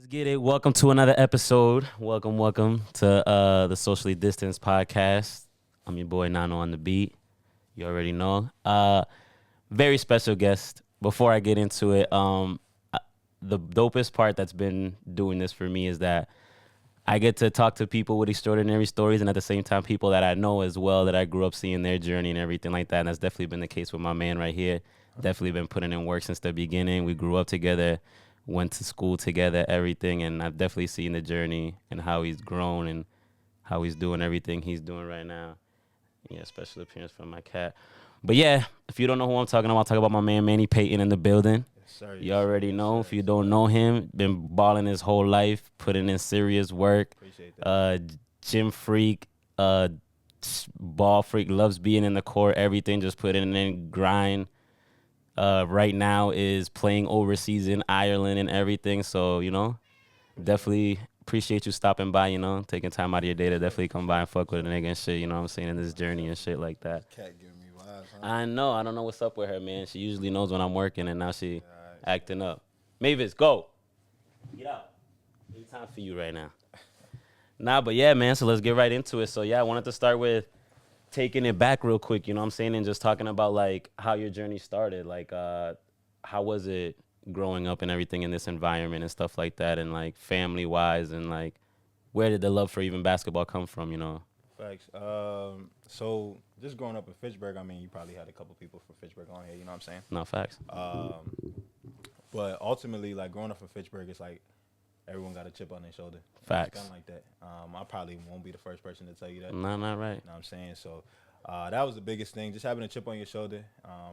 get it. Welcome to another episode. Welcome to the Socially Distanced Podcast. I'm your boy NanoOnDaBeat. You already know. Very special guest. Before I get into it, the dopest part that's been doing this for me is that I get to talk to people with extraordinary stories, and at the same time, people that I know as well, that I grew up seeing their journey and everything like that. And that's definitely been the case with my man right here. Definitely been putting in work since the beginning. We grew up together, went to school together, everything, and I've definitely seen the journey and how he's grown and how he's doing everything he's doing right now. Yeah, special appearance from my cat. But yeah, if you don't know who I'm talking about, I'll talk about my man Manny Payton in the building. Yes, sir. You already know. Yes, If you don't know him, been balling his whole life, putting in serious work. Appreciate that. Gym freak, ball freak, loves being in the court, everything, just putting in grind. Right now is playing overseas in Ireland and everything. So, definitely appreciate you stopping by, taking time out of your day to definitely come by and fuck with a nigga and shit, you know what I'm saying, in this journey and shit like that. Cat giving me vibes, huh? I know. I don't know what's up with her, man. She usually knows when I'm working, and now she acting up. Mavis, go. Get out. Any time for you right now. Nah, but yeah, man, so let's get right into it. So, yeah, I wanted to start with taking it back real quick, you know what I'm saying, and just talking about, like, how your journey started. Like, how was it growing up and everything in this environment and stuff like that, and, like, family-wise, and, like, where did the love for even basketball come from, Facts. So just growing up in Fitchburg, I mean, you probably had a couple people from Fitchburg on here, you know what I'm saying? No, facts. But ultimately, like, growing up in Fitchburg, it's like everyone got a chip on their shoulder. Facts. It's kind of like that. I probably won't be the first person to tell you that. No, not right. You know what I'm saying? So that was the biggest thing, just having a chip on your shoulder.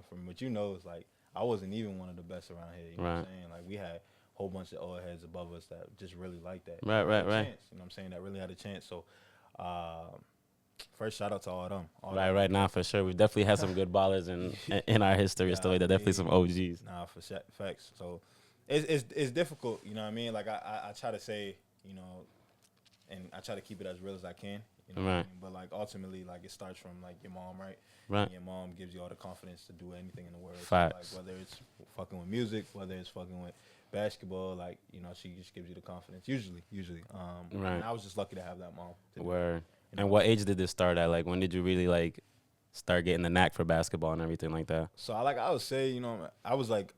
From what you know, is like I wasn't even one of the best around here. You know what I'm saying? Like, we had a whole bunch of old heads above us that just really liked that. Right. Chance, you know what I'm saying? That really had a chance. So first shout out to all of them. Right now, for sure. We've definitely had some good ballers in our history and stuff like that. Definitely some OGs. Nah, for facts. So it's difficult, you know what I mean? Like, I try to say, and I try to keep it as real as I can. You know what I mean? But, like, ultimately, like, it starts from, like, your mom, right? Right. And your mom gives you all the confidence to do anything in the world. Facts. So, like, whether it's fucking with music, whether it's fucking with basketball, like, she just gives you the confidence. Usually. Right. And I was just lucky to have that mom. Word. And what age did this start at? Like, when did you really, like, start getting the knack for basketball and everything like that? So, I would say, I was, like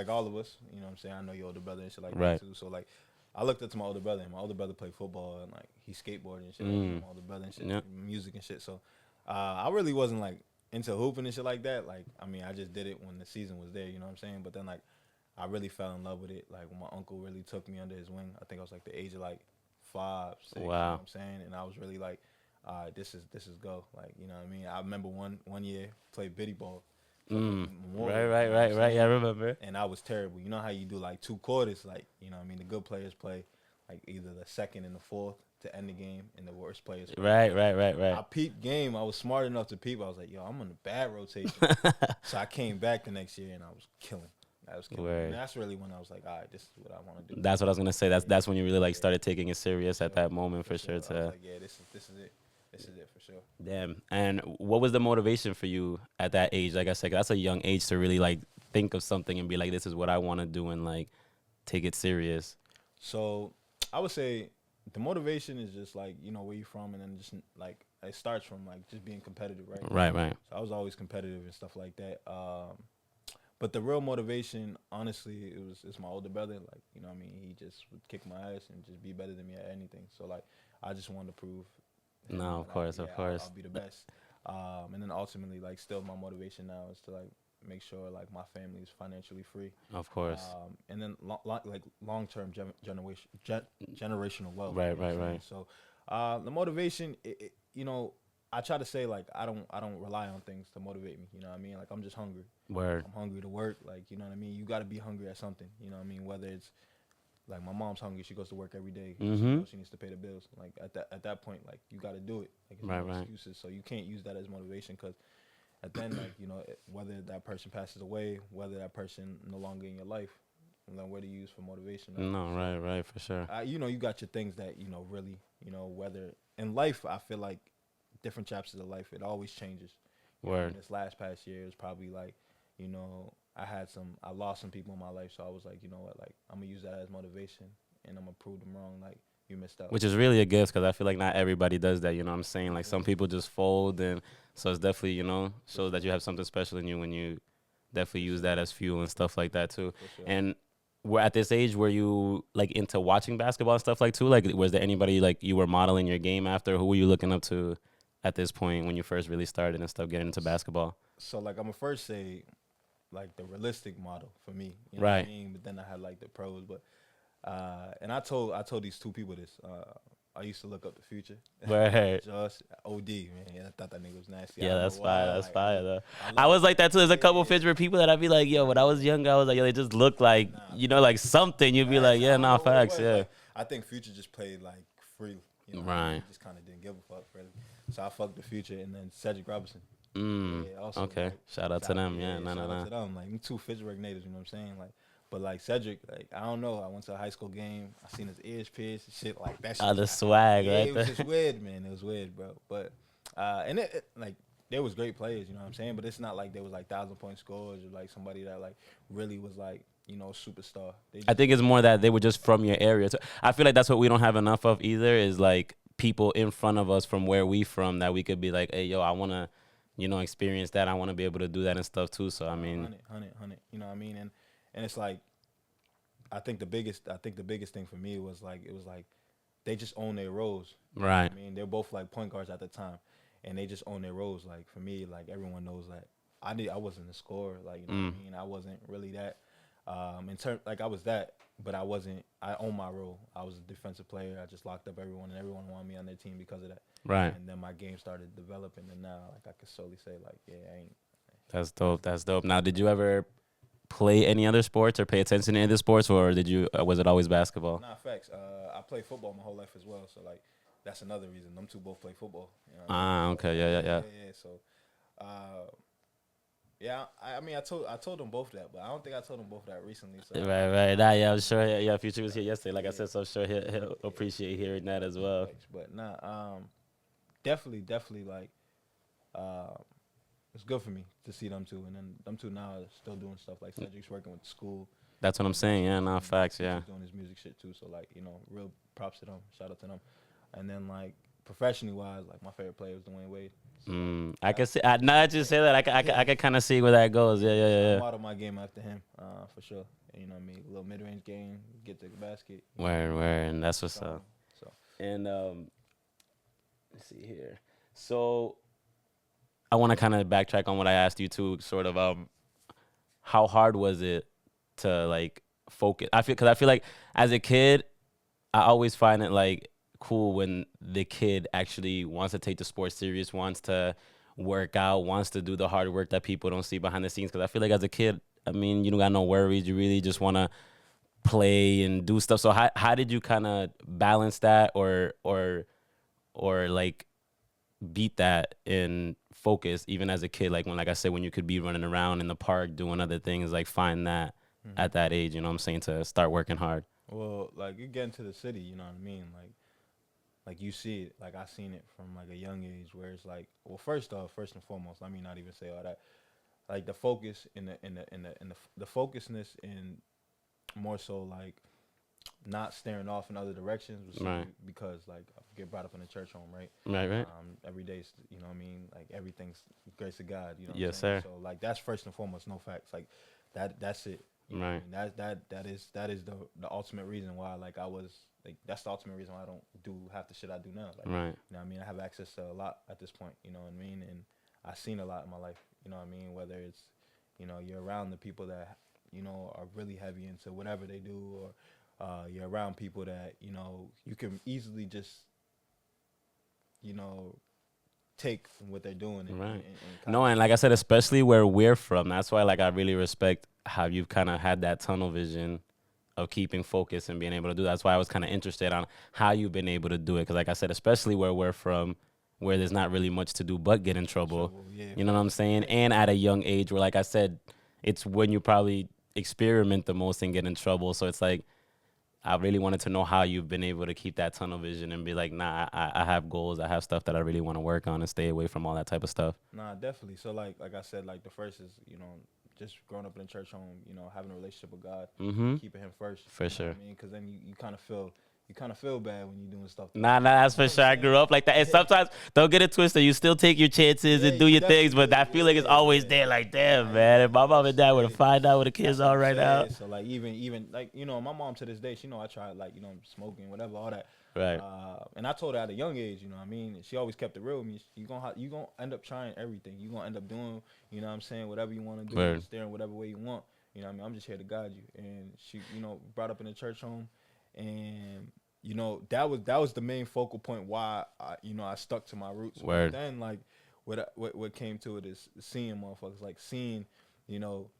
all of us, you know what I'm saying? I know your older brother and shit like Right. that, too. So, like, I looked up to my older brother, and my older brother played football, and, like, he skateboarded and shit. Like, my older brother and shit, music and shit. So, I really wasn't, like, into hooping and shit like that. Like, I mean, I just did it when the season was there, you know what I'm saying? But then, like, I really fell in love with it. Like, when my uncle really took me under his wing, I think I was, like, the age of, like, 5, 6, Wow. you know what I'm saying? And I was really, like, this is go. Like, you know what I mean? I remember one year, played biddy ball. Right. Yeah, I remember. And I was terrible. You know how you do, like, 2 quarters? Like, you know what I mean? The good players play, like, either the second and the fourth to end the game, and the worst players play. Right. I peeped game. I was smart enough to peep. I was like, yo, I'm on a bad rotation. So I came back the next year, and I was killing. And that's really when I was like, all right, this is what I want to do. That's what I was going to say. That's when you really, like, started taking it serious at that moment, for sure. I was like, yeah, this is it. This is it for sure. Damn. And what was the motivation for you at that age? Like I said, that's a young age to really, like, think of something and be like, this is what I want to do, and, like, take it serious. So I would say the motivation is just, like, where you from, and then just, like, it starts from, like, just being competitive, right? Right. So I was always competitive and stuff like that. But the real motivation, honestly, it's my older brother. Like, you know what I mean? He just would kick my ass and just be better than me at anything. So, like, I just wanted to prove. No, of course. I'll be the best. And then ultimately, like, still my motivation now is to, like, make sure, like, my family is financially free. Of course. And then like long-term generational wealth. Right. So the motivation, I try to say, like, I don't rely on things to motivate me. You know what I mean? Like, I'm just hungry. Word. I'm hungry to work. Like, you know what I mean? You got to be hungry at something. You know what I mean? Whether it's, like, my mom's hungry, she goes to work every day. She needs to pay the bills. Like, at that point, like, you got to do it. Like, there's no excuses. So you can't use that as motivation, because at the end, like, whether that person passes away, whether that person no longer in your life, and then what do you use for motivation? Right? No, right, for sure. You got your things that, really, whether in life, I feel like different chapters of life, it always changes. Word. This past year is probably like, I lost some people in my life, so I was like, you know what, like, I'm gonna use that as motivation and I'm gonna prove them wrong. Like you missed out. Which is really a gift because I feel like not everybody does that. You know what I'm saying? Like some people just fold, and so it's definitely shows that you have something special in you when you definitely use that as fuel and stuff like that too. For sure. And we're at this age where you like into watching basketball and stuff like too. Like, was there anybody like you were modeling your game after? Who were you looking up to at this point when you first really started and stuff getting into basketball? So like I'm gonna first say like the realistic model for me. You know Right. what I mean? But then I had like the pros. But and I told these two people this. I used to look up the Future. Right. Josh, OD, man. Yeah, I thought that nigga was nasty. Yeah, that's fire. That's Like, fire though. I I was like that too. There's a yeah, couple yeah. Fitchburg people that I'd be like, yo, when I was younger, I was like, yo, they just look like, like something. You'd be Facts. like, I yeah, don't nah, know what it facts, was. yeah. Like, I think Future just played like free. Right. He just kind of didn't give a fuck, really. So I fucked the Future, and then Cedric Robinson. Also, Okay. like, Shout out to them. Yeah, no, shout no, out no. to them. Like, me too, Fitchburg natives, you know what I'm saying? Like, but like Cedric, like I don't know. I went to a high school game. I seen his ears pierced and shit like that. Shit Oh, the was- swag, yeah, right it was there. just weird, man. It was weird, bro. But and like there was great players, you know what I'm saying? But it's not like there was like 1,000-point scores or like somebody that like really was like superstar. They I think it's more that they were just from your area. So I feel like that's what we don't have enough of either. Is like people in front of us from where we from that we could be like, hey, yo, I wanna, experience that. I wanna be able to do that and stuff too. So I mean, 100. You know what I mean? And it's like I think the biggest thing for me was like it was like they just own their roles. You know what right. I mean, they're both like point guards at the time, and they just own their roles. Like for me, like everyone knows that I wasn't a scorer. Like you know what I mean, I wasn't really that. In turn, like I was that, but I wasn't. I owned my role. I was a defensive player. I just locked up everyone, and everyone wanted me on their team because of that. Right. And then my game started developing, and now like I could solely say like I ain't. That's dope. That's dope. Now, did you ever play any other sports or pay attention to any other sports, or did you? Was it always basketball? Nah, facts. I played football my whole life as well, so like that's another reason. Them two both play football. You know what I mean? Okay. Yeah. Yeah. So, yeah. I mean, I told them both that, but I don't think I told them both that recently. So. Right. Nah, yeah, I'm sure. Yeah, Future was here yesterday. Like I said, so I'm sure he'll appreciate hearing that as well. But nah, definitely like, it's good for me to see them two, and then them two now are still doing stuff like Cedric's working with the school. That's what I'm saying. Yeah, nah, facts. Yeah. He's doing his music shit too. So like, real props to them. Shout out to them. And then like professionally wise, like my favorite player was Dwayne Wade. So, I can see. Now that you say that, I can kind of see where that goes. I Yeah. model my game after him, for sure. And, you know what I mean? A little mid range game, get to the basket. Where, and that's what's up. So And let's see here. So I want to kind of backtrack on what I asked you too. Sort of, how hard was it to like focus? Because I feel like as a kid, I always find it like cool when the kid actually wants to take the sport serious, wants to work out, wants to do the hard work that people don't see behind the scenes. Because I feel like as a kid, I mean, you don't got no worries. You really just want to play and do stuff. So how did you kind of balance that or like beat that in focus even as a kid? Like I said, when you could be running around in the park doing other things, like find that at that age, you know what I'm saying, to start working hard. Well, like you get into the city, you know what I mean? Like you see it, like I seen it from like a young age where it's like, well, first and foremost, let me not even say all that. Like the focus in the focusness and more so like not staring off in other directions was Right. because like I get brought up in a church home, right? Right. Every day, you know what I mean? Like everything's grace of God, you know what Yes, I'm saying? sir. So like that's first and foremost, no facts. Like that's it. You know what I Right. mean? That is the ultimate reason why like I was like that's the ultimate reason why I don't do half the shit I do now. Like Right. you know what I mean? I have access to a lot at this point, you know what I mean? And I've seen a lot in my life, you know what I mean? Whether it's, you're around the people that, are really heavy into whatever they do, or you're around people that, you can easily just, take what they're doing. Right. No, and like I said, especially where we're from, that's why like I really respect how you've kind of had that tunnel vision of keeping focus and being able to do that. That's why I was kind of interested on how you've been able to do it. Because like I said, especially where we're from, where there's not really much to do but get in trouble. Yeah, You know what I'm saying? And at a young age where, like I said, it's when you probably experiment the most and get in trouble. So it's like, I really wanted to know how you've been able to keep that tunnel vision and be like, nah, I have goals. I have stuff that I really want to work on and stay away from all that type of stuff. Nah, definitely. So like I said, like the first is, just growing up in a church home, you know, having a relationship with God, keeping Him first. For sure. I mean, because then you kind of feel bad when you're doing stuff. Nah, that's for sure. I grew up like that. And sometimes, don't get it twisted, you still take your chances and do your things, but that feeling is always there. Like, damn, man, if my mom and dad were to find out what the kids are right now. So, like, even like, you know, my mom to this day, she know I tried, like, you know, smoking, whatever, all that. Right. And I told her at a young age, you know what I mean? She always kept it real with me. You gonna end up trying everything. You gonna end up doing, you know what I'm saying, whatever you want to do, steering whatever way you want. You know what I mean? I'm just here to guide you. And she, you know, brought up in a church home, and you know, that was the main focal point why I stuck to my roots. Word. But then, like, what came to it is seeing motherfuckers, like seeing, you know,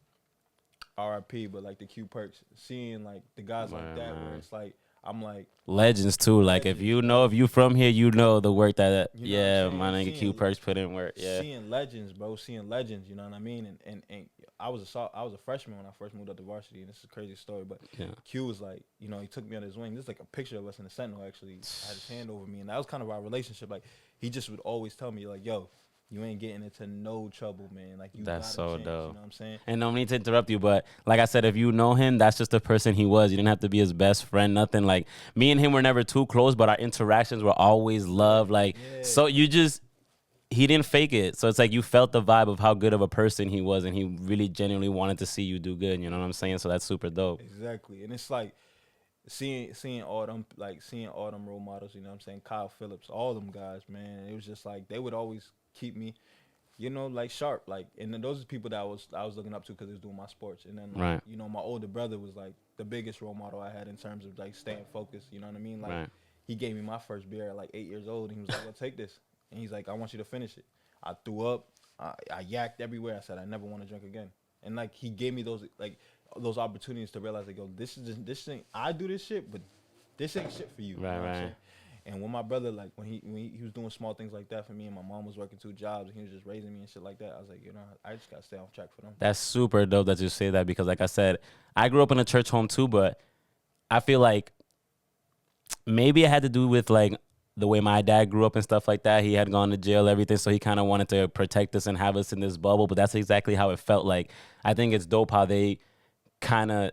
RIP, but like the Q Perks, seeing like the guys like that, where it's like, I'm like legends too. Like, if you from here, you know the work that my nigga Q Perks put in work. Yeah, seeing legends, bro. Seeing legends. You know what I mean? And I was a freshman when I first moved up to varsity, and this is a crazy story. But Q was like, you know, he took me under his wing. There's like a picture of us in the Sentinel. Actually, had his hand over me, and that was kind of our relationship. Like, he just would always tell me, like, yo, you ain't getting into no trouble, man. Like, you that's so change, dope. you know what I'm saying? And no need to interrupt you, but like I said, if you know him, that's just the person he was. You didn't have to be his best friend, nothing. Like, me and him were never too close, but our interactions were always love. Like, so he didn't fake it. So it's like you felt the vibe of how good of a person he was, and he really genuinely wanted to see you do good. You know what I'm saying? So that's super dope. Exactly. And it's like seeing all them role models, you know what I'm saying? Kyle Phillips, all them guys, man. It was just like they would always keep me, you know, like sharp. Like, and then those are people that I was looking up to because they was doing my sports. And then, like, you know, my older brother was like the biggest role model I had in terms of like staying focused. You know what I mean? Like, he gave me my first beer at like 8 years old, and he was like, "Well, take this." And he's like, "I want you to finish it." I threw up. I yacked everywhere. I said, "I never want to drink again." And like, he gave me those opportunities to realize, like, yo, this thing. I do this shit, but this ain't shit for you. Right, you know right. And when my brother, like, when he was doing small things like that for me, and my mom was working 2 jobs, and he was just raising me and shit like that, I was like, you know, I just gotta stay on track for them. That's super dope that you say that, because like I said, I grew up in a church home too, but I feel like maybe it had to do with like the way my dad grew up and stuff like that. He had gone to jail, everything, so he kind of wanted to protect us and have us in this bubble, but that's exactly how it felt. Like, I think it's dope how they kind of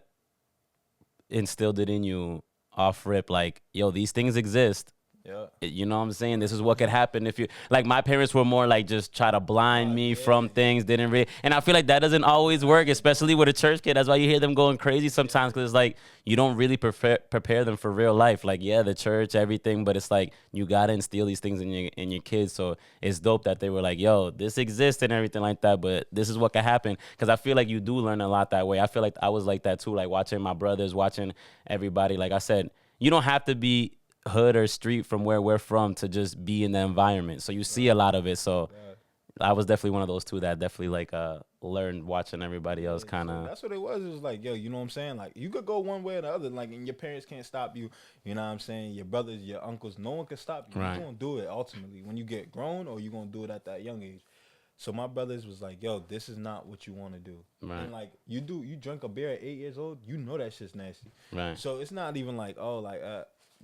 instilled it in you off rip, like, yo, these things exist. Yeah. You know what I'm saying? This is what could happen if you, like, my parents were more like just try to blind me from things, didn't really, and I feel like that doesn't always work, especially with a church kid. That's why you hear them going crazy sometimes, because it's like you don't really prepare them for real life. Like, yeah, the church, everything, but it's like you gotta instill these things in your kids. So it's dope that they were like, yo, this exists and everything like that, but this is what could happen. Because I feel like you do learn a lot that way. I feel like I was like that too, like watching my brothers, watching everybody. Like I said, you don't have to be hood or street from where we're from to just be in the environment, so you see a lot of it. So I was definitely one of those two that definitely like learned watching everybody else kind of. So that's what it was. It was like, yo, you know what I'm saying? Like, you could go one way or the other, like, and your parents can't stop you. You know what I'm saying? Your brothers, your uncles, no one can stop you. You're gonna do it ultimately when you get grown, or you're gonna do it at that young age. So my brothers was like, yo, this is not what you want to do. And like, you drink a beer at 8 years old, you know that shit's nasty. So it's not even like, oh, like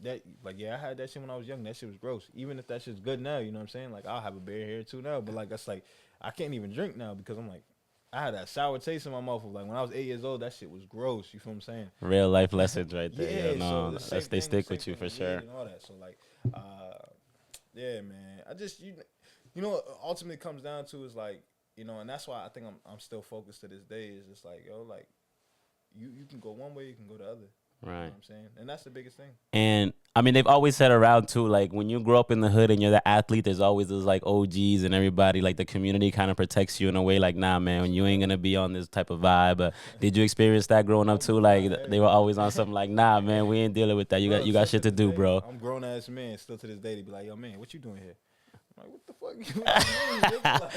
that, like, yeah, I had that shit when I was young. That shit was gross. Even if that shit's good now, you know what I'm saying? Like, I'll have a beer here too now, but like, that's like, I can't even drink now because I'm like, I had that sour taste in my mouth of like when I was 8 years old. That shit was gross. You feel what I'm saying? Real life lessons right there. Yeah, no, so they stick with you for sure. And all that. So like, yeah, man. I just you know what ultimately comes down to is like, you know, and that's why I think I'm still focused to this day. Is just like, yo, like, you can go one way, you can go the other. Right. You know what I'm saying? And that's the biggest thing. And I mean, they've always said around too, like, when you grow up in the hood and you're the athlete, there's always those like OGs and everybody, like the community kind of protects you in a way, like, nah, man, you ain't gonna be on this type of vibe. Did you experience that growing up too? Like, they were always on something like, nah, man, we ain't dealing with that. You got shit to do, bro. I'm grown ass man still to this day to be like, yo, man, what you doing here? I'm like, what the fuck? Like,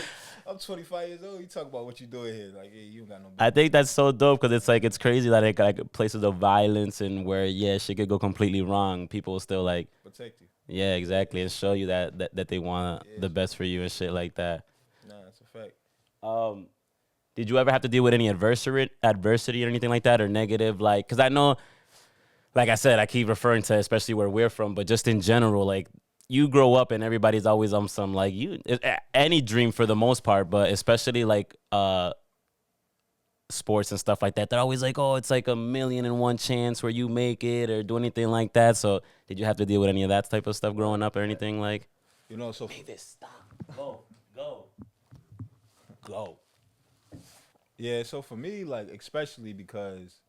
I'm 25 years old. You talk about what you doing here. Like, yeah, you don't got no business. I think that's so dope because it's like, it's crazy that like places of violence and where, yeah, shit could go completely wrong. People will still like protect you. Yeah, exactly. And show you that they want the best for you and shit like that. Nah, that's a fact. Did you ever have to deal with any adversity or anything like that, or negative? Like, because I know, like I said, I keep referring to especially where we're from, but just in general, like, you grow up and everybody's always on some like any dream for the most part, but especially like sports and stuff like that, they're always like, oh, it's like 1,000,000 and 1 chance where you make it or do anything like that. So did you have to deal with any of that type of stuff growing up or anything like? You know, so Mavis, stop. Go. go. Yeah, so for me, like especially because,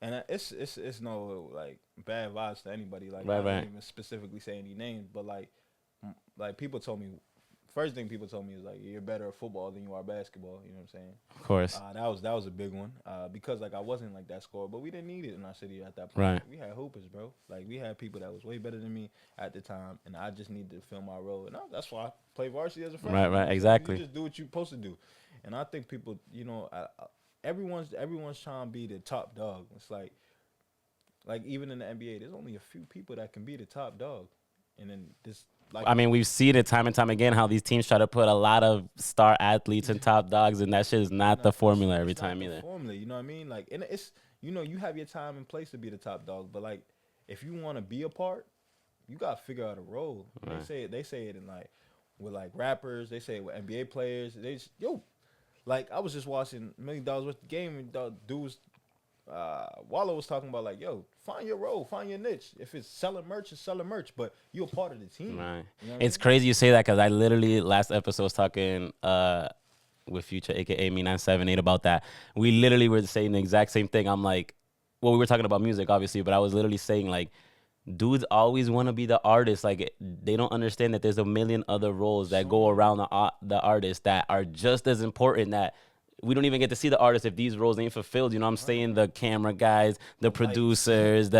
and it's no like bad vibes to anybody. Like I don't even specifically say any names, but like people told me, first thing people told me is like you're better at football than you are basketball. You know what I'm saying? Of course. That was a big one. Because like I wasn't like that scorer, but we didn't need it in our city at that point. Right. Like, we had hoopers, bro. Like we had people that was way better than me at the time, and I just needed to fill my role. And that's why I played varsity as a freshman. Right. Exactly. You just do what you're supposed to do. And I think people, you know, everyone's trying to be the top dog. It's like even in the NBA, there's only a few people that can be the top dog, and then this. Like, I mean, we've seen it time and time again how these teams try to put a lot of star athletes and top dogs, and that shit is not the formula every time either. Formula, you know what I mean? Like, and it's, you know, you have your time and place to be the top dog, but like, if you want to be a part, you gotta figure out a role. Right. They say it in like with like rappers. They say it with NBA players. They just, like I was just watching $1 Million Worth of Game, and dudes. Wallow was talking about like, yo, find your role, find your niche. If it's selling merch, it's selling merch, but you're a part of the team. Right. You know it's crazy you say that because I literally last episode was talking with Future, aka Me978, about that. We literally were saying the exact same thing. I'm like, well, we were talking about music, obviously, but I was literally saying like, dudes always want to be the artist. Like they don't understand that there's a million other roles that go around the artist that are just as important that. We don't even get to see the artists if these roles ain't fulfilled. You know what I'm saying? The camera guys, the producers,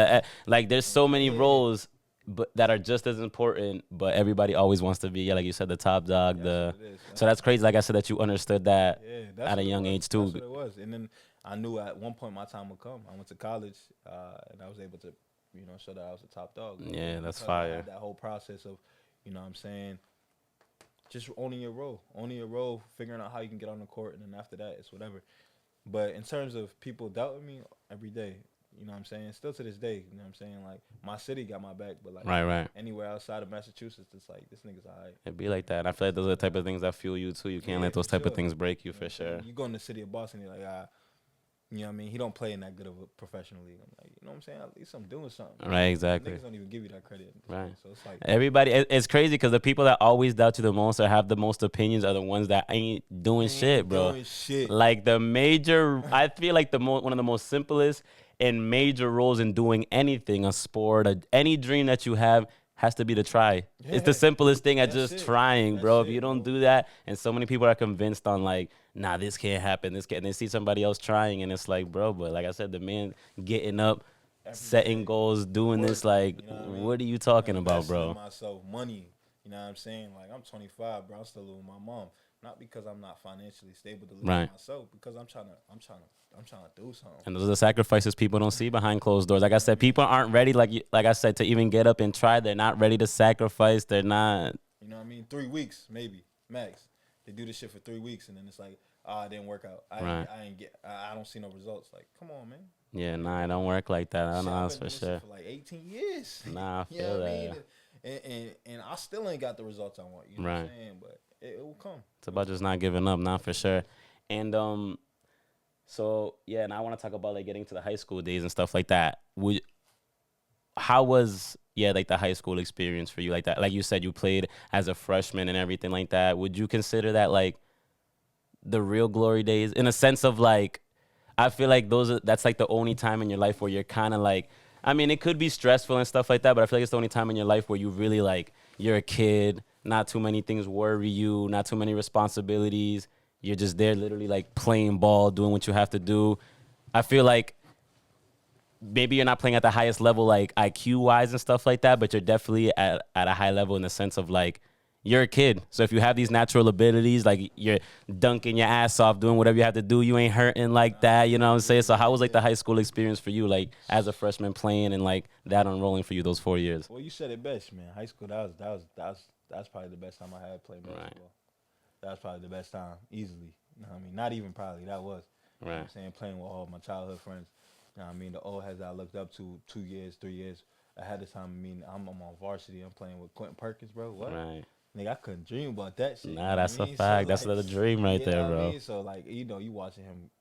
like there's so many roles but that are just as important, but everybody always wants to be, like you said, the top dog. So that's crazy. Like I said, that you understood that at a young age too. That's what it was. And then I knew at one point my time would come. I went to college and I was able to, you know, show that I was a top dog. Yeah, that's fire. That whole process of, you know what I'm saying, just owning your role, figuring out how you can get on the court, and then after that, it's whatever. But in terms of people doubting me every day, you know what I'm saying? Still to this day, you know what I'm saying? Like, my city got my back, but, like, anywhere outside of Massachusetts, it's like, this nigga's all right. It'd be like that. I feel like those are the type of things that fuel you, too. You can't let those type of things break you, for sure. You go in the city of Boston, you're like, you know what I mean? He don't play in that good of a professional league. I'm like, you know what I'm saying? At least I'm doing something. Right, exactly. Niggas don't even give you that credit. Right. So it's like everybody. It's crazy because the people that always doubt you the most or have the most opinions are the ones that ain't doing shit, bro. Like the major, I feel like one of the most simplest and major roles in doing anything, a sport, any dream that you have, has to be to try. Yeah. It's the simplest thing at just trying, bro. If you don't do that, and so many people are convinced on like, nah, this can't happen, and they see somebody else trying, and it's like, bro, but like I said, the man getting up, setting goals, doing this, like, you know what are you talking about, bro? Myself, money, you know what I'm saying? Like, I'm 25, bro. I'm still living with my mom. Not because I'm not financially stable to live with myself, because I'm trying to do something. And those are the sacrifices people don't see behind closed doors. Like I said, people aren't ready, like I said, to even get up and try. They're not ready to sacrifice. They're not. You know what I mean? 3 weeks, maybe, max. They do this shit for 3 weeks, and then it's like, it didn't work out. I don't see no results. Like, come on, man. Yeah, nah, it don't work like that. I know that's for sure. For like 18 years. Nah, I feel that. And I still ain't got the results I want. You know what I'm saying? But it will come. It's about just not giving up, not for sure. And so yeah, and I want to talk about like getting to the high school days and stuff like that. How was like the high school experience for you? Like that, like you said, you played as a freshman and everything like that. Would you consider that like the real glory days in a sense of like? I feel like that's like the only time in your life where you're kind of like, I mean, it could be stressful and stuff like that, but I feel like it's the only time in your life where you really like, you're a kid, not too many things worry you, not too many responsibilities. You're just there literally like playing ball, doing what you have to do. I feel like maybe you're not playing at the highest level like IQ wise and stuff like that, but you're definitely at a high level in the sense of like, you're a kid. So if you have these natural abilities, like you're dunking your ass off, doing whatever you have to do, you ain't hurting like that, you know what I'm saying? So how was like the high school experience for you, like as a freshman playing and like that unrolling for you those 4 years? Well, you said it best, man. High school, that's probably the best time I had playing basketball. Right. That was probably the best time, easily. You know what I mean? Not even probably, that was. You know what I'm saying? Playing with all my childhood friends. You know what I mean? The old heads I looked up to 2 years, 3 years ahead of time. I mean, I'm on varsity. I'm playing with Quentin Perkins, bro. What? Right. Nigga, I couldn't dream about that shit. Nah, that's a fact. That's another dream right there, bro. So, like, you know, you watching him,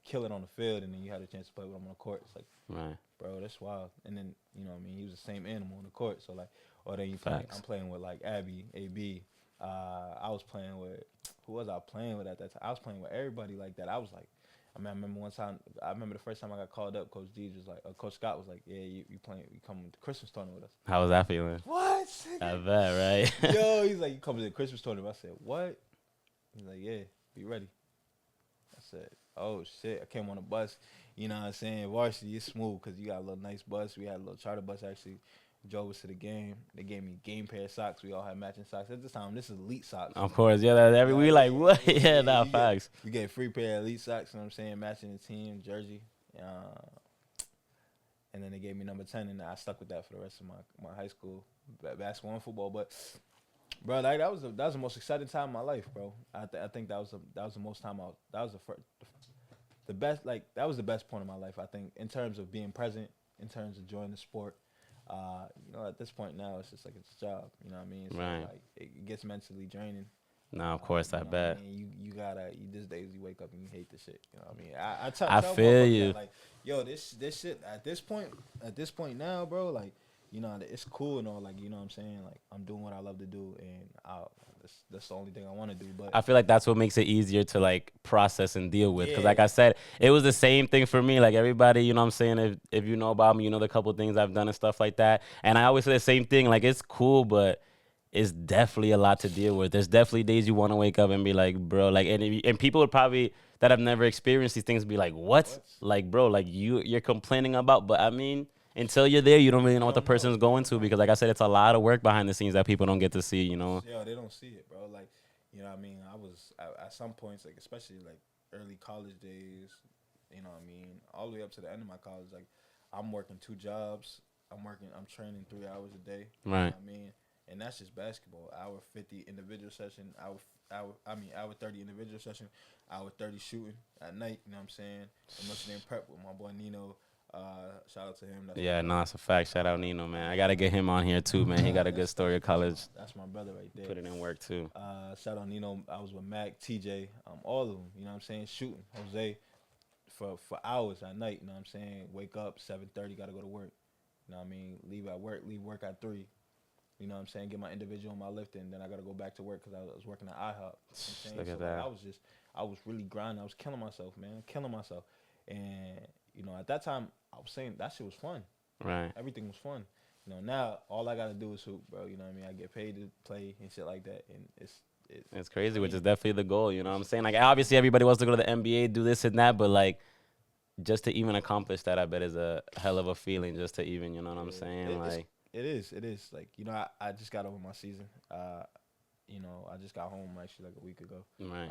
kill it on the field, and then you had a chance to play with him on the court. It's like, Right. bro, that's wild. And then he was the same animal on the court. So like, or then Facts. I'm playing with like AB. I was playing with who was I playing with at that time? I was playing with everybody like that. I was like, I remember one time. I remember the first time I got called up. Coach D was like, Coach Scott was like, "Yeah, you playing? You coming to the Christmas tournament with us?" How was that feeling? What? I bet, right? Yo, he's like, "You coming to the Christmas tournament?" I said, "What?" He's like, "Yeah, be ready." I said, "Oh shit!" I came on a bus. You know what I'm saying? Varsity is smooth because you got a little nice bus. We had a little charter bus actually. Drove us to the game. They gave me game pair of socks. We all had matching socks at this time. This is elite socks. Of course, yeah. We like what? Yeah, nah, facts. You get a free pair of elite socks. You know what I'm saying? Matching the team jersey. And then they gave me number 10, and I stuck with that for the rest of my high school basketball and football. But bro, like, that was the most exciting time of my life, bro. I think that was the most time that was the best, like, that was the best point of my life, I think, in terms of being present, in terms of enjoying the sport. At this point now, it's just like it's a job. You know what I mean? So Right. like it gets mentally draining. No, of course, I bet. I mean? You gotta. These days you wake up and you hate the shit. You know what I mean? I tell feel you. that, like, yo, this shit at this point now, bro. Like, it's cool and all. Like, you know what I'm saying? Like, I'm doing what I love to do, and that's the only thing I want to do. But I feel like that's what makes it easier to like process and deal with. Because like I said, it was the same thing for me. Like everybody, you know what I'm saying? If you know about me, you know the couple things I've done and stuff like that. And I always say the same thing. Like it's cool, but it's definitely a lot to deal with. There's definitely days you want to wake up and be like, bro, like, and people would probably that have never experienced these things be like, what? Like, bro, like you're complaining about, but I mean, until you're there, you don't really know what the person's going to, because like I said, it's a lot of work behind the scenes that people don't get to see, you know? Yeah, they don't see it, bro. Like, you know what I mean? I was, at some points, like, especially, like, early college days, you know what I mean? All the way up to the end of my college, like, I'm working 2 jobs. I'm training 3 hours a day. Right. You know what I mean? And that's just basketball. Hour 50 individual session, hour 30 individual session, hour 30 shooting at night, you know what I'm saying? And what's your name, prep with my boy Nino. Shout out to him. It's a fact. Shout out Nino, man. I gotta get him on here too, man. He got a good story of college. That's my brother right there. Putting in work too. Shout out Nino. I was with Mac, TJ, all of them. You know what I'm saying? Shooting Jose for hours at night. You know what I'm saying? Wake up 7:30, gotta go to work. You know what I mean? Leave work at 3. You know what I'm saying? Get my individual on my lift, and then I gotta go back to work because I was working at IHOP. You know what Look at so that. Like, I was really grinding. I was killing myself, man. Killing myself. And at that time, I was saying that shit was fun. Right. Everything was fun. Now all I gotta do is hoop, bro. You know what I mean? I get paid to play and shit like that, and it's crazy, which is definitely the goal. You know what I'm saying? Like obviously everybody wants to go to the NBA, do this and that, but like just to even accomplish that, I bet is a hell of a feeling. Just to even, you know what I'm saying? It is. Like, I just got over my season. I just got home actually like a week ago. Right.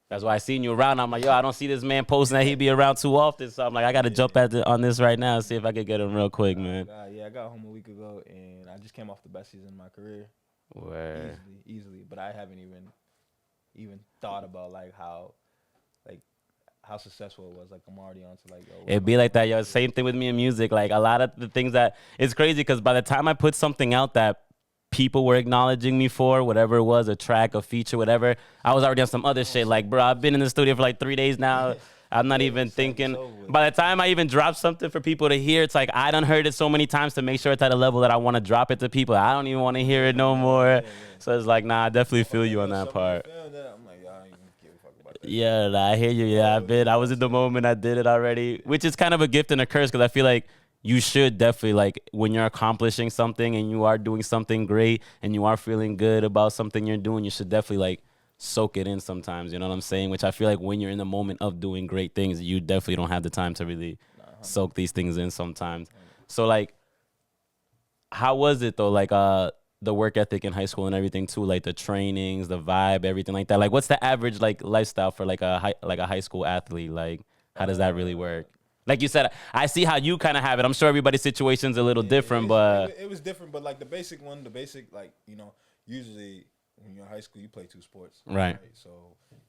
That's why I seen you around. I'm like, yo, I don't see this man posting that he be around too often. So I'm like, I got to jump on this right now and see if I could get him real quick, man. I got home a week ago, and I just came off the best season of my career. Word. Easily. But I haven't even thought about, like, how successful it was. Like, I'm already on to, like, yo. It'd be like that, yo. Same thing with me in music. Like, a lot of the things that, it's crazy because by the time I put something out that people were acknowledging me for, whatever it was, a track, a feature, whatever, I was already on some other shit. Like, bro, I've been in the studio for like 3 days now. I'm not even thinking. By the time I even drop something for people to hear, it's like I done heard it so many times to make sure it's at a level that I want to drop it to people. I don't even want to hear it no more. So it's like, nah, I definitely feel you on that part. Yeah, I hear you. Yeah, I was in the moment. I did it already, which is kind of a gift and a curse because I feel like you should definitely, like, when you're accomplishing something and you are doing something great and you are feeling good about something you're doing, you should definitely, like, soak it in sometimes. You know what I'm saying? Which I feel like when you're in the moment of doing great things, you definitely don't have the time to really soak these things in sometimes. So, like, how was it, though? Like, the work ethic in high school and everything too, like the trainings, the vibe, everything like that. Like, what's the average like lifestyle for like a high school athlete? Like, how does that really work? Like you said, I see how you kind of have it. I'm sure everybody's situation's a little different, but it was different. But like the basic, like, usually when you're in high school, you play 2 sports, right? So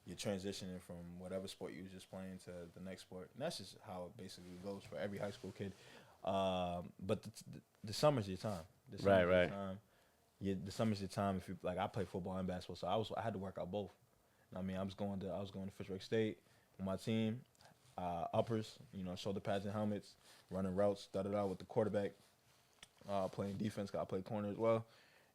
you're transitioning from whatever sport you was just playing to the next sport, and that's just how it basically goes for every high school kid. But the summer's your time. Right. The summer's your time. If you like, I play football and basketball, so I had to work out both. I mean, I was going to Fitchburg State. with my team, uppers, shoulder pads and helmets, running routes, started out with the quarterback, playing defense. I play corner as well.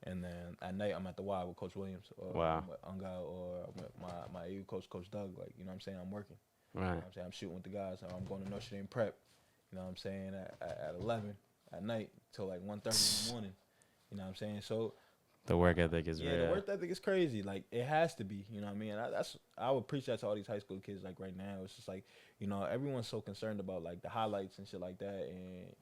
And then at night, I'm at the Y with Coach Williams, or Wow. I'm with Unga, or I'm with my AU coach, Coach Doug. Like, you know what I'm saying? I'm working. Right. You know what I'm saying? I'm shooting with the guys. Or I'm going to Notre Dame prep. You know what I'm saying? At 11 at night till like 1:30 in the morning. You know what I'm saying? So the work ethic is real. The work ethic is crazy. Like, it has to be. You know what I mean? And I would preach that to all these high school kids. Like, right now, it's just like, everyone's so concerned about like the highlights and shit like that, and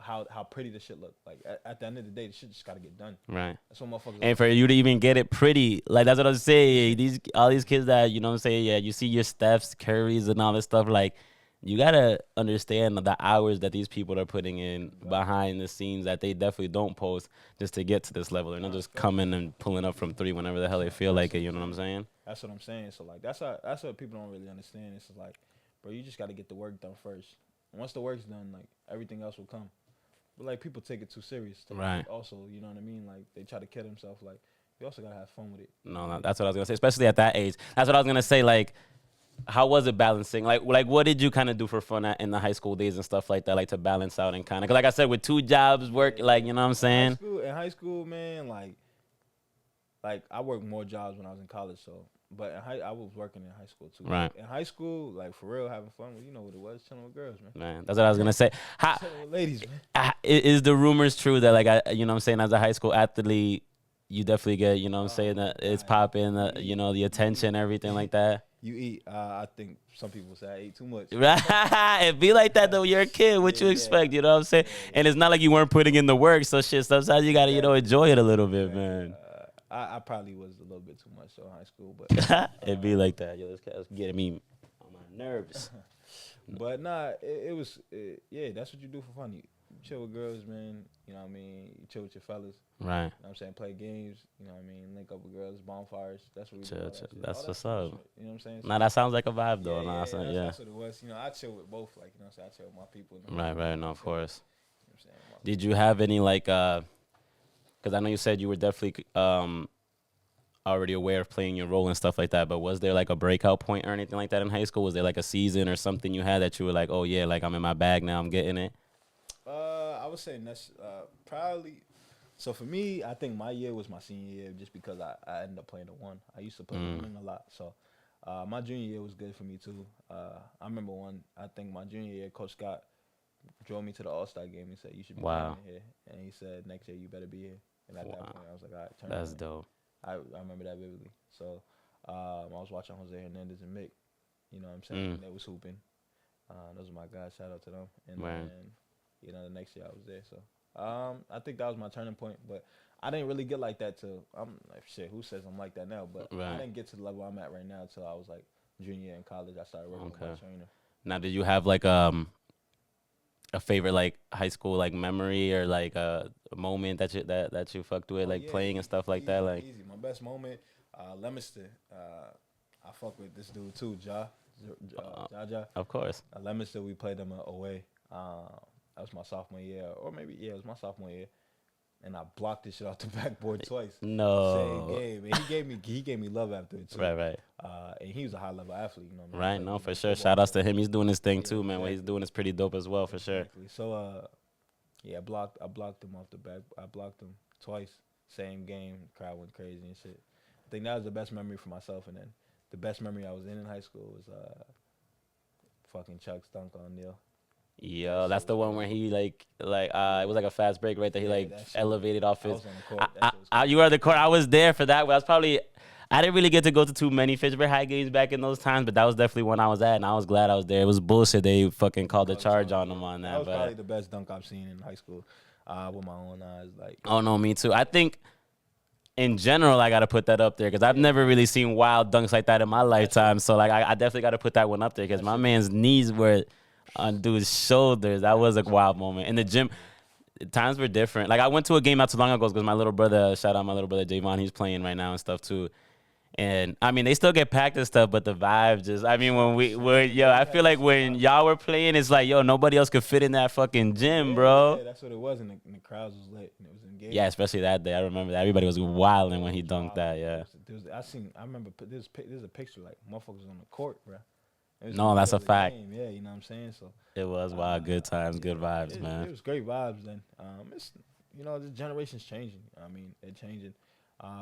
how pretty the shit look. Like, at the end of the day, the shit just gotta get done. Right. That's what motherfuckers. And for you to even get it pretty, like, that's what I'm saying. All these kids that, you know what I'm saying, yeah, you see your Stephs, Currys, and all this stuff, like, you gotta understand the hours that these people are putting in behind the scenes that they definitely don't post just to get to this level. They're not just coming and pulling up from 3 whenever the hell they feel like it, you know what I'm saying? That's what I'm saying. So, like, that's what people don't really understand. It's just like, bro, you just gotta get the work done first. Once the work's done, like, everything else will come. But, like, people take it too serious. Right. Also, you know what I mean? Like, they try to kill themselves. Like, you also gotta have fun with it. No, that's what I was gonna say, especially at that age. That's what I was gonna say, like, how was it balancing? Like what did you kind of do for fun in the high school days and stuff like that, like to balance out and kind of, like I said, with 2 jobs, work, like, you know what I'm saying? In high school, man, like I worked more jobs when I was in college, so. But I was working in high school too. Right. In high school, like, for real, having fun, you know what it was, chilling with girls, man. Man, that's what I was gonna say. Chilling with ladies, man. Is the rumors true that, like, you know what I'm saying, as a high school athlete, you definitely get, you know what I'm saying, that it's popping, the attention, everything like that? You eat. I think some people say I ate too much. Right. It be like that though. You're a kid. What you expect? You know what I'm saying? And it's not like you weren't putting in the work. So shit. Sometimes you gotta, enjoy it a little bit, man. I probably was a little bit too much so in high school, but it be like that. Yo, this guy's getting me on my nerves. But nah, it was that's what you do for fun. You chill with girls, man. You know what I mean? You chill with your fellas. Right. You know what I'm saying? Play games. You know what I mean? Link up with girls, bonfires. That's what we do. That's what's up. You know what I'm saying? Nah, that sounds like a vibe though. That's what it was. I chill with both. Like, you know what I'm saying? I chill with my people. Right. No, of course. You know what I'm saying? Did you have any, like, because I know you said you were definitely already aware of playing your role and stuff like that, but was there like a breakout point or anything like that in high school? Was there like a season or something you had that you were like, oh yeah, like I'm in my bag now, I'm getting it? I would say that's probably. So for me, I think my year was my senior year just because I ended up playing the 1. I used to play the 1 a lot. So my junior year was good for me too. I remember I think my junior year, Coach Scott drove me to the All-Star game. He said, you should be playing here. And he said, next year you better be here. And at that point, I was like, all right, turn That's around. dope. I remember that vividly. So I was watching Jose Hernandez and Mick. You know what I'm saying? They was hooping. Those are my guys. Shout out to them. And then, the next year I was there. So I think that was my turning point. But I didn't really get like that till I'm like, shit, who says I'm like that now? But I didn't get to the level I'm at right now until I was like junior year in college. I started working with my trainer. Now, did you have like a favorite like high school like memory or like a moment that you fucked with, like playing and stuff like that? Like, easy. My best moment, Leominster. I fuck with this dude too, Ja. Of course. Leominster, we played them away. That was my sophomore year, or maybe it was my sophomore year, and I blocked this shit off the backboard twice. No. Same game, and he gave me love after it too. Right. And he was a high level athlete, you know what I Right, mean? no, for sure. Shout outs to him. He's doing his thing too, man. What he's doing is pretty dope as well, for sure. So I blocked him off the back. I blocked him twice. Same game, crowd went crazy and shit. I think that was the best memory for myself. And then the best memory I was in high school was fucking Chuck's dunk on Neil. Yo, that's the one where he like it was like a fast break, right? That he elevated off his. You were at the court. I was there for that. I didn't really get to go to too many Fitchburg High games back in those times, but that was definitely one I was at, and I was glad I was there. It was bullshit. They fucking called the charge on them on that. That was probably the best dunk I've seen in high school with my own eyes. Like, oh no, me too. I think in general I gotta put that up there because I've never really seen wild dunks like that in my lifetime. So like I definitely gotta put that one up there because my man's knees were on dude's shoulders. That was a wild moment in the gym. Times were different. Like I went to a game not too long ago because my little brother, shout out my little brother Javon, he's playing right now and stuff too. And I mean, they still get packed and stuff, but the vibe just, I mean, I feel like when y'all were playing, it's like, yo, nobody else could fit in that fucking gym, bro. Yeah, that's what it was, and the crowds was lit, and it was engaged. Yeah, especially that day. I remember that. Everybody was wilding when he dunked that, yeah. I remember, there's a picture, like, motherfuckers on the court, bro. It was in No, the that's middle a of the fact. game. Yeah, you know what I'm saying. So It was wild. Good times, good vibes, it man. was great vibes then. It's the generation's changing. I mean, they're changing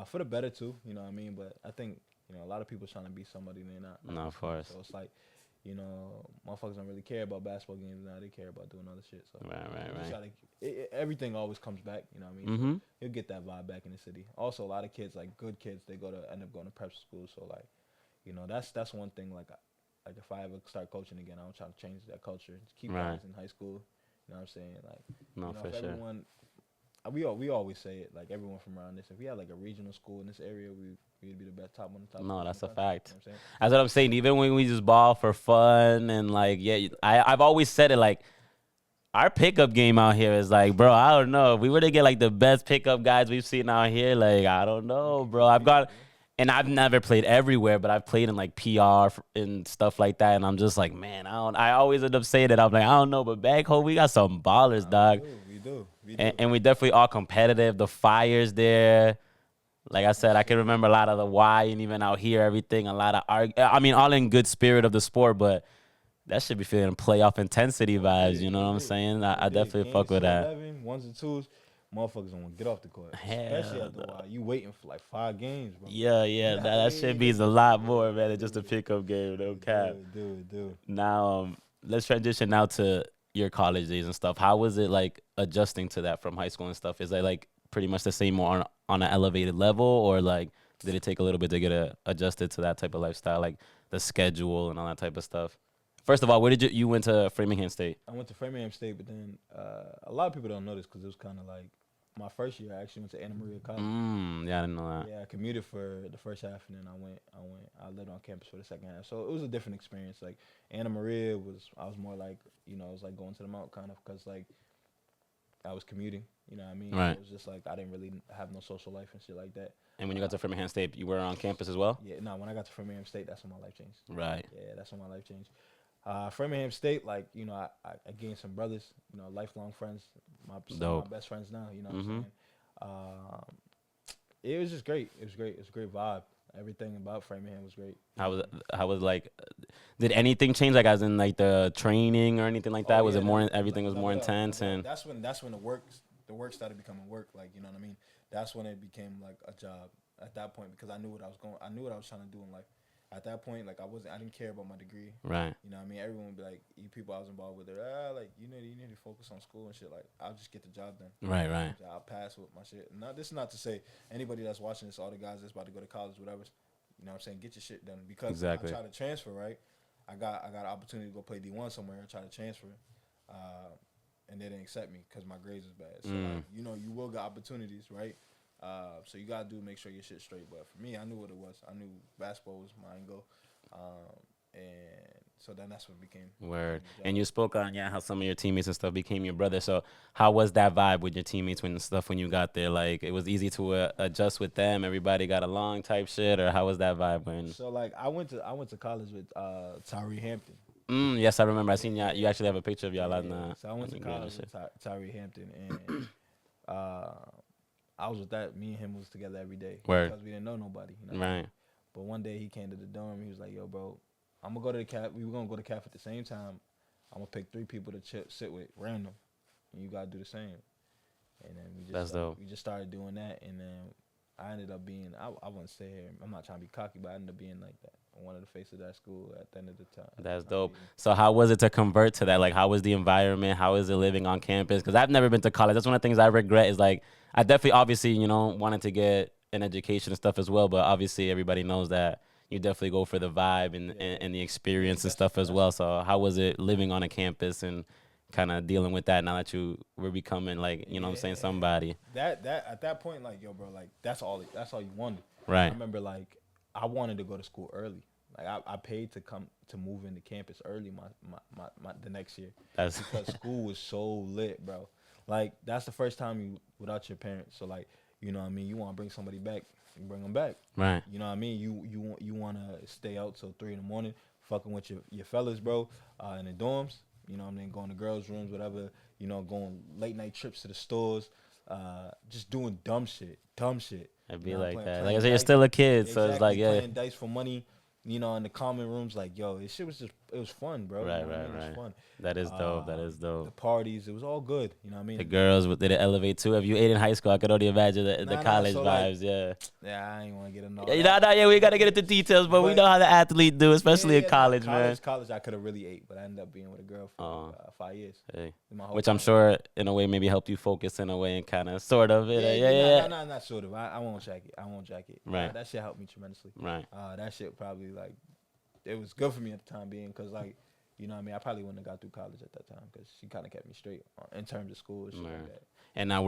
for the better too. You know what I mean. But I think a lot of people trying to be somebody they're not. No, of course. So it's like motherfuckers don't really care about basketball games now. They care about doing other shit. So Right. Everything always comes back. You know what I mean? Mm-hmm. So you'll get that vibe back in the city. Also, a lot of kids, like good kids, they end up going to prep school. So like, that's one thing. Like if I ever start coaching again, I don't try to change that culture. Just keep guys in high school. You know what I'm saying? Like, no, for if sure. everyone, we always say it. Like everyone from around this, if we had like a regional school in this area, we'd be the best top one. No, that's a fact. You know what I'm saying? That's what I'm saying. Even when we just ball for fun and like, yeah, I've always said it like. Our pickup game out here is like, bro, I don't know. If we were to get like the best pickup guys we've seen out here, like, I don't know, bro. And I've never played everywhere, but I've played in like PR and stuff like that. And I'm just like, man, I always end up saying it. I'm like, I don't know, but back home, we got some ballers, dog. We do. And we definitely all competitive. The fire's there. Like I said, I can remember a lot of the why and even out here, everything, a lot of all in good spirit of the sport, but that should be feeling playoff intensity vibes. You know what I'm saying? I definitely fuck with that. 11, ones and twos, motherfuckers don't want to get off the court. Especially after a while. You waiting for like 5 games, bro. Yeah. That shit means a lot more, man, than just a pickup game. No cap. Dude. Now, let's transition now to your college days and stuff. How was it like adjusting to that from high school and stuff? Is it like pretty much the same on an elevated level, or like did it take a little bit to get adjusted to that type of lifestyle, like the schedule and all that type of stuff? First of all, where did you went to Framingham State? I went to Framingham State, but then a lot of people don't know this because it was kind of like my first year. I actually went to Anna Maria College. Yeah, I didn't know that. Yeah, I commuted for the first half, and then I lived on campus for the second half. So it was a different experience. Like Anna Maria I was more like, it was like going to the mount kind of because like I was commuting. You know what I mean? Right. So it was just like I didn't really have no social life and shit like that. And when you got to Framingham State, you were on campus as well? Yeah, no, when I got to Framingham State, that's when my life changed. Right. Yeah, that's when my life changed. Framingham State, like, I gained some brothers, lifelong friends, my best friends now, you know what I'm saying? It was just great. It was great. It was a great vibe. Everything about Framingham was great. How was like, did anything change, like as in like the training or anything like that? Was it more, everything was more intense? And that's when the work started becoming work, like, you know what I mean? That's when it became like a job at that point because I knew what I was trying to do in life. At that point, like I didn't care about my degree. Right. You know what I mean? Everyone would be like, you people I was involved with, like you need to focus on school and shit. Like I'll just get the job done. Right. I'll pass with my shit. This is not to say anybody that's watching this, all the guys that's about to go to college, whatever. You know what I'm saying? Get your shit done because I try to transfer. Right. I got an opportunity to go play D1 somewhere and try to transfer, and they didn't accept me because my grades was bad. So like, you will get opportunities, right? So you gotta make sure your shit's straight. But for me, I knew what it was. I knew basketball was my goal, and so then that's what it became. Word. And you spoke on how some of your teammates and stuff became your brother. So how was that vibe with your teammates when you got there? Like it was easy to adjust with them. Everybody got along type shit, or how was that vibe when? So like I went to college with Tyree Hampton. Yes, I remember. I seen y'all. You actually have a picture of y'all on the. So I went to college with Tyree Hampton, and I was with that. Me and him was together every day because we didn't know nobody. Right. But one day he came to the dorm. He was like, "Yo, bro, I'm gonna go to the CAF. We were gonna go to CAF at the same time. I'm gonna pick 3 people to sit with random, and you gotta do the same." And then we just started doing that, and then I ended up being I wouldn't say here. I'm not trying to be cocky, but I ended up being like that. One of the faces of that school at the end of the time. That's dope. So how was it to convert to that? Like, how was the environment? How is it living on campus? Because I've never been to college. That's one of the things I regret is like, I definitely, obviously, wanted to get an education and stuff as well. But obviously, everybody knows that you definitely go for the vibe and the experience and stuff as well. So how was it living on a campus and kind of dealing with that now that you were becoming like, what I'm saying, somebody? That at that point, like, yo, bro, like, that's all you wanted. Right. I remember, like, I wanted to go to school early. Like I paid to move into campus early the next year because school was so lit, bro. Like that's the first time you without your parents. So like, you know what I mean? You want to bring somebody back, you bring them back. Right. You know what I mean? You want to stay out till 3 a.m, fucking with your fellas, bro, in the dorms. You know what I mean? Going to girls' rooms, whatever. Going late night trips to the stores. Just doing dumb shit. I'd be like that. Like I said, you're still a kid, so it's like, playing dice for money. you know, in the common rooms, like, yo, this shit was just, it was fun, bro. Right, You know what I right, mean? It was right. fun. That is dope. That is The dope. parties, it was all good. You know what I The mean? girls, did it elevate too? If you ate in high school, I could only imagine the Nah. college So like, vibes. Yeah. yeah, I ain't want to get into all Yeah, that. yeah, we gotta get into details, but we know But how the athlete do, especially in yeah, nah, college, man. college, I could have really ate, but I ended up being with a girl for Oh, 5 years. hey. My whole Which I'm time. sure, in a way, maybe helped you focus in a way and kind of, sort of. Yeah, Yeah, yeah, yeah, yeah. not sort of. I won't jack it. I won't jack it. Right. That shit helped me tremendously. Right. That shit probably like, it was good for me at the time being, cause like, you know what I mean. I probably wouldn't have got through college at that time, cause she kind of kept me straight in terms of school and shit like that. And now,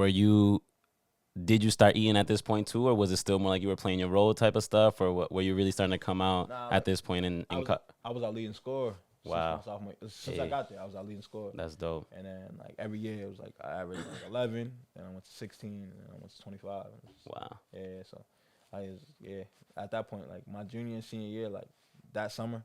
did you start eating at this point too, or was it still more like you were playing your role type of stuff, or were you really starting to come out at this point I was out leading score. Wow. Since I got there, I was out leading score. That's dope. And then like every year it was like I averaged like 11, then I went to 16, and then I went to 25. Wow. Yeah, so at that point, like my junior and senior year, like that summer,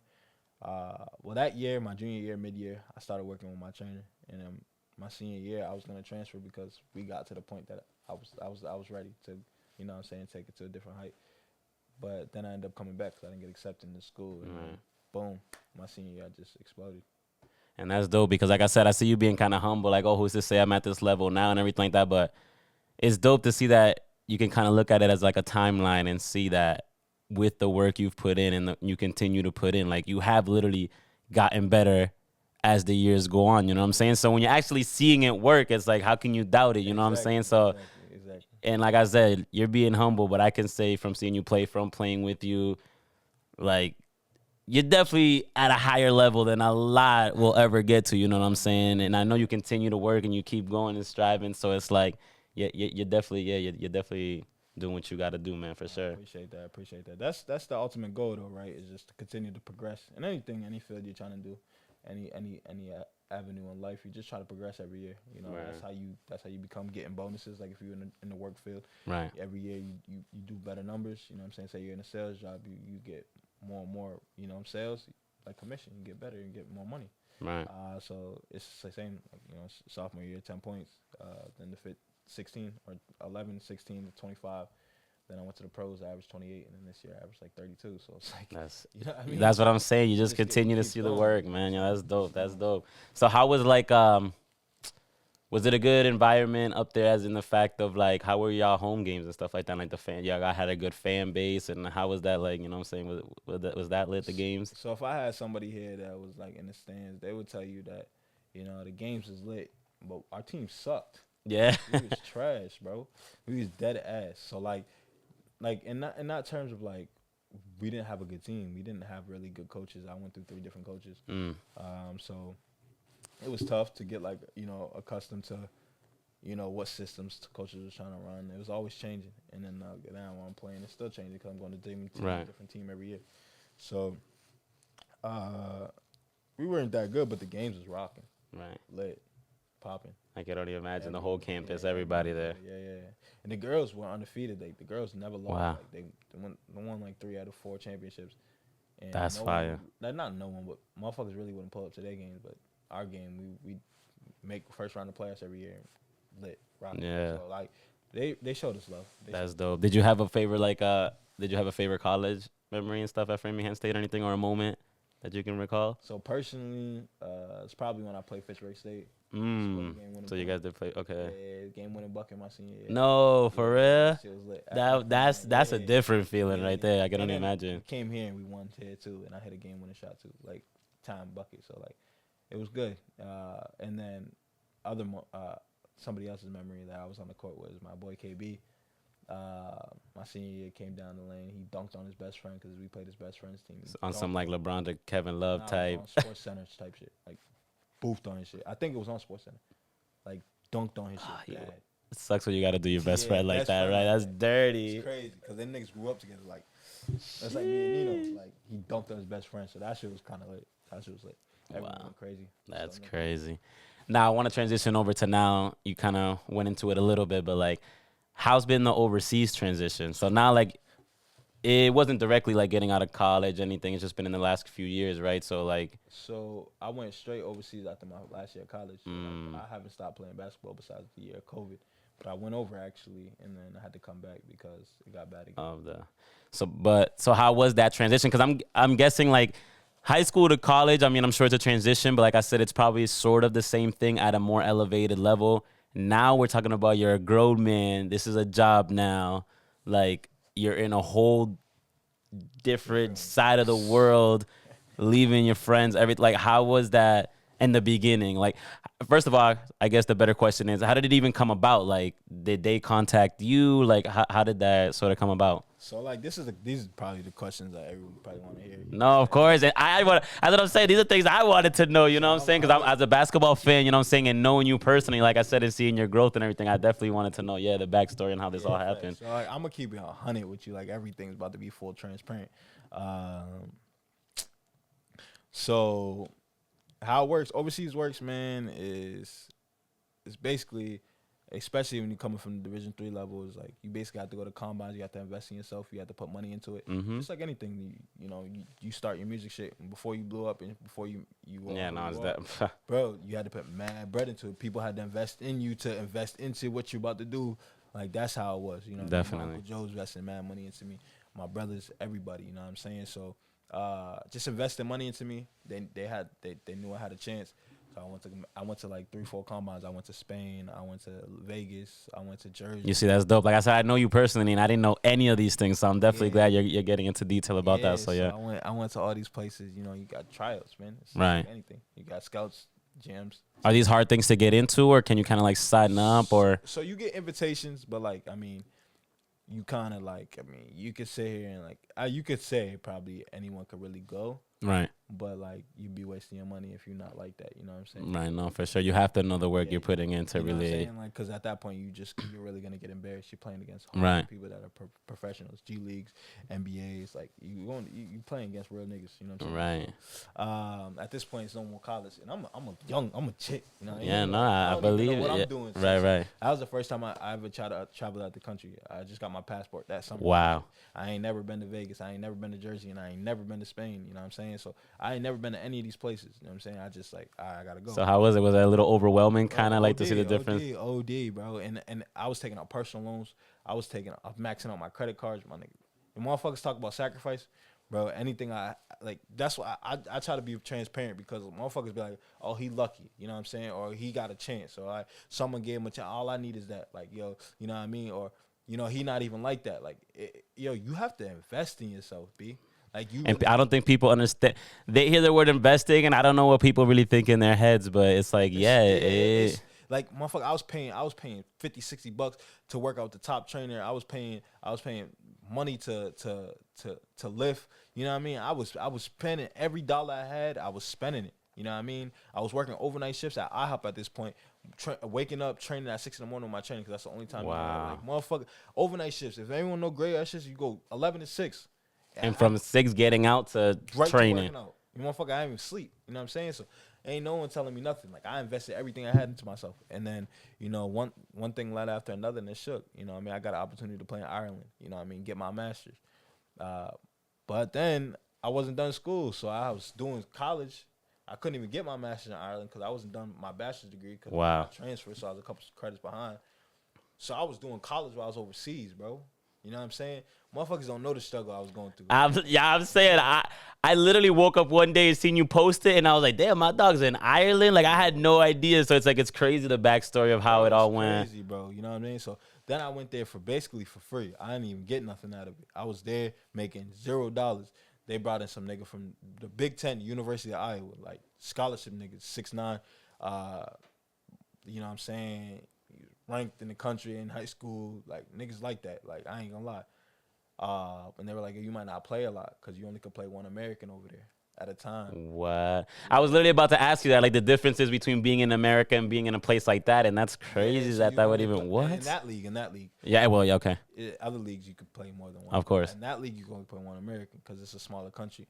that year, my junior year, mid-year, I started working with my trainer, and then my senior year, I was gonna transfer because we got to the point that I was ready to, you know what I'm saying, take it to a different height. But then I ended up coming back because I didn't get accepted into school, and then, boom, my senior year I just exploded. And that's dope because, like I said, I see you being kind of humble, like, oh, who's to say I'm at this level now and everything like that. But it's dope to see that you can kind of look at it as like a timeline and see that with the work you've put in and you continue to put in, like you have literally gotten better as the years go on. You know what I'm saying? So when you're actually seeing it work, it's like, how can you doubt it? You know what I'm saying? So, exactly. And like I said, you're being humble, but I can say from seeing you play, from playing with you, like, you're definitely at a higher level than a lot will ever get to, you know what I'm saying? And I know you continue to work and you keep going and striving, so it's like, you're definitely doing what you got to do, man, for sure. Appreciate that. That's the ultimate goal, though, right? Is just to continue to progress in anything, any field you're trying to do, any avenue in life. You just try to progress every year. You know, right. That's how you become getting bonuses. Like if you're in the work field, right? Every year you do better numbers. You know what I'm saying? Say you're in a sales job, you get more and more. You know, sales like commission, you get better, you get more money. Right. So it's the same. Like, you know, sophomore year, 10 points. Then the fit 16 or 11, 16 to 25. Then I went to the pros, I averaged 28, and then this year I averaged like 32. So it's like, you know what I mean? That's what I'm saying. You just continue to see the work, man. Yeah, that's dope. That's dope. So how was like was it a good environment up there, as in the fact of like how were y'all home games and stuff like that? Like the fan, y'all had a good fan base, and how was that like? You know what I'm saying? Was that lit, the games? So if I had somebody here that was like in the stands, they would tell you that, you know, the games was lit, but our team sucked. Yeah, we was trash, bro. We was dead ass. So like in not terms of like we didn't have a good team. We didn't have really good coaches. I went through 3 different coaches. So it was tough to get like, you know, accustomed to, you know, what systems coaches was trying to run. It was always changing. And then now when I'm playing, it's still changing because I'm going to a different team every year. So we weren't that good, but the games was rocking. Right. Lit. Popping. I can only imagine the whole campus, everybody there. Yeah. And the girls were undefeated. The girls never lost. Wow. Like they won like 3 out of 4 championships. And that's fire. Not no one, but motherfuckers really wouldn't pull up to their games. But our game, we make first round of playoffs every year. Lit, rocking. Yeah. So like they showed us love. That's dope. Did you have a favorite Did you have a favorite college memory and stuff at Framingham State or anything, or a moment that you can recall? So personally, it's probably when I played Fitchburg State. So you guys did play? Okay. Yeah, game-winning bucket my senior year. No, for real. That's a Yeah. different feeling right there. I can only imagine. We came here and we won here too, and I hit a game-winning shot too, like time bucket. So like, it was good. And then somebody else's memory that I was on the court was my boy KB. My senior year, came down the lane. He dunked on his best friend because we played his best friend's team. On some like LeBron to Kevin Love type. On Sports Center type shit. Like, boofed on his shit. I think it was on Sports Center. Like, dunked on his shit. Bad. It sucks when you got to do your best friend like that, right? That's dirty. It's crazy because them niggas grew up together. Like, that's like me and Nino. Like, he dunked on his best friend. So that shit was kind of lit. Everyone went crazy. That's crazy. Now, I want to transition over to now. You kind of went into it a little bit, but like, how's been the overseas transition? So now, like, it wasn't directly like getting out of college, anything. It's just been in the last few years, right? So like, so I went straight overseas after my last year of college. I haven't stopped playing basketball besides the year of COVID. But I went over actually, and then I had to come back because it got bad again. So how was that transition? Because I'm guessing like high school to college. I mean, I'm sure it's a transition, but like I said, it's probably sort of the same thing at a more elevated level. Now we're talking about you're a grown man. This is a job now. Like you're in a whole different side of the world, leaving your friends. Like how was that in the beginning? Like, first of all, I guess the better question is, how did it even come about? Like, did they contact you? Like, how did that sort of come about? So like these are probably the questions that everyone probably want to hear. No, of course. And I want. That's what I'm saying. These are things I wanted to know. You know what I'm saying? Because I'm as a basketball fan, you know what I'm saying, and knowing you personally, like I said, and seeing your growth and everything, I definitely wanted to know, the backstory and how this all happened. So like, I'm gonna keep it 100 with you. Like everything's about to be full transparent. So how it works, overseas works, man, is basically, especially when you're coming from the Division 3 level, is like you basically have to go to combines. You have to invest in yourself. You have to put money into it. Just like anything, you start your music shit before you blew up and before you bro, you had to put mad bread into it. People had to invest in you to invest into what you're about to do. Like that's how it was. Definitely. My Uncle Joe's investing mad money into me. My brothers, everybody. You know what I'm saying? So just investing money into me. They knew I had a chance. So I went to like 3-4 combines. I went to Spain. I went to Vegas. I went to Jersey. You see, that's dope. Like I said, I know you personally, and I didn't know any of these things. So I'm definitely glad you're getting into detail about that. So yeah, I went to all these places. You got tryouts, man. It's right. Like anything. You got scouts, gyms. Are these hard things to get into, or can you kind of like sign up, or? So you get invitations, but like you kind of like you could sit here and like you could say probably anyone could really go. Right. But like you'd be wasting your money if you're not like that. You know what I'm saying? Right. No, for sure. You have to know the work you're putting in to really. Like, because at that point you're really gonna get embarrassed. You're playing against people that are professionals, G leagues, NBAs. Like you playing against real niggas. You know what I'm saying? Right. At this point, it's no more college, and I'm a chick. You know? Yeah. No, I believe it. I'm doing. Right. That was the first time I ever tried to travel out the country. I just got my passport that summer. Wow. I ain't never been to Vegas. I ain't never been to Jersey, and I ain't never been to Spain. You know what I'm saying? So I ain't never been to any of these places. You know what I'm saying? I just like I gotta go. So how was it? Was it a little overwhelming? Kind of like to see the difference. OD, bro. And I was taking out personal loans. I was maxing out my credit cards. My nigga, the motherfuckers talk about sacrifice, bro. Anything I like. That's why I try to be transparent because motherfuckers be like, oh, he lucky. You know what I'm saying? Or he got a chance. Or someone gave him a chance. All I need is that. Like, yo, you know what I mean? Or he not even like that. Like, you have to invest in yourself, B. Like you, and I don't think people understand. They hear the word investing, and I don't know what people really think in their heads. But it's like, it's like motherfucker. I was paying $50, $60 to work out with the top trainer. I was paying money to lift. You know what I mean? I was spending every dollar I had. I was spending it. You know what I mean? I was working overnight shifts at IHOP at this point, waking up, training at 6 in the morning with my training because that's the only time. Wow. Like motherfucker, overnight shifts. If anyone know graveyard shifts, you go 11 to 6. And from 6 getting out to training. You motherfucker, I didn't even sleep. You know what I'm saying? So ain't no one telling me nothing. Like I invested everything I had into myself. And then, one thing led after another and it shook. You know what I mean? I got an opportunity to play in Ireland, you know what I mean, get my master's. But then I wasn't done school, so I was doing college. I couldn't even get my master's in Ireland because I wasn't done my bachelor's degree because I transferred, so I was a couple credits behind. So I was doing college while I was overseas, bro. You know what I'm saying? Motherfuckers don't know the struggle I was going through. I'm saying I literally woke up one day and seen you post it, and I was like, damn, my dog's in Ireland. Like I had no idea. So it's crazy the backstory of how it all went. Crazy, bro. You know what I mean? So then I went there for free. I didn't even get nothing out of it. I was there making $0. They brought in some nigga from the Big Ten, University of Iowa, like scholarship niggas, 6'9". You know what I'm saying? Ranked in the country in high school, like niggas like that. Like I ain't gonna lie. And they were like, you might not play a lot because you only could play one American over there at a time. What? I was literally about to ask you that, like the differences between being in America and being in a place like that, and that's crazy that would even what? In that league. Yeah, well, yeah, okay. Other leagues you could play more than one. Of course. In that league you can only play one American because it's a smaller country.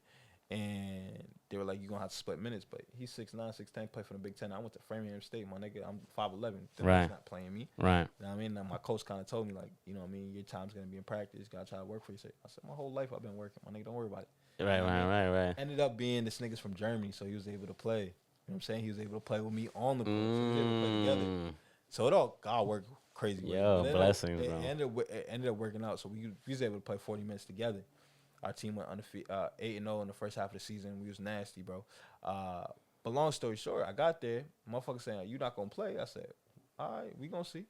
And they were like, you're going to have to split minutes. But he's 6'9", 6'10", play for the Big Ten. I went to Framingham State, my nigga. I'm 5'11". Right. He's not playing me. Right. You know what I mean? And my coach kind of told me, like, you know what I mean? Your time's going to be in practice. You got to try to work for yourself. I said, my whole life I've been working. My nigga, don't worry about it. Right. Ended up being this nigga's from Germany, so he was able to play. You know what I'm saying? He was able to play with me on the court. So we was able to play together. So it all, God worked crazy. Yo, blessings, bro. It ended up working out, so we was able to play 40 minutes together. Our team went undefeated, 8-0 in the first half of the season. We was nasty, bro. But long story short, I got there. Motherfucker saying, "You not gonna play?" I said, "All right, we gonna see."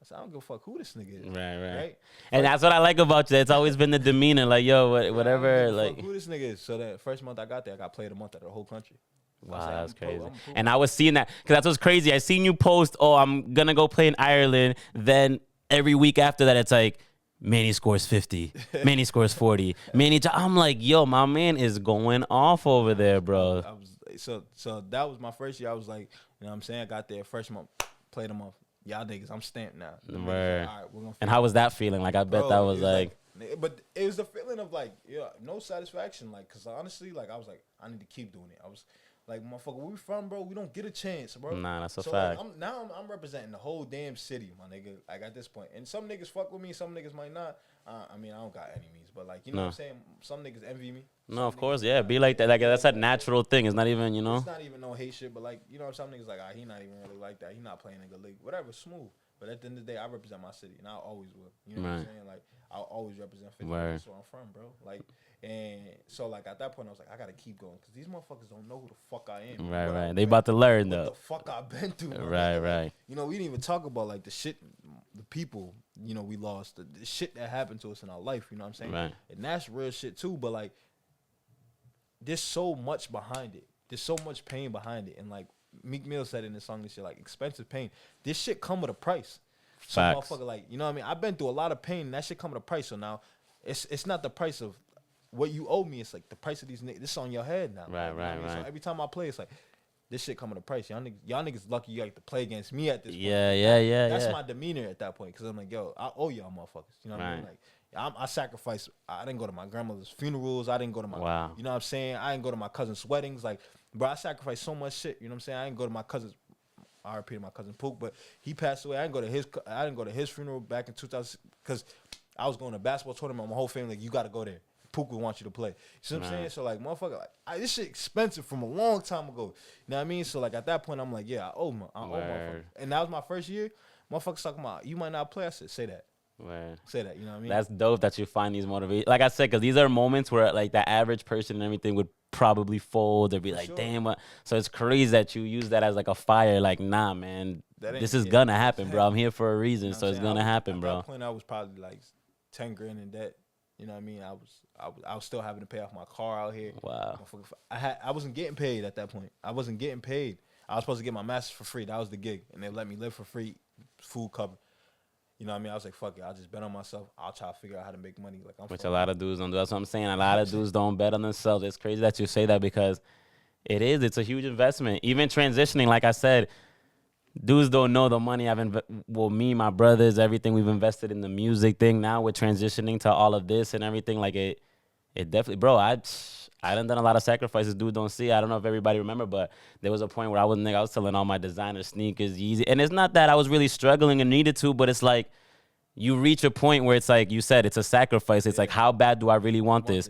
I said, "I don't give a fuck who this nigga is." Right. And that's what I like about you. It's always been the demeanor, like, yo, whatever, like. Who this nigga is? So that first month I got there, I got played a month out of the whole country. Wow, that's crazy. And I was seeing that because that's what's crazy. I seen you post, "Oh, I'm gonna go play in Ireland." Then every week after that, it's like, Manny scores 50. Manny scores 40. I'm like, yo, my man is going off over there, bro. So that was my first year. I was like, you know what I'm saying? I got there first month, played a month. Y'all niggas, I'm stamped now. Right. All right, we're gonna. And how was that feeling? Like, I bet that was like. But it was the feeling of like, yeah, no satisfaction. Like, cause honestly, like I was like, I need to keep doing it. I was like, motherfucker, where we from, bro? We don't get a chance, bro. Nah, that's a fact. Like, I'm representing the whole damn city, my nigga. Like at this point, and some niggas fuck with me, some niggas might not. I mean, I don't got enemies, but like, you know what I'm saying? Some niggas envy me. No, of course, yeah. Be like that. Like, that's a natural thing. It's not even, you know. It's not even no hate shit, but like, you know, some niggas like, he not even really like that. He not playing in the league. Whatever, smooth. But at the end of the day, I represent my city, and I always will. You know what I'm saying? Like, I'll always represent Fitchburg. That's where I'm from, bro. Like, and so like at that point, I was like, I gotta keep going because these motherfuckers don't know who the fuck I am. Right. They about to learn though. What the fuck I've been through. Right. You know, we didn't even talk about like the shit, the people, you know, we lost, the shit that happened to us in our life. You know what I'm saying? Right. And that's real shit too. But like, there's so much behind it. There's so much pain behind it. And like Meek Mill said in his song, this shit, like expensive pain. This shit come with a price. So motherfucker, like, you know what I mean? I've been through a lot of pain, and that shit come with a price. So now, it's not the price of what you owe me. It's like the price of these niggas. This is on your head now. Right. So every time I play, it's like, this shit come with a price. Y'all niggas lucky you like to play against me at this point. Yeah. That's my demeanor at that point, because I'm like, yo, I owe y'all motherfuckers. You know what I mean? Like, I sacrificed. I didn't go to my grandmother's funerals. I didn't go to my, you know what I'm saying? I didn't go to my cousin's weddings. Like, bro, I sacrificed so much shit. You know what I'm saying? I didn't go to my cousin's. I repeated my cousin Pook, but he passed away. I didn't go to his funeral back in 2000 because I was going to a basketball tournament. My whole family, like, you got to go there. Pook would want you to play. You see what I'm saying? So like, motherfucker, like, this shit expensive from a long time ago. You know what I mean? So like at that point, I'm like, yeah, I owe motherfucker. And that was my first year. Motherfuckers talking about, you might not play. I said, say that. Word. Say that. You know what I mean? That's dope that you find these motivations. Like I said, because these are moments where like the average person and everything would probably fold or be like, damn. What? So it's crazy that you use that as like a fire. Like, nah, man, this is gonna happen, bro. I'm here for a reason, you know, so it's gonna happen, bro. At that point, I was probably like 10 grand in debt. You know what I mean? I was still having to pay off my car out here. Wow. I wasn't getting paid at that point. I wasn't getting paid. I was supposed to get my master's for free. That was the gig, and they let me live for free, food covered. You know what I mean? I was like, fuck it. I'll just bet on myself. I'll try to figure out how to make money. Like, which a lot of dudes don't do. That's what I'm saying. A lot of dudes don't bet on themselves. It's crazy that you say that because it's a huge investment. Even transitioning, like I said, dudes don't know the money me, my brothers, everything we've invested in the music thing. Now we're transitioning to all of this and everything. Like it definitely, bro, I done a lot of sacrifices dudes don't see. I don't know if everybody remember, but there was a point where I was selling all my designer sneakers, Yeezy. And it's not that I was really struggling and needed to, but it's like you reach a point where it's like you said, it's a sacrifice. It's like, how bad do I really want this?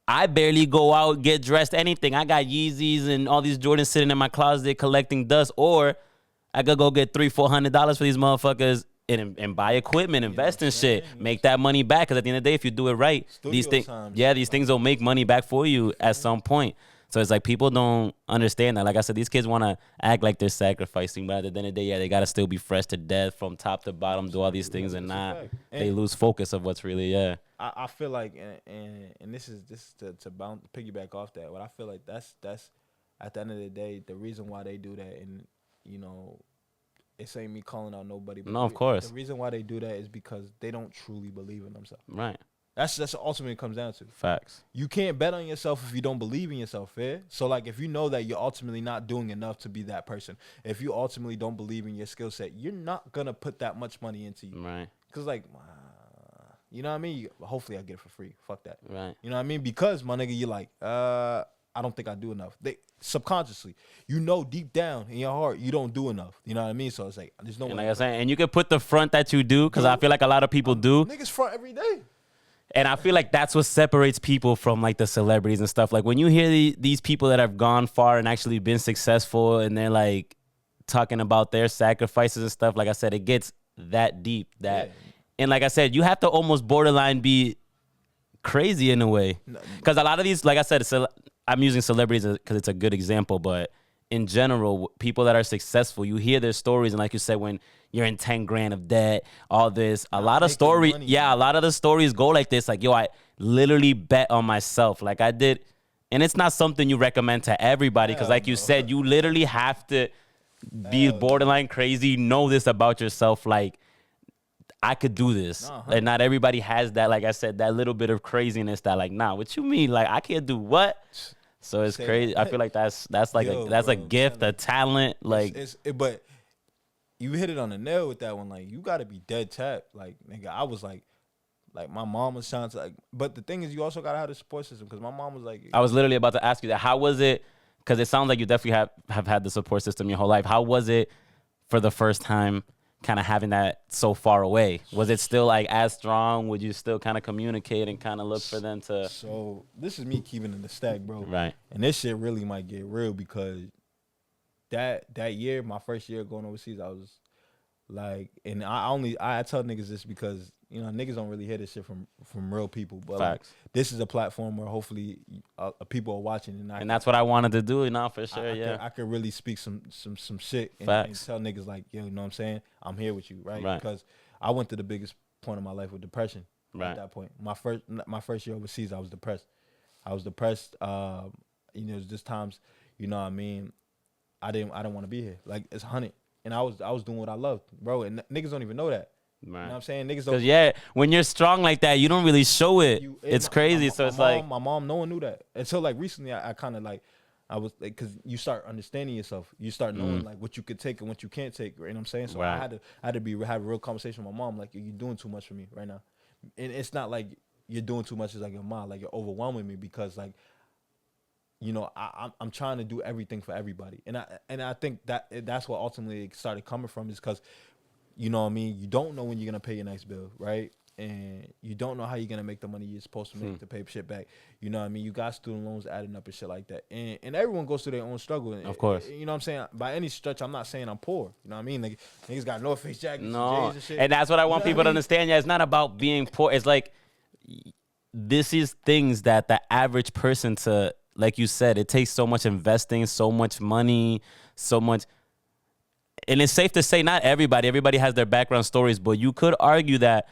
I barely go out, get dressed, anything. I got Yeezys and all these Jordans sitting in my closet collecting dust, or I could go get $300-$400 for these motherfuckers and buy equipment, invest in shit, make that money back. Because at the end of the day, if you do it right, these things will make money back for you at some point. So it's like people don't understand that. Like I said, these kids want to act like they're sacrificing, but at the end of the day, they got to still be fresh to death from top to bottom, do all these things, and they lose focus of what's really, I feel like, and this is to piggyback off that, but I feel like that's at the end of the day, the reason why they do that, and, you know, it's ain't me calling out nobody. But no, of course. The reason why they do that is because they don't truly believe in themselves. Right. That's what ultimately it comes down to. Facts. You can't bet on yourself if you don't believe in yourself, fair? So, like, if you know that you're ultimately not doing enough to be that person, if you ultimately don't believe in your skill set, you're not going to put that much money into you. Right. Because, like, you know what I mean? Hopefully I get it for free. Fuck that. Right. You know what I mean? Because, my nigga, you're like, I don't think I do enough. Subconsciously, you know, deep down in your heart, you don't do enough. You know what I mean? So it's like, there's no way. Like I'm saying, and you can put the front that you do, because I feel like a lot of people do. Niggas front every day. And I feel like that's what separates people from like the celebrities and stuff. Like when you hear these people that have gone far and actually been successful, and they're like talking about their sacrifices and stuff, like I said, it gets that deep. And like I said, you have to almost borderline be crazy in a way. Because a lot of these, like I said, I'm using celebrities because it's a good example, but in general, people that are successful, you hear their stories, and like you said, when you're in 10 grand of debt, all this, a lot of the stories go like this, like, yo, I literally bet on myself, like I did, and it's not something you recommend to everybody, because like you said, you literally have to be borderline crazy, know this about yourself, like, I could do this. And not everybody has that, like I said, that little bit of craziness that, like, nah, what you mean? Like, I can't do what? So it's crazy. I feel like that's like a gift, a talent. Like, but you hit it on the nail with that one. Like, you got to be dead tapped. Like, nigga, I was like my mom was trying to, like, but the thing is, you also got to have the support system, because my mom was like, I was literally about to ask you that. How was it? Because it sounds like you definitely have had the support system your whole life. How was it for the first time kind of having that so far away? Was it still like as strong? Would you still kind of communicate and kind of look for them to? So this is me keeping in the stack, bro. Right. And this shit really might get real, because that year, my first year going overseas, I was like, and I tell niggas this because, you know, niggas don't really hear this shit from real people, but like, this is a platform where hopefully people are watching, and that's what I wanted to do, you know, for sure. I could really speak some shit and tell niggas like, yo, you know what I'm saying? I'm here with you, right? Because I went to the biggest point of my life with depression. At that point, my first year overseas, I was depressed. You know, just times, you know what I mean, I didn't want to be here. Like, it's 100, and I was doing what I loved, bro. And niggas don't even know that. Right. You know what I'm saying? Niggas don't. Because when you're strong like that, you don't really show it. It's crazy. So it's like my mom, no one knew that until like recently. I kind of like, I was like, because you start understanding yourself. You start knowing like what you could take and what you can't take. You know what I'm saying? So I had to have a real conversation with my mom. Like, you're doing too much for me right now, and it's not like you're doing too much. It's like, your mom, like, you're overwhelming me, because like, you know, I'm trying to do everything for everybody, and I think that's what ultimately it started coming from, is because, you know what I mean, you don't know when you're gonna pay your next bill, right? And you don't know how you're gonna make the money you're supposed to make to pay shit back. You know what I mean? You got student loans adding up and shit like that, and everyone goes through their own struggle. Of course, you know what I'm saying. By any stretch, I'm not saying I'm poor. You know what I mean? Like, niggas got North Face jackets, no, and shit. And that's what I want people to understand. Yeah, it's not about being poor. It's like, this is things that the average person, to, like you said, it takes so much investing, so much money, so much. And it's safe to say not everybody has their background stories, but you could argue that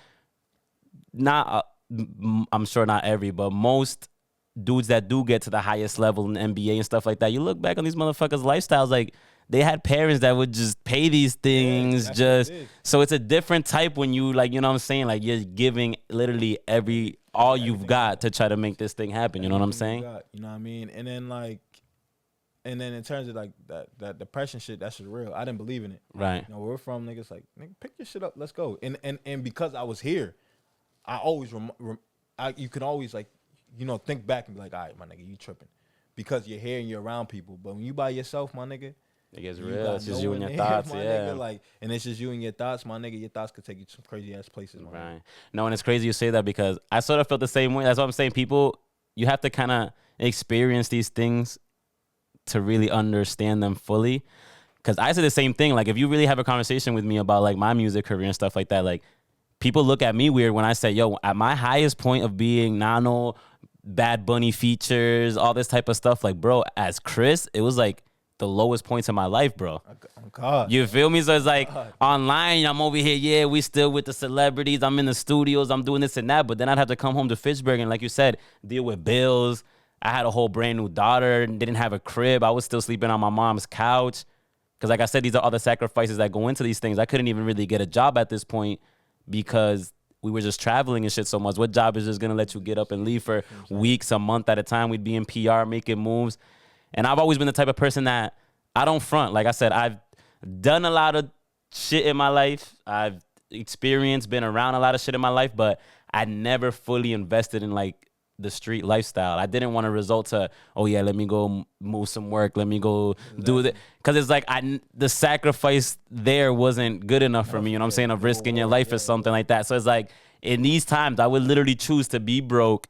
I'm sure not every, but most dudes that do get to the highest level in the NBA and stuff like that, you look back on these motherfuckers' lifestyles, like, they had parents that would just pay these things, so it's a different type when you, like, you know what I'm saying, like, you're giving literally all you've got to try to make this thing happen. You know what I'm saying? You know what I mean? And then like, and then in terms of like that depression shit, that's just real. I didn't believe in it. Right. You know, where we're from, niggas like, nigga, pick your shit up, let's go. And because I was here, I always you can always, like, you know, think back and be like, all right, my nigga, you tripping, because you're here and you're around people. But when you by yourself, my nigga, it gets real. It's just you and your thoughts, nigga, like, and it's just you and your thoughts, my nigga. Your thoughts could take you to some crazy ass places, my right? Nigga. No, and it's crazy you say that, because I sort of felt the same way. That's what I'm saying. People, you have to kind of experience these things to really understand them fully. Because I say the same thing. Like, if you really have a conversation with me about like my music career and stuff like that, like, people look at me weird when I say, yo, at my highest point of being Nano, Bad Bunny features, all this type of stuff, like, bro, as Chris, it was like the lowest points of my life, bro. Oh, God. You feel me? So it's like, online, I'm over here, yeah, we still with the celebrities, I'm in the studios, I'm doing this and that, but then I'd have to come home to Fitchburg and, like you said, deal with bills. I had a whole brand new daughter, didn't have a crib. I was still sleeping on my mom's couch. Because like I said, these are all the sacrifices that go into these things. I couldn't even really get a job at this point because we were just traveling and shit so much. What job is just going to let you get up and leave for weeks, a month at a time? We'd be in PR, making moves. And I've always been the type of person that I don't front. Like I said, I've done a lot of shit in my life. I've experienced, been around a lot of shit in my life, but I never fully invested in like the street lifestyle. I didn't want to result to, oh yeah, let me go move some work. Let me go do it. Because it's like the sacrifice there wasn't good enough for me. You know what I'm saying? Of risking your life or something like that. So it's like in these times, I would literally choose to be broke,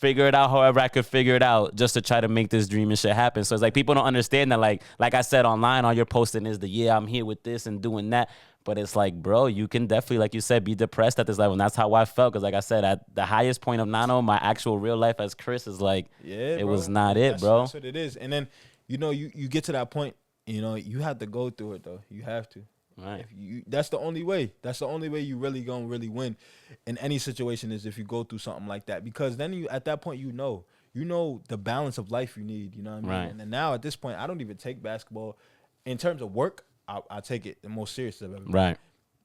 figure it out however I could figure it out just to try to make this dream and shit happen. So it's like people don't understand that, like I said online, all you're posting is the, yeah, I'm here with this and doing that. But it's like, bro, you can definitely, like you said, be depressed at this level. And that's how I felt. Because like I said, at the highest point of Nano, my actual real life as Chris is like, it was not it, bro. That's what it is. And then, you get to that point, you have to go through it, though. You have to. Right. That's the only way. That's the only way you really gonna really win in any situation is if you go through something like that. Because then at that point, you know the balance of life you need. You know what I mean? Right. And then now at this point, I don't even take basketball in terms of work. I take it the most serious of everything. Right.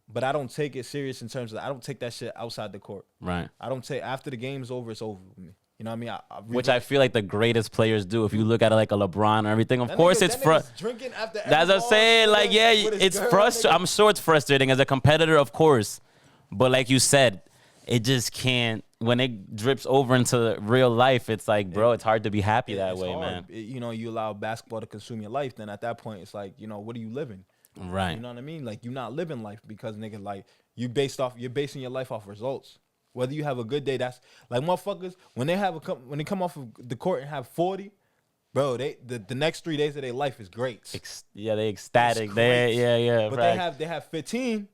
But I don't take it serious in terms of I don't take that shit outside the court. Right. I don't take after the game's over, it's over with me. You know what I mean? Which I feel like the greatest players do. If you look at it like a LeBron or everything, of course it's drinking after. That's what I'm saying. Like, yeah, it's frustrating. I'm sure it's frustrating as a competitor, of course. But like you said, it just can't. When it drips over into real life, it's like, bro, it's hard to be happy that way, man. You allow basketball to consume your life. Then at that point, it's like, what are you living? Right. You know what I mean? Like, you're not living life because, nigga, like, you're basing your life off results. Whether you have a good day, that's like motherfuckers when they come off of the court and have 40, bro. The next 3 days of their life is great. They ecstatic. Yeah. But they have 15.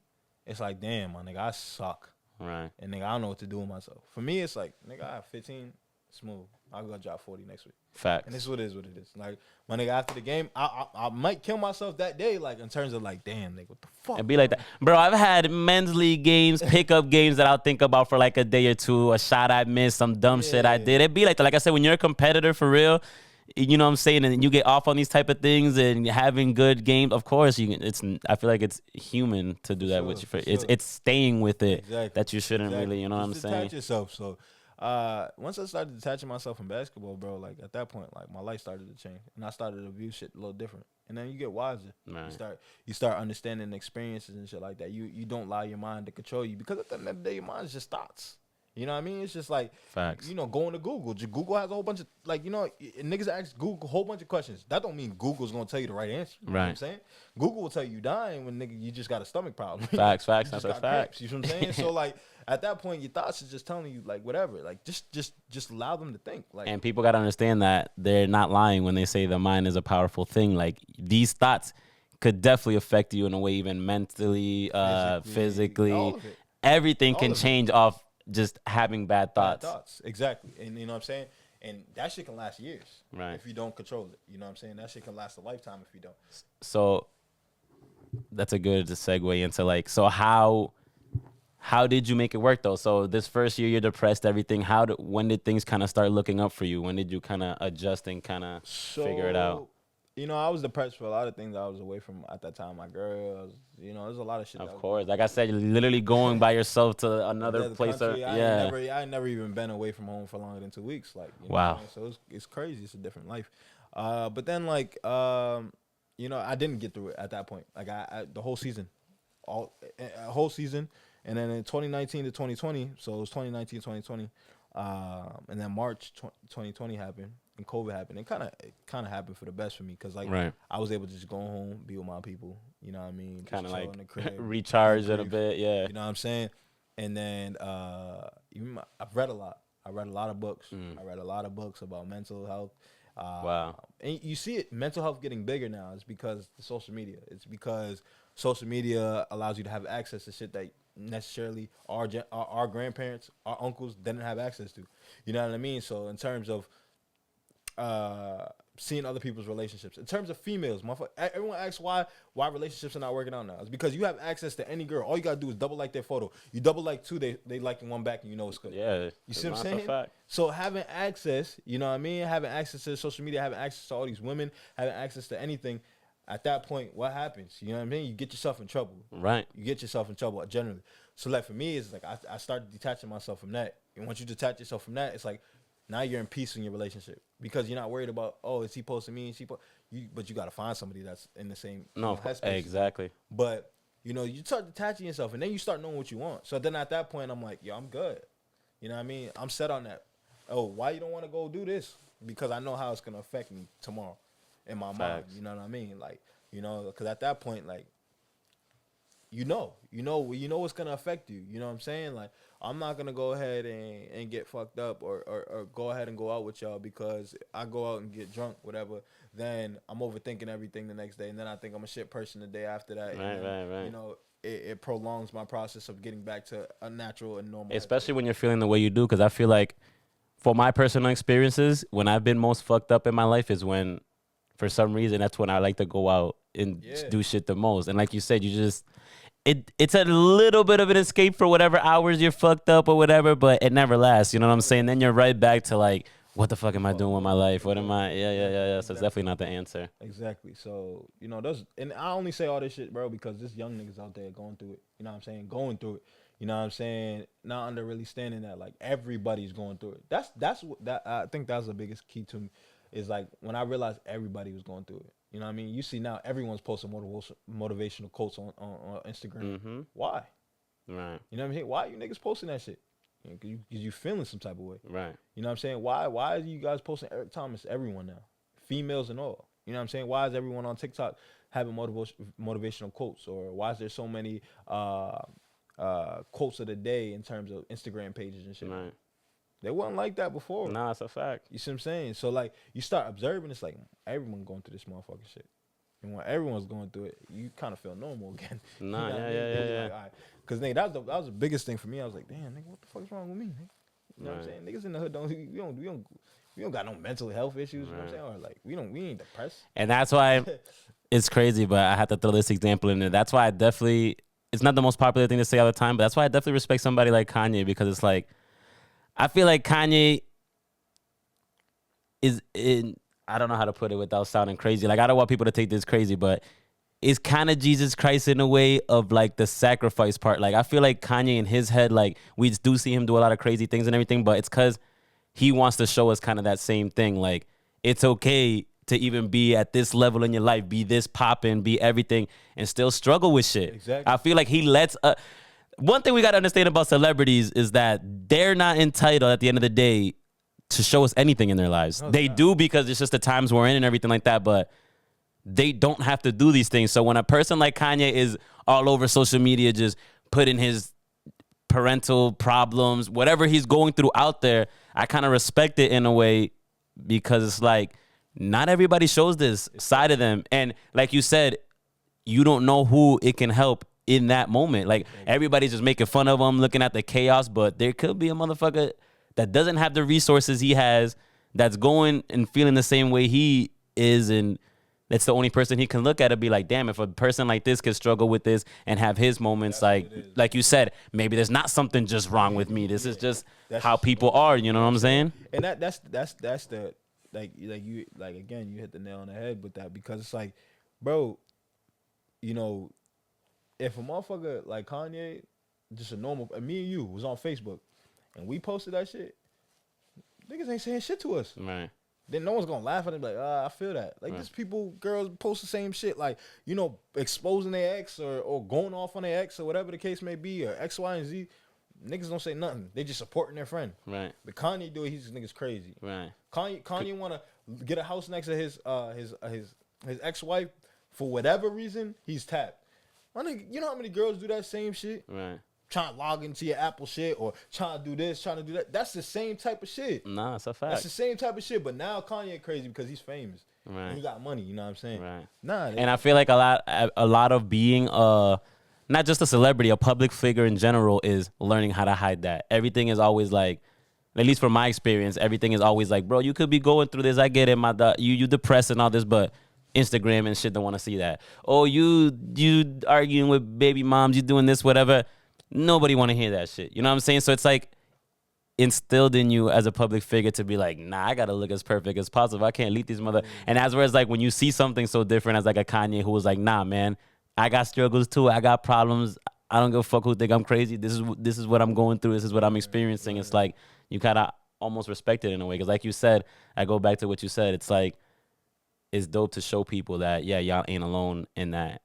It's like, damn, my nigga, I suck. Right. And nigga, I don't know what to do with myself. For me, it's like, nigga, I have 15, smooth. I'll go drop 40 next week. Facts. And this is what it is. Like, my nigga, after the game, I might kill myself that day, like, in terms of, like, damn, nigga, what the fuck? And be like that. Bro, I've had men's league games, pickup games that I'll think about for, like, a day or two, a shot I missed, some dumb shit I did. It'd be like that. Like I said, when you're a competitor for real, you know what I'm saying, and you get off on these type of things and having good games, of course, I feel like it's human to do that with you. It's staying with it that you shouldn't really, you know what I'm saying? Detach yourself, so... once I started detaching myself from basketball, bro, like at that point, like my life started to change, and I started to view shit a little different. And then you get wiser. Right. You start understanding experiences and shit like that. You don't allow your mind to control you because at the end of the day, your mind is just thoughts. You know what I mean? It's just like, facts. Going to Google. Google has a whole bunch of, like, niggas ask Google a whole bunch of questions. That don't mean Google's going to tell you the right answer. You know what I'm saying? Google will tell you dying when, nigga, you just got a stomach problem. Facts. That's a fact. You know what I'm saying? So, like, at that point, your thoughts is just telling you, like, whatever. Like, just allow them to think. Like, and people got to understand that they're not lying when they say the mind is a powerful thing. Like, these thoughts could definitely affect you in a way, even mentally, physically. Everything can change off just having bad thoughts. Exactly. And you know what I'm saying? And that shit can last years. Right. If you don't control it. You know what I'm saying? That shit can last a lifetime if you don't. So that's a good segue into, like, so how did you make it work though? So this first year you're depressed, everything. When did things kind of start looking up for you? When did you kind of adjust and kind of figure it out? I was depressed for a lot of things. I was away from at that time my girl. There's a lot of shit. Of course, like I said, you're literally going by yourself to another place. I never even been away from home for longer than 2 weeks. Like, wow. So it's crazy. It's a different life. But then like I didn't get through it at that point. Like the whole season, and then in 2019 to 2020. So it was 2019, 2020, and then March 2020 happened. And COVID happened. It kind of happened for the best for me because I was able to just go home, be with my people. You know what I mean? Kind of like in the crib, recharge it a bit, yeah. You know what I'm saying? And then I've read a lot. I read a lot of books. I read a lot of books about mental health. Wow. And you see it, mental health getting bigger now. It's because the social media. It's because social media allows you to have access to shit that necessarily our grandparents, our uncles didn't have access to. You know what I mean? So in terms of seeing other people's relationships. In terms of females, everyone asks why relationships are not working out now. It's because you have access to any girl. All you gotta do is double like their photo. You double like two, they liking one back, and you know it's good. Yeah, you see what I'm saying? So having access, you know what I mean? Having access to social media, having access to all these women, having access to anything. At that point, what happens? You know what I mean? You get yourself in trouble. Right. You get yourself in trouble generally. So like for me, it's like I started detaching myself from that. And once you detach yourself from that, it's like now you're in peace in your relationship because you're not worried about, oh, is he posting me? But you got to find somebody that's in the same headspace. Exactly. But, you start detaching yourself and then you start knowing what you want. So then at that point, I'm like, yo, I'm good. You know what I mean? I'm set on that. Oh, why you don't want to go do this? Because I know how it's going to affect me tomorrow in my mind. You know what I mean? Like, because at that point, like, you know what's gonna affect you. You know what I'm saying? Like, I'm not gonna go ahead and get fucked up or go ahead and go out with y'all because I go out and get drunk, whatever. Then I'm overthinking everything the next day, and then I think I'm a shit person the day after that. Right, and then, right. You know, it prolongs my process of getting back to a natural and normal. Especially when you're feeling the way you do, because I feel like, for my personal experiences, when I've been most fucked up in my life is when, for some reason, that's when I like to go out and do shit the most. And like you said, you just it's a little bit of an escape for whatever hours you're fucked up or whatever, but it never lasts. You know what I'm saying? Then you're right back to like, what the fuck am I doing with my life? What am I? Yeah. So it's definitely not the answer. Exactly. So, you know, and I only say all this shit, bro, because there's young niggas out there going through it. You know what I'm saying? Going through it. You know what I'm saying? Not under really standing that. Like, everybody's going through it. That's what I think that's the biggest key to me, is like when I realized everybody was going through it. You know what I mean? You see now everyone's posting motivational quotes on Instagram. Mm-hmm. Why? Right. You know what I mean? Why are you niggas posting that shit? Because you feeling some type of way. Right. You know what I'm saying? Why are you guys posting Eric Thomas? Everyone now, females and all. You know what I'm saying? Why is everyone on TikTok having motivational quotes? Or why is there so many quotes of the day in terms of Instagram pages and shit? Right. They wasn't like that before. Nah, it's a fact. You see what I'm saying? So like, you start observing, it's like everyone going through this motherfucking shit. And when everyone's going through it, you kind of feel normal again. Nah, you know yeah. Like, all right. Cause nigga, that was the biggest thing for me. I was like, damn, nigga, what the fuck's wrong with me? Nigga? You know what I'm saying? Niggas in the hood we don't got no mental health issues. You know what I'm saying? Or like we ain't depressed. And that's why it's crazy, but I have to throw this example in there. That's why I definitely, it's not the most popular thing to say all the time, but that's why I definitely respect somebody like Kanye, because it's like, I feel like Kanye is in, I don't know how to put it without sounding crazy. Like, I don't want people to take this crazy, but it's kind of Jesus Christ in a way of like the sacrifice part. Like, I feel like Kanye in his head, like, we do see him do a lot of crazy things and everything, but it's because he wants to show us kind of that same thing. Like, it's okay to even be at this level in your life, be this popping, be everything, and still struggle with shit. Exactly. I feel like he lets one thing we got to understand about celebrities is that they're not entitled at the end of the day to show us anything in their lives. They do, because it's just the times we're in and everything like that, but they don't have to do these things. So when a person like Kanye is all over social media just putting his parental problems, whatever he's going through out there, I kind of respect it in a way, because it's like, not everybody shows this side of them. And like you said, you don't know who it can help in that moment. Like, everybody's just making fun of him, looking at the chaos, but there could be a motherfucker that doesn't have the resources he has, that's going and feeling the same way he is, and that's the only person he can look at and be like, damn, if a person like this could struggle with this and have his moments, like you said, maybe there's not something just wrong with me. This is just how people are, you know what I'm saying? And that's the you again, you hit the nail on the head with that, because it's like, bro, you know, if a motherfucker like Kanye, just a normal, me and you was on Facebook and we posted that shit, niggas ain't saying shit to us. Right. Then no one's gonna laugh at it, like, I feel that. Like, there's girls post the same shit, like, you know, exposing their ex or going off on their ex or whatever the case may be, or X, Y, and Z. Niggas don't say nothing. They just supporting their friend. Right. But Kanye do it, he's niggas crazy. Right. Kanye wanna get a house next to his ex-wife for whatever reason, he's tapped. My nigga, you know how many girls do that same shit? Right. Trying to log into your Apple shit, or trying to do this, trying to do that. That's the same type of shit. Nah, it's a fact. That's the same type of shit. But now Kanye crazy because he's famous. Right. And he got money, you know what I'm saying? Right. Nah. And I feel like a lot of being not just a celebrity, a public figure in general, is learning how to hide that. Everything is always like, at least from my experience, everything is always like, bro, you could be going through this. I get it, you depressed and all this, but Instagram and shit don't want to see that. Oh, you arguing with baby moms, you doing this, whatever. Nobody want to hear that shit. You know what I'm saying? So it's like instilled in you as a public figure to be like, nah, I gotta look as perfect as possible. I can't lead these mother. And as well as like when you see something so different as like a Kanye who was like, nah, man, I got struggles too. I got problems. I don't give a fuck who think I'm crazy. This is what I'm going through. This is what I'm experiencing. It's like you gotta almost respect it in a way. Because like you said, I go back to what you said. It's like, it's dope to show people that, yeah, y'all ain't alone in that.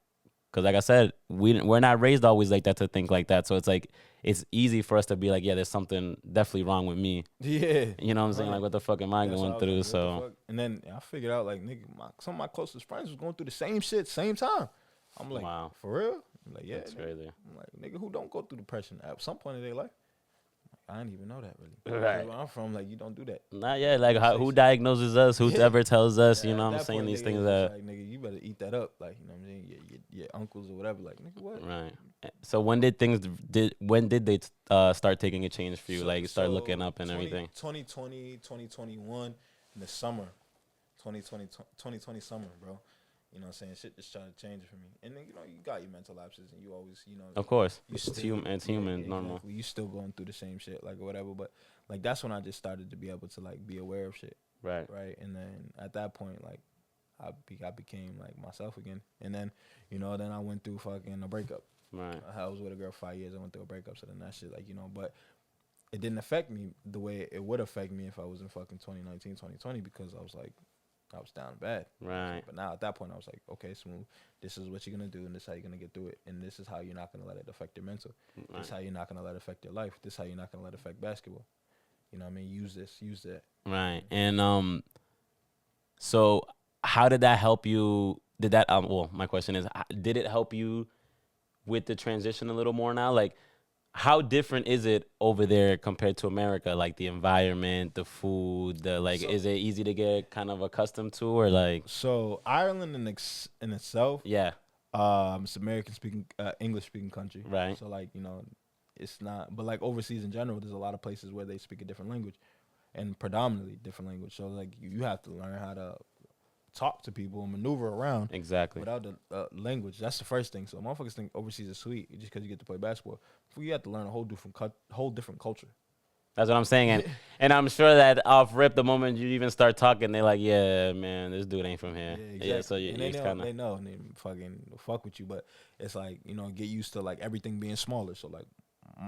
Because like I said, we're not raised always like that to think like that. So it's like, it's easy for us to be like, yeah, there's something definitely wrong with me. Yeah. You know what I'm saying? Like, what the fuck am I going through? Like, so. and then I figured out, like, nigga, some of my closest friends was going through the same shit, same time. I'm like, wow, for real? I'm like, yeah, that's nigga. crazy. I'm like, nigga, who don't go through depression at some point in their life? I didn't even know that really. Right. Because where I'm from, like, you don't do that. Not yet. Like, You don't say who shit. diagnoses us? Who Yeah. ever tells us? You know, At what I'm that saying point, these nigga, things it's just that. like, nigga, you better eat that up. Like, you know what I'm saying? Your uncles or whatever. Like, nigga, what? Right. So when did they start taking a change for you? Like, start looking up and everything. 2020, 2021 in the summer. 2020 summer, bro. You know what I'm saying? Shit just started changing for me. And then, you know, you got your mental lapses and you always, you know. Of course, You it's still, human. It's human, yeah, normal. exactly. You still going through the same shit, like, or whatever. But, like, that's when I just started to be able to, like, be aware of shit. Right. Right. And then at that point, like, I became, like, myself again. And then, you know, then I went through fucking a breakup. Right. I was with a girl for 5 years. I went through a breakup. So then that shit, like, you know, but it didn't affect me the way it would affect me if I was in fucking 2019, 2020, because I was like, I was down bad. Right. But now at that point, I was like, okay, Smooth, this is what you're going to do, and this is how you're going to get through it. And this is how you're not going to let it affect your mental. Right. This is how you're not going to let it affect your life. This is how you're not going to let it affect basketball. You know what I mean? Use this, use that. Right. And so how did that help you? Did that well, my question is, did it help you with the transition a little more now? Like, how different is it over there compared to America? Like the environment, the food, is it easy to get kind of accustomed to, or like? So Ireland in itself, Yeah. it's American speaking, English speaking country. Right. So like, you know, it's not, but like overseas in general, there's a lot of places where they speak a different language, and predominantly different language. So like, you have to learn how to talk to people and maneuver around Exactly. without the language. That's the first thing. So motherfuckers think overseas is sweet just because you get to play basketball. You have to learn a whole different culture. That's what I'm saying, and I'm sure that off rip, the moment you even start talking, they're like, "Yeah, man, this dude ain't from here." Yeah, exactly. Yeah, so and they it's know, kind of they know, and they fucking fuck with you. But it's like, you know, get used to like everything being smaller. So like,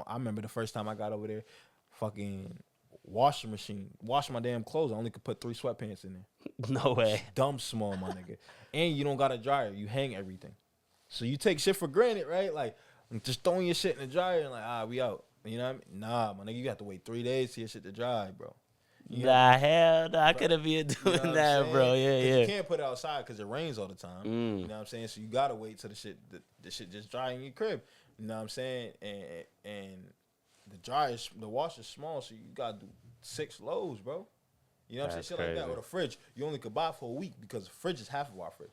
I remember the first time I got over there, fucking washing machine, wash my damn clothes. I only could put 3 sweatpants in there. no way. It's dumb small, my nigga. And you don't got a dryer. You hang everything. So you take shit for granted, right? Like, just throwing your shit in the dryer and like, we out. You know what I mean? Nah, my nigga, you have to wait 3 days for your shit to dry, bro. Hell no, I couldn't be doing that, bro. Yeah, yeah. You can't put it outside because it rains all the time. You know what I'm saying? So you gotta wait till the shit just dry in your crib. You know what I'm saying? And the washer's small, so you gotta do 6 loads, bro. You know what I'm saying? Shit like that. Or the fridge, you only could buy for a week because the fridge is half of our fridge.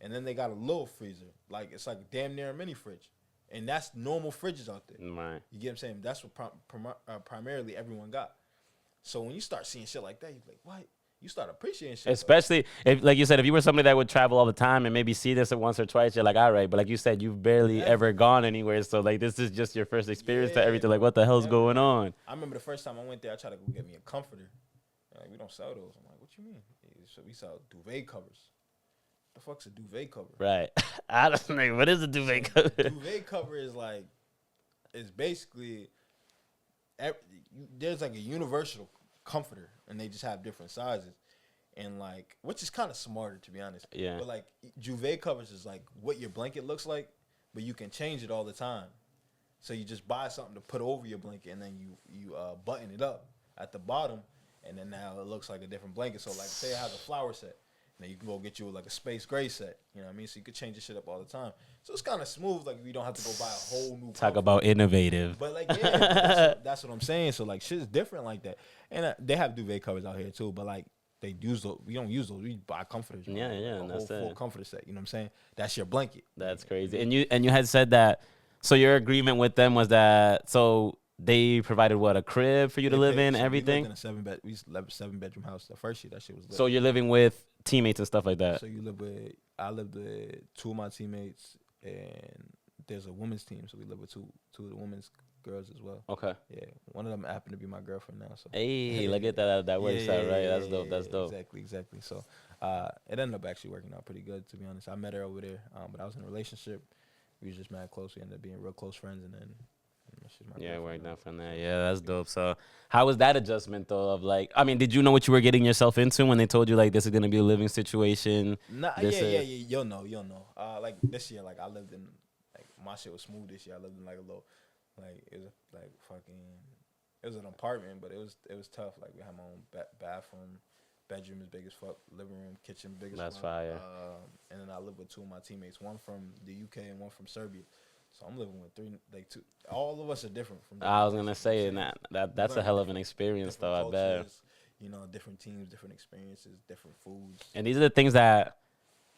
And then they got a little freezer. Like, it's like damn near a mini fridge. And that's normal fridges out there. Right. You get what I'm saying? That's what primarily everyone got. So when you start seeing shit like that, you're like, what? You start appreciating shit. Especially if, like you said, if you were somebody that would travel all the time and maybe see this once or twice, you're like, all right. But like you said, you've barely ever gone anywhere. So like, this is just your first experience to everything. Like, what the hell's going on? I remember the first time I went there, I tried to go get me a comforter. Like, we don't sell those. I'm like, what you mean? So we sell duvet covers. The fuck's a duvet cover? Right. I don't know. What is a duvet cover? Duvet cover is like, it's basically, there's like a universal comforter, and they just have different sizes, and like, which is kind of smarter, to be honest. Yeah. But like, duvet covers is like what your blanket looks like, but you can change it all the time. So you just buy something to put over your blanket, and then you button it up at the bottom, and then now it looks like a different blanket. So like, say it has a flower set. Now you can go get you like a space gray set, you know what I mean? So you could change your shit up all the time. So it's kind of smooth, like you don't have to go buy a whole new. Talk about innovative. But like, yeah, that's what I'm saying. So like, shit's different like that. And they have duvet covers out here too, but like, they use those. We don't use those. We buy comforters. Yeah, yeah, a that's whole full comforter set. You know what I'm saying? That's your blanket. That's crazy. And you had said that. So your agreement with them was that they provided what, a crib for you to live in, everything. We lived in a 7-bedroom house. The first year that shit was lit. So you're living with teammates and stuff like that. So I lived with 2 of my teammates, and there's a women's team. So we live with two of the women's girls as well. Okay. Yeah, one of them happened to be my girlfriend now. So hey, look at that works out right. That's dope. That's dope. Exactly. So it ended up actually working out pretty good, to be honest. I met her over there, but I was in a relationship. We was just mad close. We ended up being real close friends, and then she's my girlfriend. Yeah, worked out from there. Yeah, that's dope. So how was that adjustment though? Of like, I mean, did you know what you were getting yourself into when they told you like this is gonna be a living situation? Nah, yeah. You'll know. Like this year, like I lived in, like my shit was smooth this year. I lived in like a little, like it was like fucking, it was an apartment, but it was tough. Like we had my own bathroom, Bedroom is big as fuck. Living room, kitchen, big as That's fuck. fire. And then I live with two of my teammates, one from the UK and one from Serbia. So I'm living with two. All of us are different from different I was places, gonna you know say what I'm saying? that's a Learning hell of an experience, different though. I bet. cultures, different teams, different experiences, different foods. And these are the things that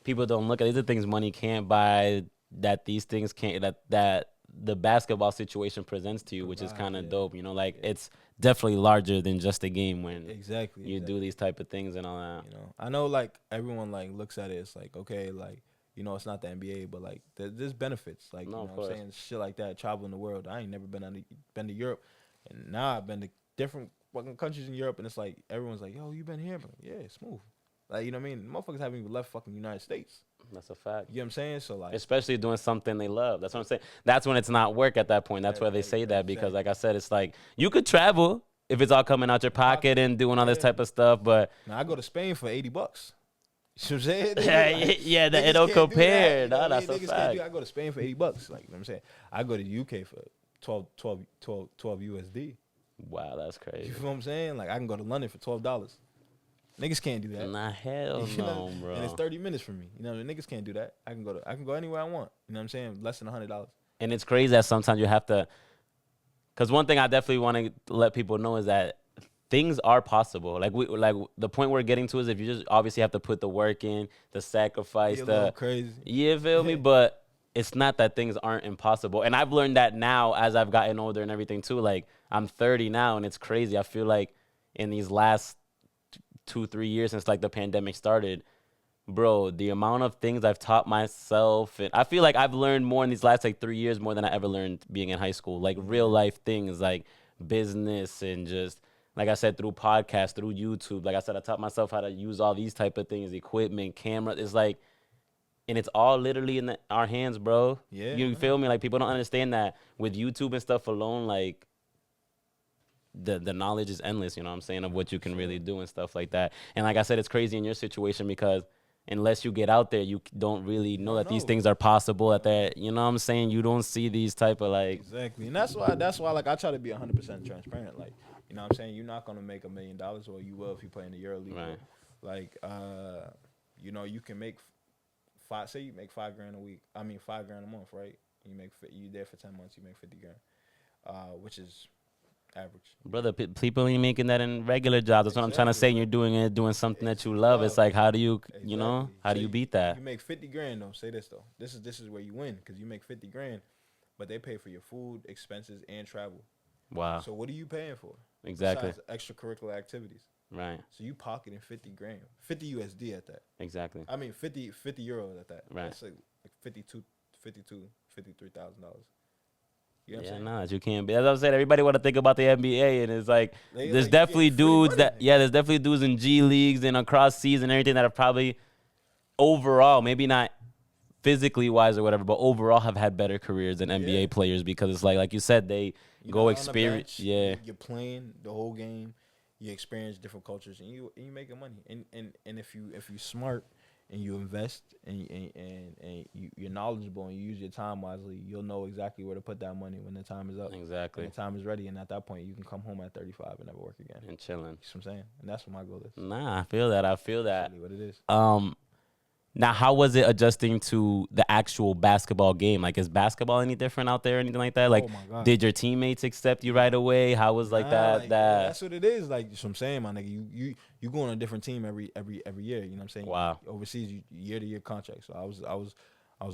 people don't look at. These are things money can't buy. That these things can't. That the basketball situation presents to you, which is kind of dope. Like it's definitely larger than just a game when Exactly. do these type of things and all that. I know like everyone like looks at it. It's like okay, like it's not the NBA, but like there's benefits. Like No, you of know what course. I'm saying, shit like that. Traveling the world. I ain't never been to Europe, and now I've been to different fucking countries in Europe, and it's like everyone's like, yo, you been here? But yeah, smooth. Like you know what I mean? Motherfuckers haven't even left fucking United States. That's a fact. You know what I'm saying? So like, especially doing something they love. That's what I'm saying. That's when it's not work at that point. That's why they say that because, like I said, it's like you could travel if it's all coming out your pocket and doing all this type of stuff. But now I go to Spain for $80. You know what I'm saying? Yeah, it don't compare. No, that's a fact. I go to Spain for $80. Like, you know what I'm saying? I go to the UK for 12 USD. Wow, that's crazy. You feel what I'm saying? Like, I can go to London for $12. Niggas can't do that. Nah, hell no, bro. And it's 30 minutes from me. Niggas can't do that. I can go anywhere I want. You know what I'm saying? Less than $100. And it's crazy that sometimes you have to, because one thing I definitely want to let people know is that things are possible. Like the point we're getting to is if you just obviously have to put the work in, the sacrifice, crazy. You feel me? But it's not that things aren't impossible. And I've learned that now as I've gotten older and everything too. Like I'm 30 now, and it's crazy. I feel like in these last 2-3 years since like the pandemic started, bro, the amount of things I've taught myself, and I feel like I've learned more in these last like 3 years more than I ever learned being in high school. Like real life things, like business, and just like I said, through podcasts, through YouTube. Like I said, I taught myself how to use all these type of things, equipment, camera. It's like, and it's all literally in our hands, bro. Yeah, you feel me? Like people don't understand that with YouTube and stuff alone, like the knowledge is endless, you know what I'm saying, of what you can really do and stuff like that. And like I said, it's crazy in your situation because unless you get out there, you don't really know that these things are possible. You know what I'm saying? You don't see these type of like. Exactly. And that's why like I try to be 100% transparent. Like, you know what I'm saying? You're not going to make $1 million, or you will if you play in the EuroLeague. Right. Like, you can make say you make $5 grand a week. I mean, $5 grand a month, right? You there for 10 months, you make 50 grand, which is average. Brother, people ain't making that in regular jobs. That's what I'm trying to say. And you're doing something that you love. It's like, how do you, how do you beat that? You make 50 grand though. Say this though. This is where you win because you make 50 grand, but they pay for your food, expenses, and travel. Wow. So what are you paying for? Exactly. Besides extracurricular activities. Right. So you pocketing 50 grand, 50 USD at that. Exactly. I mean 50 euros at that. Right. That's like $53,000. You know yeah, nah, you can't be. As I said, everybody want to think about the NBA, and it's like there's definitely dudes there's definitely dudes in G leagues and across seas and everything that have probably overall, maybe not physically wise or whatever, but overall have had better careers than NBA players because it's like you said, they go experience. You're playing the whole game, you experience different cultures, and you making money. And if you smart and you invest and you're knowledgeable and you use your time wisely, you'll know exactly where to put that money when the time is up. Exactly. When the time is ready, and at that point, you can come home at 35 and never work again. And chilling. You know what I'm saying? And that's what my goal is. Nah, I feel that. That's really what it is. Now, how was it adjusting to the actual basketball game? Like, is basketball any different out there or anything like that? Like, did your teammates accept you right away? How was that? That's what it is. Like, what I'm saying, my nigga, you go on a different team every year. You know what I'm saying? Wow. Overseas, year-to-year contract. So I was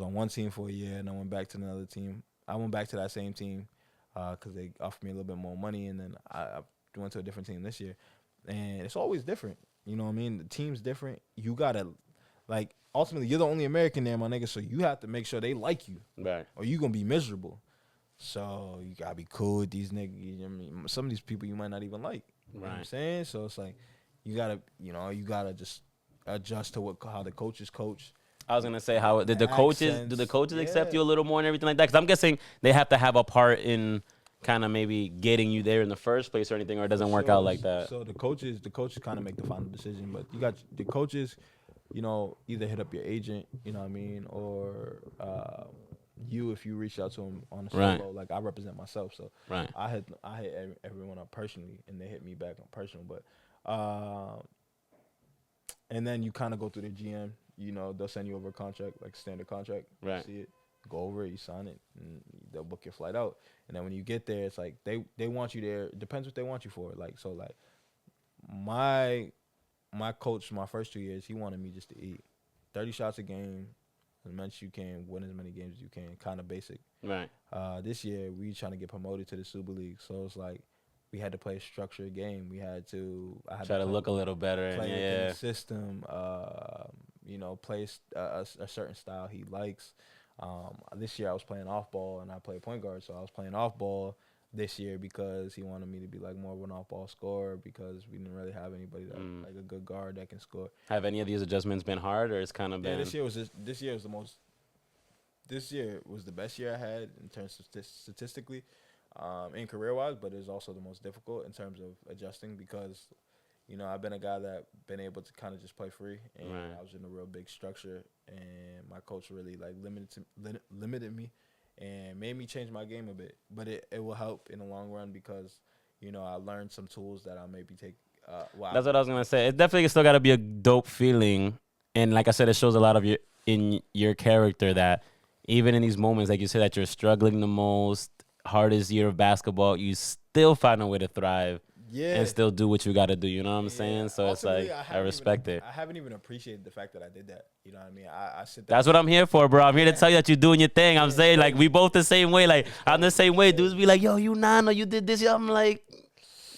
on one team for a year, and I went back to another team. I went back to that same team because they offered me a little bit more money, and then I went to a different team this year. And it's always different. You know what I mean? The team's different. You gotta like. Ultimately, you're the only American there, my nigga, so you have to make sure they like you. Right. Or you going to be miserable. So you got to be cool with these niggas. You know what I mean? Some of these people you might not even like. You know what I'm saying? So it's like you got to just adjust to how the coaches coach. I was going to say, how did the coaches accept you a little more and everything like that? Because I'm guessing they have to have a part in kind of maybe getting you there in the first place or anything, or it doesn't work out like that. So the coaches kind of make the final decision, but you got the coaches, either hit up your agent, you know what I mean, or if you reach out to them on a solo. Right. Like I represent myself, so right. I hit everyone up personally, and they hit me back on personal. But and then you kind of go through the GM. You know, they'll send you over a contract, like standard contract. Right. You see it, go over it, you sign it, and they'll book your flight out. And then when you get there, it's like they want you there. Depends what they want you for. Like so, like my coach, my first 2 years, he wanted me just to eat 30 shots a game, as much as you can, win as many games as you can, kind of basic. Right. This year, we trying to get promoted to the Super League, so it's like we had to play a structured game. I had Try to play, look a little better. play And within the system. You know, play a certain style he likes. This year, I was playing off ball, and I played point guard, so I was playing off ball this year because he wanted me to be like more of an off ball scorer because we didn't really have anybody that like a good guard that can score. Have any of these adjustments been hard, or it's kind of been? This year was the most. This year was the best year I had in terms of statistically, in career wise, but it's also the most difficult in terms of adjusting because, you know, I've been a guy that been able to kind of just play free, and Right. I was in a real big structure, and my coach really like limited me, and made me change my game a bit. But it will help in the long run because, you know, I learned some tools that I maybe take. That's what I was gonna say. It definitely still got to be a dope feeling, and like I said, it shows a lot of your character that even in these moments, like you said, that you're struggling the most, hardest year of basketball, you still find a way to thrive. Yeah. And still do what you got to do. You know what I'm saying? So Ultimately, it's like I respect it. I haven't even appreciated the fact that I did that. You know what I mean? I sit there. That's what I'm here for, bro. I'm here to tell you that you're doing your thing. I'm saying like we both the same way. Like I'm the same way. Dudes be like, yo, you Nano, you did this. I'm like,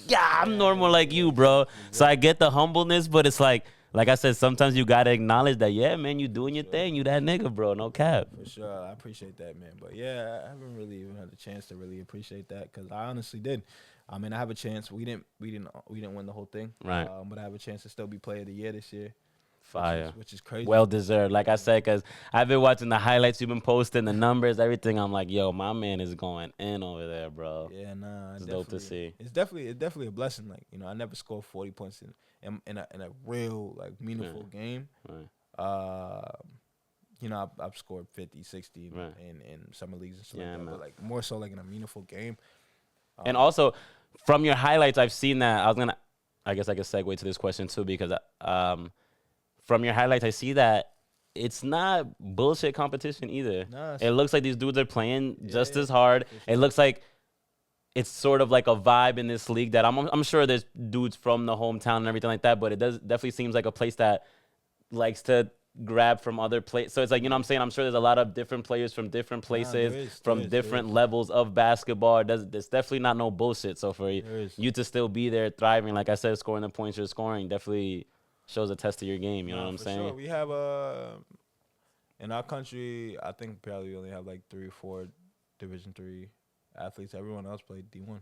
yeah, I'm normal like you, bro. So I get the humbleness, but it's like I said, sometimes you gotta acknowledge that, yeah, man, you doing your thing. You that nigga, bro. No cap. For sure, I appreciate that, man. But yeah, I haven't really even had the chance to really appreciate that because I honestly did. I mean, I have a chance. We didn't win the whole thing, Right? But I have a chance to still be Player of the Year this year. Fire. Which is crazy. Well deserved. Like I said, because I've been watching the highlights you've been posting, the numbers, everything. I'm like, yo, my man is going in over there, bro. Yeah, nah, it's dope to see. It's definitely a blessing. Like, you know, I never scored 40 points in a real like meaningful game. Right. You know, I've scored 50, 60 in summer leagues and stuff like that, but like more so like in a meaningful game. And also, from your highlights, I've seen that. I guess I could segue to this question too because from your highlights, I see that it's not bullshit competition either. Nah, it looks like these dudes are playing just as hard. Sure. It looks like it's sort of like a vibe in this league that I'm sure there's dudes from the hometown and everything like that, but it definitely seems like a place that likes to grab from other places. So it's like, you know what I'm saying? I'm sure there's a lot of different players from different places, from different levels of basketball. There's definitely not no bullshit. So for you to still be there thriving, like I said, scoring the points you're scoring definitely shows a test to your game. You know what I'm saying? Sure. We have in our country, I think probably we only have like 3 or 4 Division III athletes. Everyone else played D1.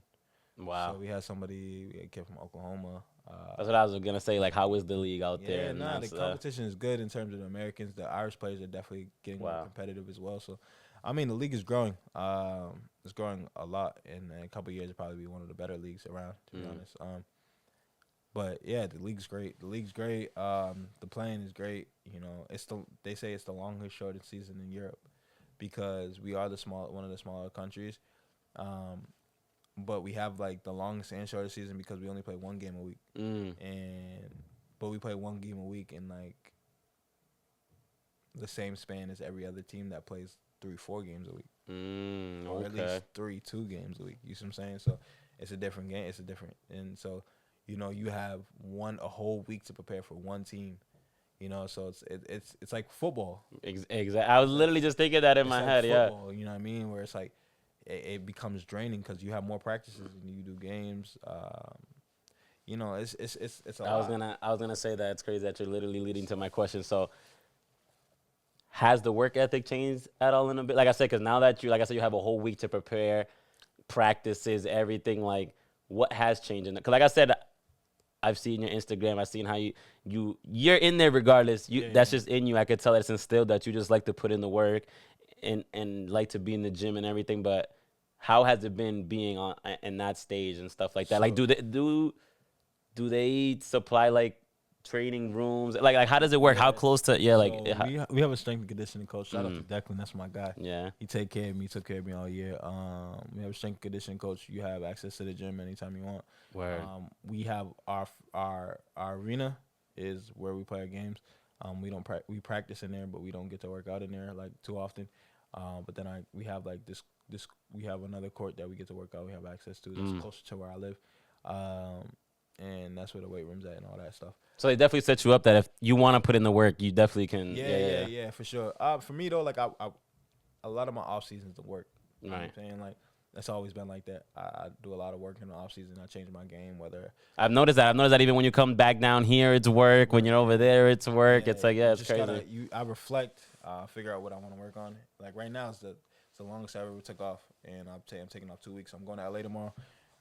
Wow. So we had somebody, a kid from Oklahoma. That's what I was gonna say. Like, how is the league out there? Yeah, nah, the competition is good in terms of the Americans. The Irish players are definitely getting more competitive as well. So, I mean, the league is growing. It's growing a lot, and in a couple of years, it'll probably be one of the better leagues around. To be honest. But yeah, the league's great. The playing is great. You know, they say it's the longest, shortest season in Europe because we are one of the smaller countries. But we have like the longest and shortest season because we only play 1 game a week. But we play 1 game a week in like the same span as every other team that plays 3-4 games a week. Or at least 2 games a week. You see what I'm saying? So it's a different game. And so, you know, you have a whole week to prepare for one team. You know, so it's like football. Exactly. I was literally just thinking that in my head. Football, you know what I mean? Where it's like it becomes draining because you have more practices and you do games. You know, it's a lot. I was gonna say that it's crazy that you're literally leading to my question. So, has the work ethic changed at all in a bit? Like I said, because now that you have a whole week to prepare, practices, everything. Like, what has changed? Because like I said, I've seen your Instagram. I've seen how you're in there regardless. That's just in you. I could tell it's instilled that you just like to put in the work and like to be in the gym and everything. But how has it been being on in that stage and stuff like that? Like, do they supply like training rooms? Like how does it work? How close to we have a strength and conditioning coach. Shout out to Declan. That's my guy. Yeah, he took care of me all year. We have a strength and conditioning coach. You have access to the gym anytime you want. Word. We have our arena is where we play our games. We don't we practice in there, but we don't get to work out in there like too often. But then we have like this we have another court that we get to work out. We have access to that's closer to where I live, and that's where the weight room's at and all that stuff. So they definitely set you up that if you want to put in the work, you definitely can. Yeah, for sure. For me though, like I a lot of my off seasons to work. You know what I'm saying? Like that's always been like that. I do a lot of work in the off season. I change my game. Whether I've noticed that even when you come back down here, it's work. When you're over there, it's work. It's like it's crazy. I reflect, figure out what I want to work on. Like right now, it's the longest I ever took off, and I'm taking off 2 weeks. I'm going to LA tomorrow.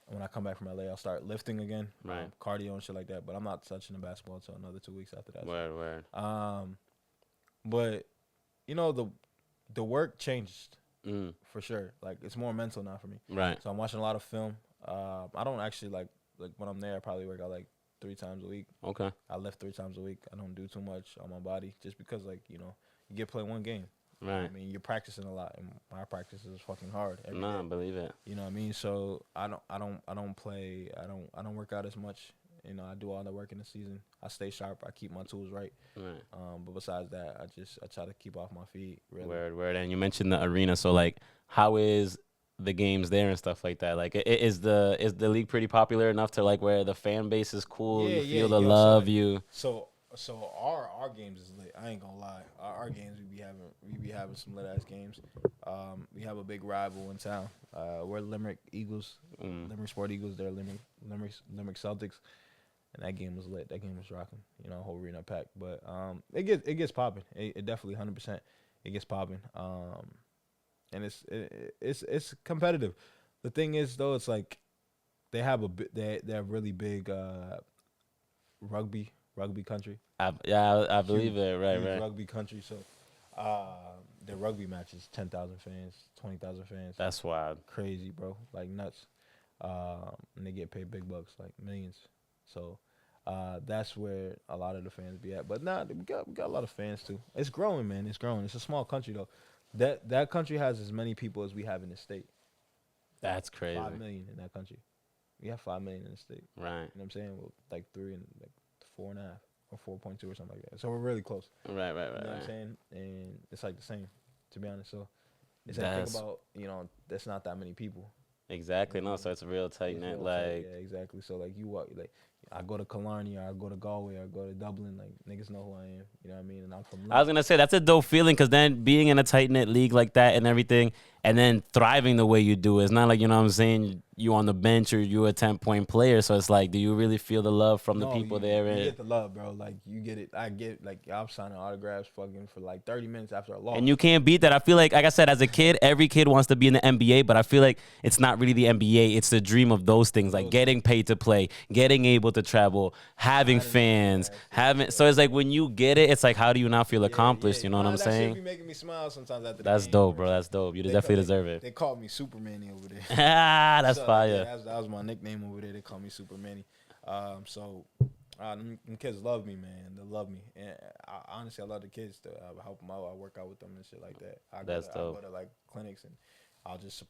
When I come back from LA, I'll start lifting again, cardio and shit like that. But I'm not touching the basketball until another 2 weeks after that. Word. But you know the work changed for sure. Like it's more mental now for me. Right. So I'm watching a lot of film. I don't actually like when I'm there. I probably work out like 3 times a week. Okay. I lift 3 times a week. I don't do too much on my body just because like you get play one game. Right. I mean, you're practicing a lot, and my practice is fucking hard. I believe it. You know what I mean? So I don't play. I don't work out as much. You know, I do all the work in the season. I stay sharp. I keep my tools right. Right. But besides that, I try to keep off my feet. Really. Word. And you mentioned the arena. So like, how is the games there and stuff like that? Like, is the league pretty popular enough to like where the fan base is cool? You feel the love. So our games is lit. I ain't gonna lie. Our games we be having some lit ass games. We have a big rival in town. We're Limerick Eagles, Limerick Sport Eagles. They're Limerick Celtics, and that game was lit. That game was rocking. You know, whole arena packed. But it gets popping. It definitely 100%. It gets popping. And it's competitive. The thing is though, it's like they have they have really big rugby country. I believe it. Right. Rugby country. So, their rugby matches 10,000 fans, 20,000 fans. That's wild. Crazy, bro. Like nuts. And they get paid big bucks, like millions. So, that's where a lot of the fans be at. But we got a lot of fans too. It's growing, man. It's growing. It's a small country though. That country has as many people as we have in the state. That's crazy. 5 million in that country. We have 5 million in the state. Right. You know what I'm saying? Well, like 3 and like 4.5 or 4.2 or something like that. So we're really close. Right. You know what I'm saying? And it's like the same, to be honest. So it's like think about, there's not that many people. Exactly. No, so it's a real tight knit. Like yeah, exactly. So like you walk like I go to Killarney or I go to Galway or I go to Dublin, like niggas know who I am. You know what I mean? And I'm from I was gonna say that's a dope feeling because then being in a tight knit league like that and everything, and then thriving the way you do, it's not like, you know what I'm saying, you on the bench or you a 10-point player. So it's like, do you really feel the love from the people there? You get the love, bro. Like you get it. I get like I'm signing autographs fucking for like 30 minutes after a loss. And you can't beat that. I feel like I said, as a kid, every kid wants to be in the NBA, but I feel like it's not really the NBA. It's the dream of those things, like getting paid to play, getting able to travel, having fans, so it's like when you get it, it's like, how do you not feel accomplished? You know what I'm saying? That shit be making me smile sometimes after the That's game, dope, bro. That's dope. You definitely deserve it. They called me Super Manny over there. That's fire. That was my nickname over there. They call me Super Manny. Them kids love me, man. They love me. And honestly, I love the kids. I help them out. I work out with them and shit like that. I go to like clinics and I'll just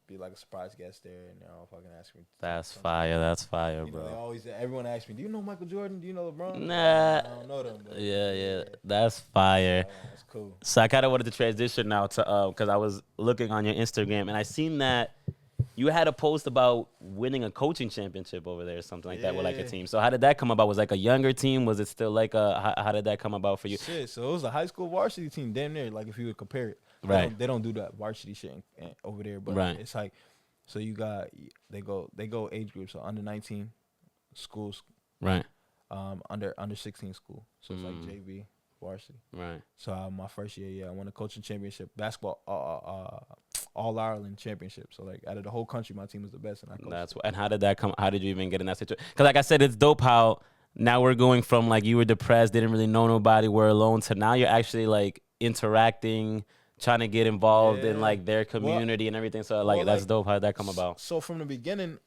be like a surprise guest there, and they'll fucking ask me. That's fire. That's fire, bro. Everyone asks me, do you know Michael Jordan? Do you know LeBron? Nah. I don't know them. But yeah. That's fire. That's cool. So I kind of wanted to transition now to, because I was looking on your Instagram, and I seen that you had a post about winning a coaching championship over there or something like that with like a team. So how did that come about? Was it like a younger team? Was it still like how did that come about for you? Shit, so it was a high school varsity team damn near, like if you would compare it. Right. They don't do that varsity shit over there, but it's like, so you got, they go age groups, so under 19 schools. Right. Under 16 school. So it's like JV, varsity. Right. So my first year, I won a coaching championship, basketball, all Ireland championship. So like out of the whole country, my team was the best, and I coached. And how did that come? How did you even get in that situation? Because like I said, it's dope how now we're going from like you were depressed, didn't really know nobody, were alone, to now you're actually like interacting, trying to get involved in like their community and everything. So like that's dope. How did that come about? So from the beginning,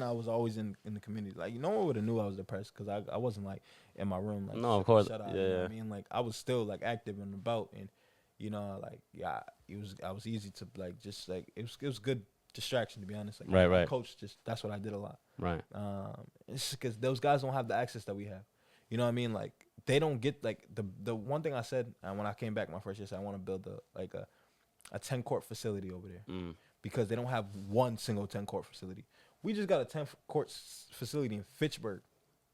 I was always in the community. Like no one would have knew I was depressed because I wasn't like in my room. Like, no, of course, shut out, you know what I mean, like I was still like active and about, and I was easy to like just like it was good distraction, to be honest. Like, right. Coach, just that's what I did a lot. Right. It's because those guys don't have the access that we have. You know what I mean? Like they don't get like the one thing I said when I came back my first year, I said I want to build a 10-court facility over there because they don't have one single 10-court facility. We just got a 10-court facility in Fitchburg.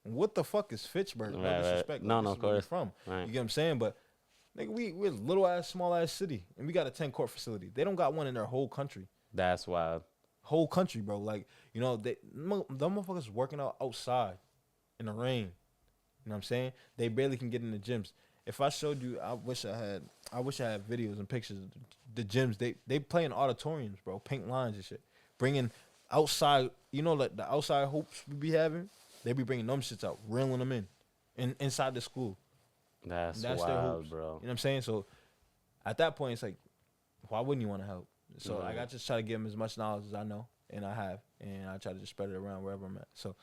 What the fuck is Fitchburg? No disrespect. No, like, no, of course. From Right. you get what I'm saying, but nigga, we're a little ass, small ass city, and we got a 10-court facility. They don't got one in their whole country. That's wild. Whole country, bro. Like the motherfuckers working out outside in the rain. You know what I'm saying? They barely can get in the gyms. If I showed you, I wish I had videos and pictures of the gyms. They play in auditoriums, bro. Pink lines and shit. Bringing outside, like the outside hoops we be having. They be bringing them shits out, reeling them in inside the school. That's their wild, hoops. bro. You know what I'm saying? So at that point, it's like, why wouldn't you want to help? So like, I just try to give them as much knowledge as I know and I have, and I try to just spread it around wherever I'm at. So.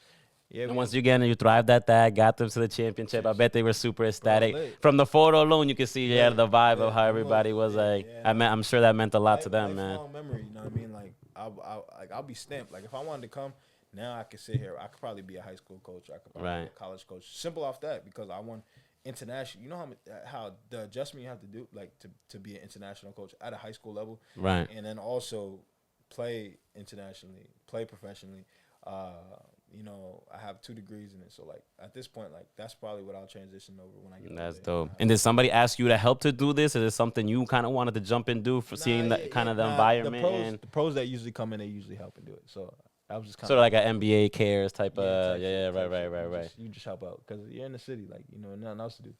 Yeah, and once you thrived at that, got them to the championship. I bet they were super ecstatic. Bro, from the photo alone, you can see the vibe of how everybody was like. Yeah. I'm sure that meant a lot to them, man. Memory, you know what I mean? Like I'll be stamped. Like if I wanted to come, now I could sit here. I could probably be a high school coach. I could probably be a college coach. Simple off that because I won international. You know how the adjustment you have to do, like to be an international coach at a high school level, right? And then also play internationally, play professionally. I have 2 degrees in it. So, like, at this point, like, that's probably what I'll transition over when I get That's dope. And did somebody ask you to help to do this? Is it something you kind of wanted to jump and do for seeing the environment? The pros that usually come in, they usually help and do it. So, I was just kind of like an NBA cares type of, right. You just help out because you're in the city, like, nothing else to do. You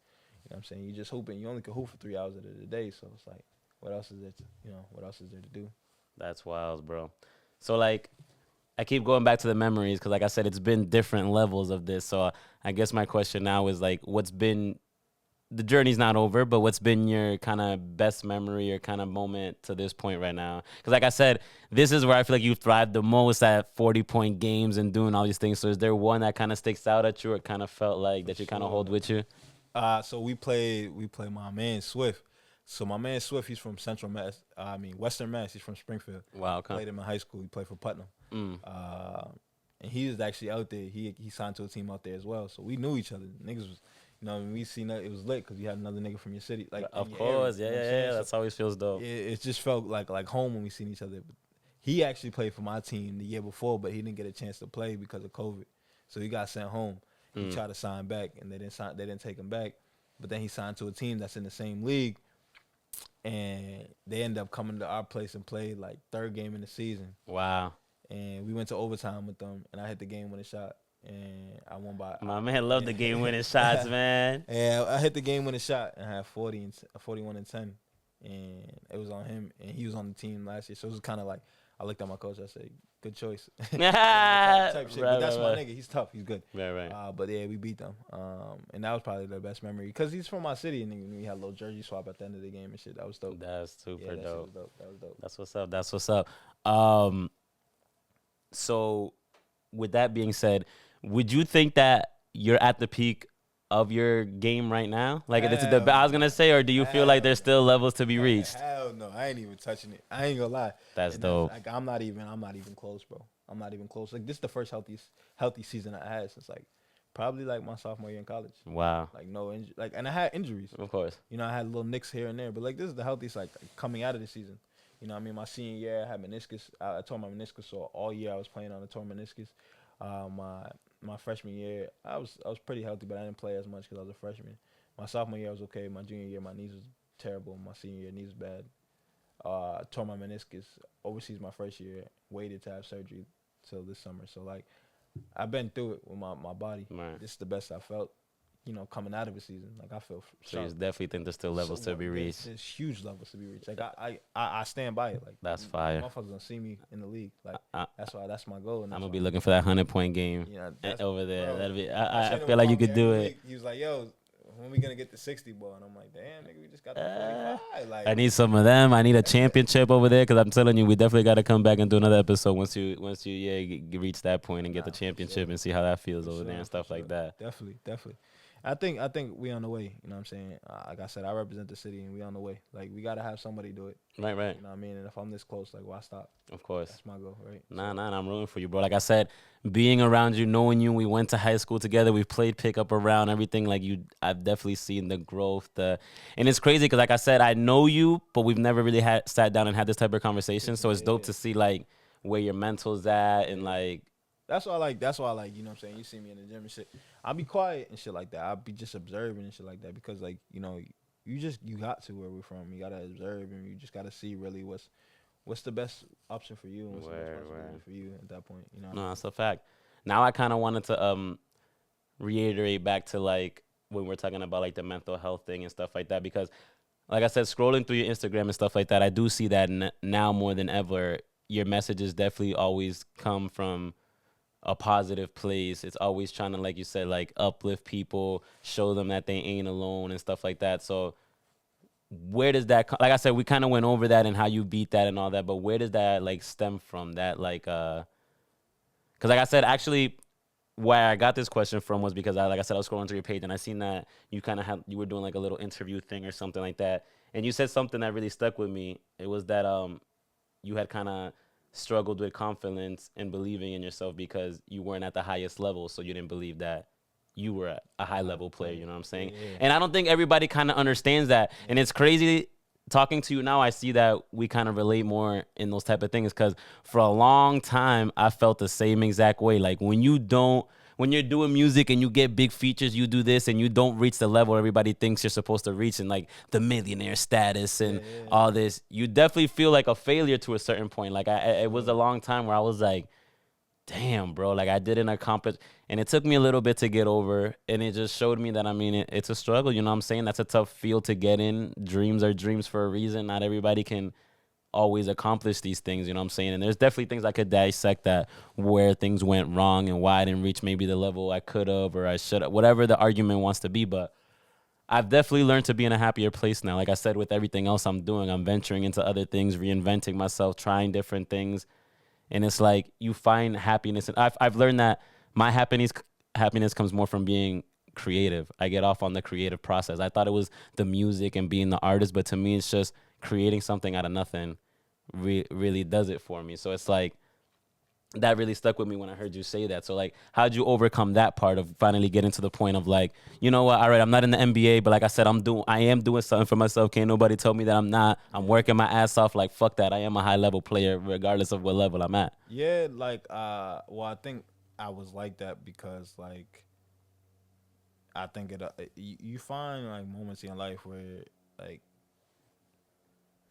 know what I'm saying? You just hooping. You only can hoop for 3 hours of the day. So, it's like, what else is there to do? That's wild, bro. So, like, I keep going back to the memories because, like I said, it's been different levels of this. So I guess my question now is, like, the journey's not over, but what's been your kind of best memory or kind of moment to this point right now? Because, like I said, this is where I feel like you've thrived the most at 40-point games and doing all these things. So is there one that kind of sticks out at you or kind of felt like that you kind of hold with you? So we play my man Swift. So my man Swift, he's from Western Mass. He's from Springfield. Wow, okay. Played him in high school. He played for Putnam. And he was actually out there. He signed to a team out there as well. So we knew each other. Niggas was, we seen that it was lit because you had another nigga from your city. Like, of course, area, yeah. That's always feels dope. It just felt like home when we seen each other. But he actually played for my team the year before, but he didn't get a chance to play because of COVID. So he got sent home. He tried to sign back, and they didn't take him back. But then he signed to a team that's in the same league. And they ended up coming to our place and played like 3rd game in the season. Wow. And we went to overtime with them, and I hit the game-winning shot, and I won by. My man loved the game-winning shots, man. Yeah, I hit the game-winning shot, and I had 41 and 10, and it was on him, and he was on the team last year, so it was kind of like I looked at my coach, I said, "Good choice." type shit. But that's my nigga. He's tough. He's good. Right. But yeah, we beat them, and that was probably the best memory because he's from my city, and we had a little jersey swap at the end of the game and shit. That was dope. That's super dope. That was dope. That's what's up. So, with that being said, would you think that you're at the peak of your game right now? Like, I was gonna say, or do you feel like there's still levels to be reached? Hell no, I ain't even touching it. I ain't gonna lie. That's dope. Like, I'm not even close, bro. I'm not even close. Like, this is the first healthy season I had since like probably like my sophomore year in college. Wow. Like no and I had injuries. Of course. I had little nicks here and there, but like this is the healthiest like coming out of the season. You know what I mean? My senior year, I had meniscus. I tore my meniscus, so all year I was playing on a torn meniscus. My freshman year, I was pretty healthy, but I didn't play as much because I was a freshman. My sophomore year, I was okay. My junior year, my knees was terrible. My senior year, knees was bad. Tore my meniscus overseas my first year. Waited to have surgery till this summer. So, like, I've been through it with my body. Right. This is the best I felt. Coming out of a season, like I feel. So you definitely think there's still levels to be reached. There's huge levels to be reached. Like I stand by it. Like that's fire. Motherfuckers gonna see me in the league. Like that's my goal. And I'm gonna be looking for that 100-point game over there. Bro, that'd be. I feel like you could do it. He was like, "Yo, when we gonna get the 60 ball?" And I'm like, "Damn, nigga, we just got the 45." Like, I need some of them. I need a championship over there because I'm telling you, we definitely got to come back and do another episode once you reach that point and get the championship and see how that feels over there and stuff like that. Definitely. I think we on the way. You know what I'm saying? Like I said, I represent the city, and we on the way. Like we gotta have somebody do it. Right. You know what I mean? And if I'm this close, like why stop? Of course. That's my goal, right? Nah, I'm rooting for you, bro. Like I said, being around you, knowing you, we went to high school together, we've played pickup around, everything. Like you, I've definitely seen the growth. And it's crazy because, like I said, I know you, but we've never really sat down and had this type of conversation. So it's dope to see like where your mental's at and like. That's why I like. That's why I like. You know what I'm saying? You see me in the gym and shit. I'll be quiet and shit like that. I'll be just observing and shit like that because like you got to where we're from. You gotta observe and you just gotta see really what's the best option for you and what's the best possibility for you at that point. You know. No, that's a fact. Now I kind of wanted to reiterate back to like when we're talking about like the mental health thing and stuff like that because, like I said, scrolling through your Instagram and stuff like that, I do see that now more than ever, your messages definitely always come from a positive place. It's always trying to, like you said, like uplift people, show them that they ain't alone and stuff like that. So where does that like I said, we kind of went over that and how you beat that and all that, but where does that like stem from? That like because like I said, actually where I got this question from was because like I said, I was scrolling through your page and I seen that you kind of you were doing like a little interview thing or something like that, and you said something that really stuck with me. It was that you had kind of struggled with confidence and believing in yourself because you weren't at the highest level, so you didn't believe that you were a high level player. You know what I'm saying? Yeah. And I don't think everybody kind of understands that. Yeah. And it's crazy talking to you now. I see that we kind of relate more in those type of things because for a long time I felt the same exact way. Like when you're doing music and you get big features, you do this and you don't reach the level everybody thinks you're supposed to reach and like the millionaire status and all this, you definitely feel like a failure to a certain point. Like it was a long time where I was like, damn, bro, like I didn't accomplish. And it took me a little bit to get over. And it just showed me that, I mean, it's a struggle. You know what I'm saying? That's a tough field to get in. Dreams are dreams for a reason. Not everybody can always accomplish these things. You know what I'm saying? And there's definitely things I could dissect that where things went wrong and why I didn't reach maybe the level I could have or I should have, whatever the argument wants to be. But I've definitely learned to be in a happier place now. Like I said, with everything else I'm doing, I'm venturing into other things, reinventing myself, trying different things. And it's like you find happiness. And I've learned that my happiness comes more from being creative. I get off on the creative process. I thought it was the music and being the artist, but to me, it's just creating something out of nothing really does it for me. So it's like that really stuck with me when I heard you say that. So like, how'd you overcome that part of finally getting to the point of like, you know what? All right, I'm not in the NBA, but like I said, I am doing something for myself. Can't nobody tell me that I'm not. I'm working my ass off. Like fuck that. I am a high level player regardless of what level I'm at. Yeah, like well, I think I was like that because like I think you find like moments in your life where like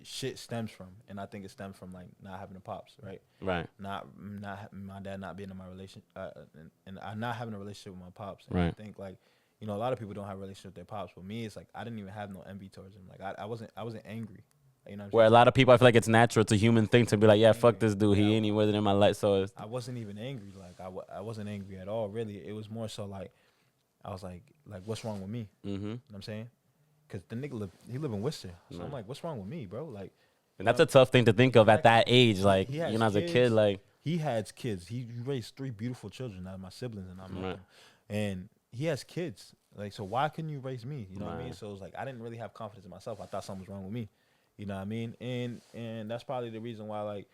shit stems from, and I think it stems from like not having a pops, right? Right. Not my dad not being in my relation, and I not having a relationship with my pops. And right. I think like a lot of people don't have a relationship with their pops, but me, it's like I didn't even have no envy towards him. Like I wasn't angry. You know what I'm Where saying? a lot of people, I feel like it's natural, it's a human thing to be like, yeah, fuck this dude, he ain't even in my life. So I wasn't even angry. Like I wasn't angry at all. Really, it was more so like I was like what's wrong with me? Mm-hmm. You know what I'm saying? Because the nigga live in Worcester. So I'm like, what's wrong with me, bro? Like, and that's a tough thing to think of at that age. Like, as a kid, like. He has kids. He raised 3 beautiful children out of my siblings, and I'm like, and he has kids. Like, so why couldn't you raise me? You know what I mean? So it was like, I didn't really have confidence in myself. I thought something was wrong with me. You know what I mean? And that's probably the reason why, like,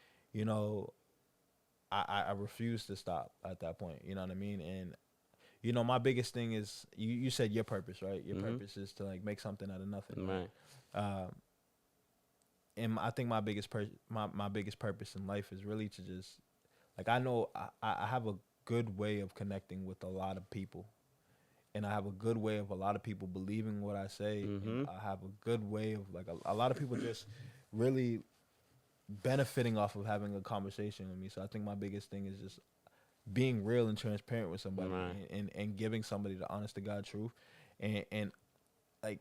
I refused to stop at that point. You know what I mean? And my biggest thing is you said your purpose, right? Your purpose is to like make something out of nothing. Right. And I think my biggest purpose in life is really to just like I know I have a good way of connecting with a lot of people, and I have a good way of a lot of people believing what I say. And I have a good way of like a lot of people just really benefiting off of having a conversation with me. So I think my biggest thing is just being real and transparent with somebody, and giving somebody the honest to God truth, and like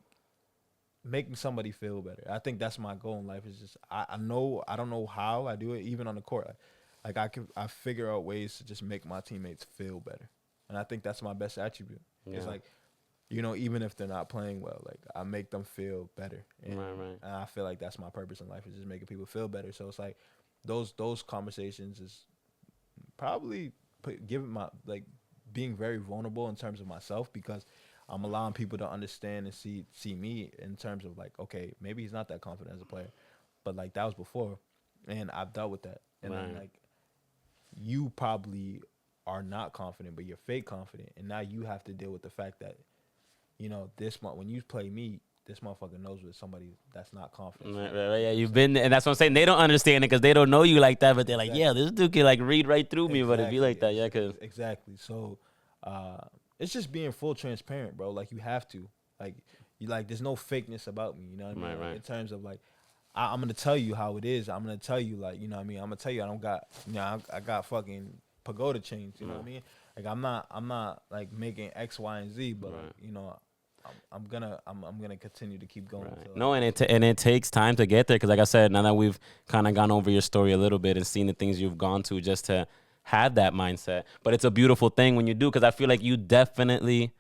making somebody feel better. I think that's my goal in life. Is just I know I don't know how I do it, even on the court. Like I figure out ways to just make my teammates feel better, and I think that's my best attribute. Yeah. It's like even if they're not playing well, like I make them feel better, and I feel like that's my purpose in life, is just making people feel better. So it's like those conversations is probably giving my like being very vulnerable in terms of myself, because I'm allowing people to understand and see me in terms of like, okay, maybe he's not that confident as a player, but like that was before, and I've dealt with that. And then like you probably are not confident, but you're fake confident, and now you have to deal with the fact that this month when you play me, this motherfucker knows with somebody that's not confident. Right, yeah, you've been, and that's what I'm saying. They don't understand it because they don't know you like that, but they're like, yeah, this dude can like read right through me, but it be like that, yeah, cause exactly. So, it's just being full transparent, bro. Like you have to, like, you like, there's no fakeness about me. You know what I mean? Like, in terms of like, I'm gonna tell you how it is. I'm gonna tell you like, you know what I mean? I'm gonna tell you I don't got, I got fucking pagoda chains. You know what I mean? Like I'm not like making X, Y, and Z, but like, I'm gonna continue to keep going. Right. No, and it takes time to get there because, like I said, now that we've kind of gone over your story a little bit and seen the things you've gone to just to have that mindset. But it's a beautiful thing when you do, because I feel like you definitely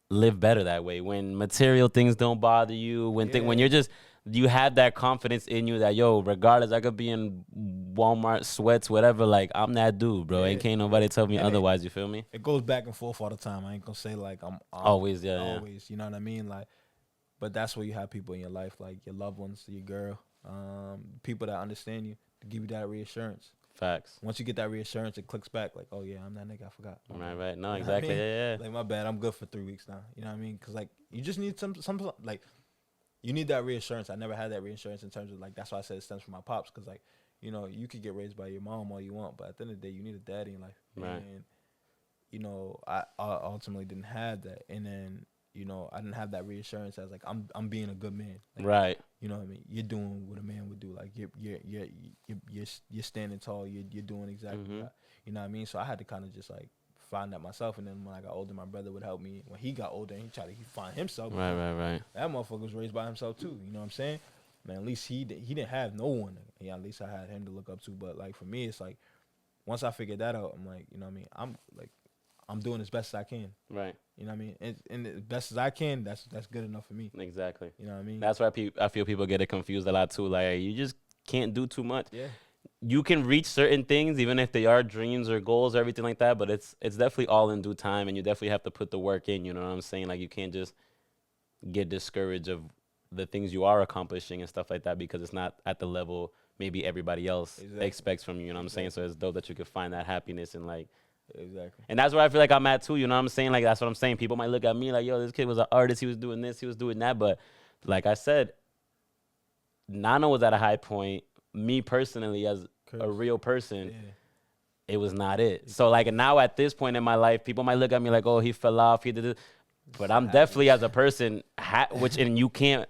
live better that way when material things don't bother you. When you're just, you have that confidence in you that, yo, regardless, I could be in Walmart sweats, whatever. Like, I'm that dude, bro. Ain't can't nobody tell me otherwise. You feel me? It goes back and forth all the time. I ain't gonna say like I'm always, always. You know what I mean? Like, but that's where you have people in your life, like your loved ones, your girl, people that understand you, to give you that reassurance. Facts. Once you get that reassurance, it clicks back like, oh yeah, I'm that nigga. I forgot. Right. No, exactly. I mean? Yeah. Like my bad. I'm good for 3 weeks now. You know what I mean? Because like you just need some like, you need that reassurance. I never had that reassurance in terms of like, that's why I said it stems from my pops. Because like, you could get raised by your mom all you want, but at the end of the day, you need a daddy in life. Right. And I ultimately didn't have that. And then I didn't have that reassurance as like I'm being a good man. Like, right. You know what I mean? You're doing what a man would do. Like you're standing tall. You're doing exactly that. You know what I mean? So I had to kind of just like find that myself. And then when I got older, my brother would help me. When he got older, and he tried to find himself. Right. That motherfucker was raised by himself too. You know what I'm saying? Man, at least he didn't have no one. Yeah, at least I had him to look up to. But like for me, it's like once I figured that out, I'm like, you know what I mean? I'm doing as best as I can. Right. You know what I mean? And as best as I can, that's good enough for me. Exactly. You know what I mean? That's why I feel people get it confused a lot too. Like, you just can't do too much. Yeah. You can reach certain things, even if they are dreams or goals or everything like that, but it's definitely all in due time, and you definitely have to put the work in, you know what I'm saying? Like, you can't just get discouraged of the things you are accomplishing and stuff like that because it's not at the level maybe everybody else expects from you, you know what I'm saying? So it's dope that you could find that happiness in like, exactly. And that's where I feel like I'm at too, you know what I'm saying? Like, that's what I'm saying. People might look at me like, yo, this kid was an artist, he was doing this, he was doing that, but like I said, Nano was at a high point. Me personally, as a real person, it was not it. So like now at this point in my life, people might look at me like, oh, he fell off, he did this. But I'm definitely, as a person, and you can't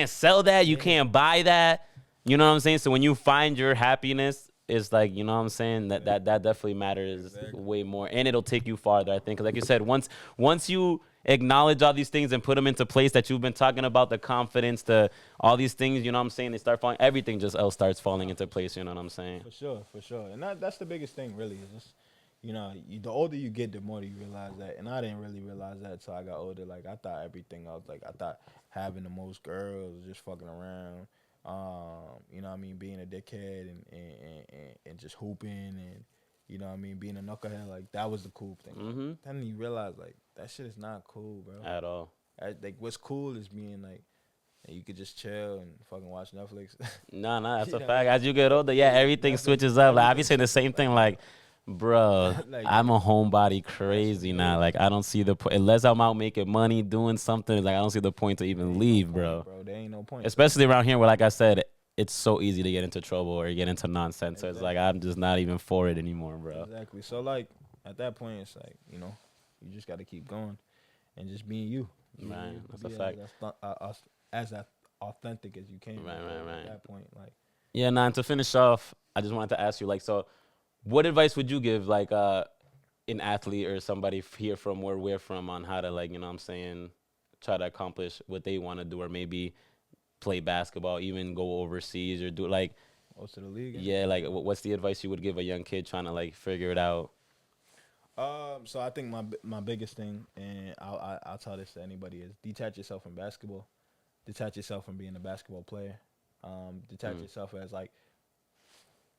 sell that, you can't buy that. You know what I'm saying? So when you find your happiness, it's like, you know what I'm saying? That definitely matters way more, and it'll take you farther, I think. 'Cause like you said, once you acknowledge all these things and put them into place that you've been talking about, the confidence, all these things, you know what I'm saying? They start falling. Everything just else starts falling into place. You know what I'm saying? For sure. And that's the biggest thing, really. Is just, the older you get, the more you realize that. And I didn't really realize that until I got older. Like I thought everything. I thought having the most girls, just fucking around. You know what I mean, being a dickhead and just hooping and, you know what I mean, being a knucklehead, like that was the cool thing. Then you realize like that shit is not cool, bro. At all. Like what's cool is being like, you could just chill and fucking watch Netflix. No, that's a fact. As you get older, everything switches up. Like I be saying the same thing, like, bro, like, I'm a homebody crazy now. Like, I don't see the point. Unless I'm out making money, doing something, like, I don't see the point to even leave, bro. There ain't no point. Especially around here where, like I said, it's so easy to get into trouble or get into nonsense. So it's like, I'm just not even for it anymore, bro. Exactly. So, like, at that point, it's like, you just got to keep going and just being you. Man, that's a fact. As authentic as you can. Right. At that point, like. Yeah, and to finish off, I just wanted to ask you, like, so what advice would you give, like, an athlete or somebody here from where we're from on how to, like, you know what I'm saying, try to accomplish what they want to do, or maybe play basketball, even go overseas, or do, like, go to the league? Yeah, like, what's the advice you would give a young kid trying to, like, figure it out? So I think my biggest thing, and I'll tell this to anybody, is detach yourself from basketball. Detach yourself from being a basketball player. Detach yourself as, like,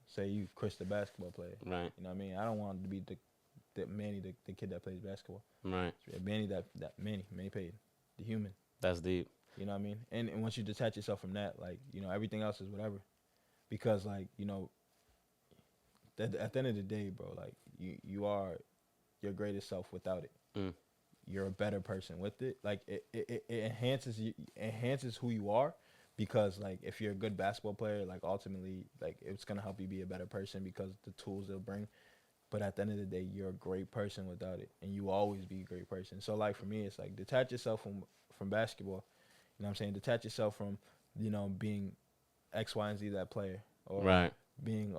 say you Chris, the basketball player. Right. You know what I mean? I don't want to be the Manny, the kid that plays basketball. Right. Manny, Manny Payton, the human. That's deep. You know what I mean? And once you detach yourself from that, like, you know, everything else is whatever. Because, like, you know, at the end of the day, bro, like, you are your greatest self without it. Mm. You're a better person with it. Like, it enhances who you are. Because, like, if you're a good basketball player, like, ultimately, like, it's going to help you be a better person because the tools they'll bring. But at the end of the day, you're a great person without it. And you will always be a great person. So, like, for me, it's like, detach yourself from basketball. You know what I'm saying? Detach yourself from, you know, being X, Y, and Z, that player. Or right. being,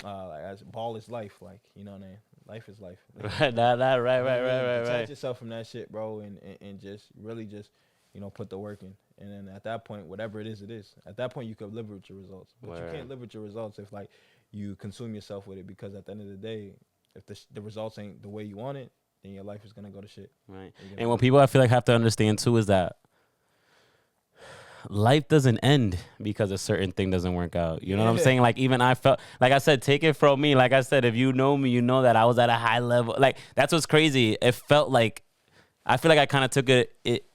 as ball is life. Like, you know what I mean? Life is life. Right. Right. Detach yourself from that shit, bro. And just really just, you know, put the work in. And then at that point, whatever it is, it is. At that point, you could live with your results. But you can't live with your results if, like, you consume yourself with it. Because at the end of the day, if the results ain't the way you want it, then your life is going to go to shit. Right. And what people, I feel like, have to understand, too, is that life doesn't end because a certain thing doesn't work out. You know what I'm saying? Like, even I felt, like I said, take it from me. Like I said, if you know me, you know that I was at a high level. Like, that's what's crazy. It felt like, I feel like I kind of took it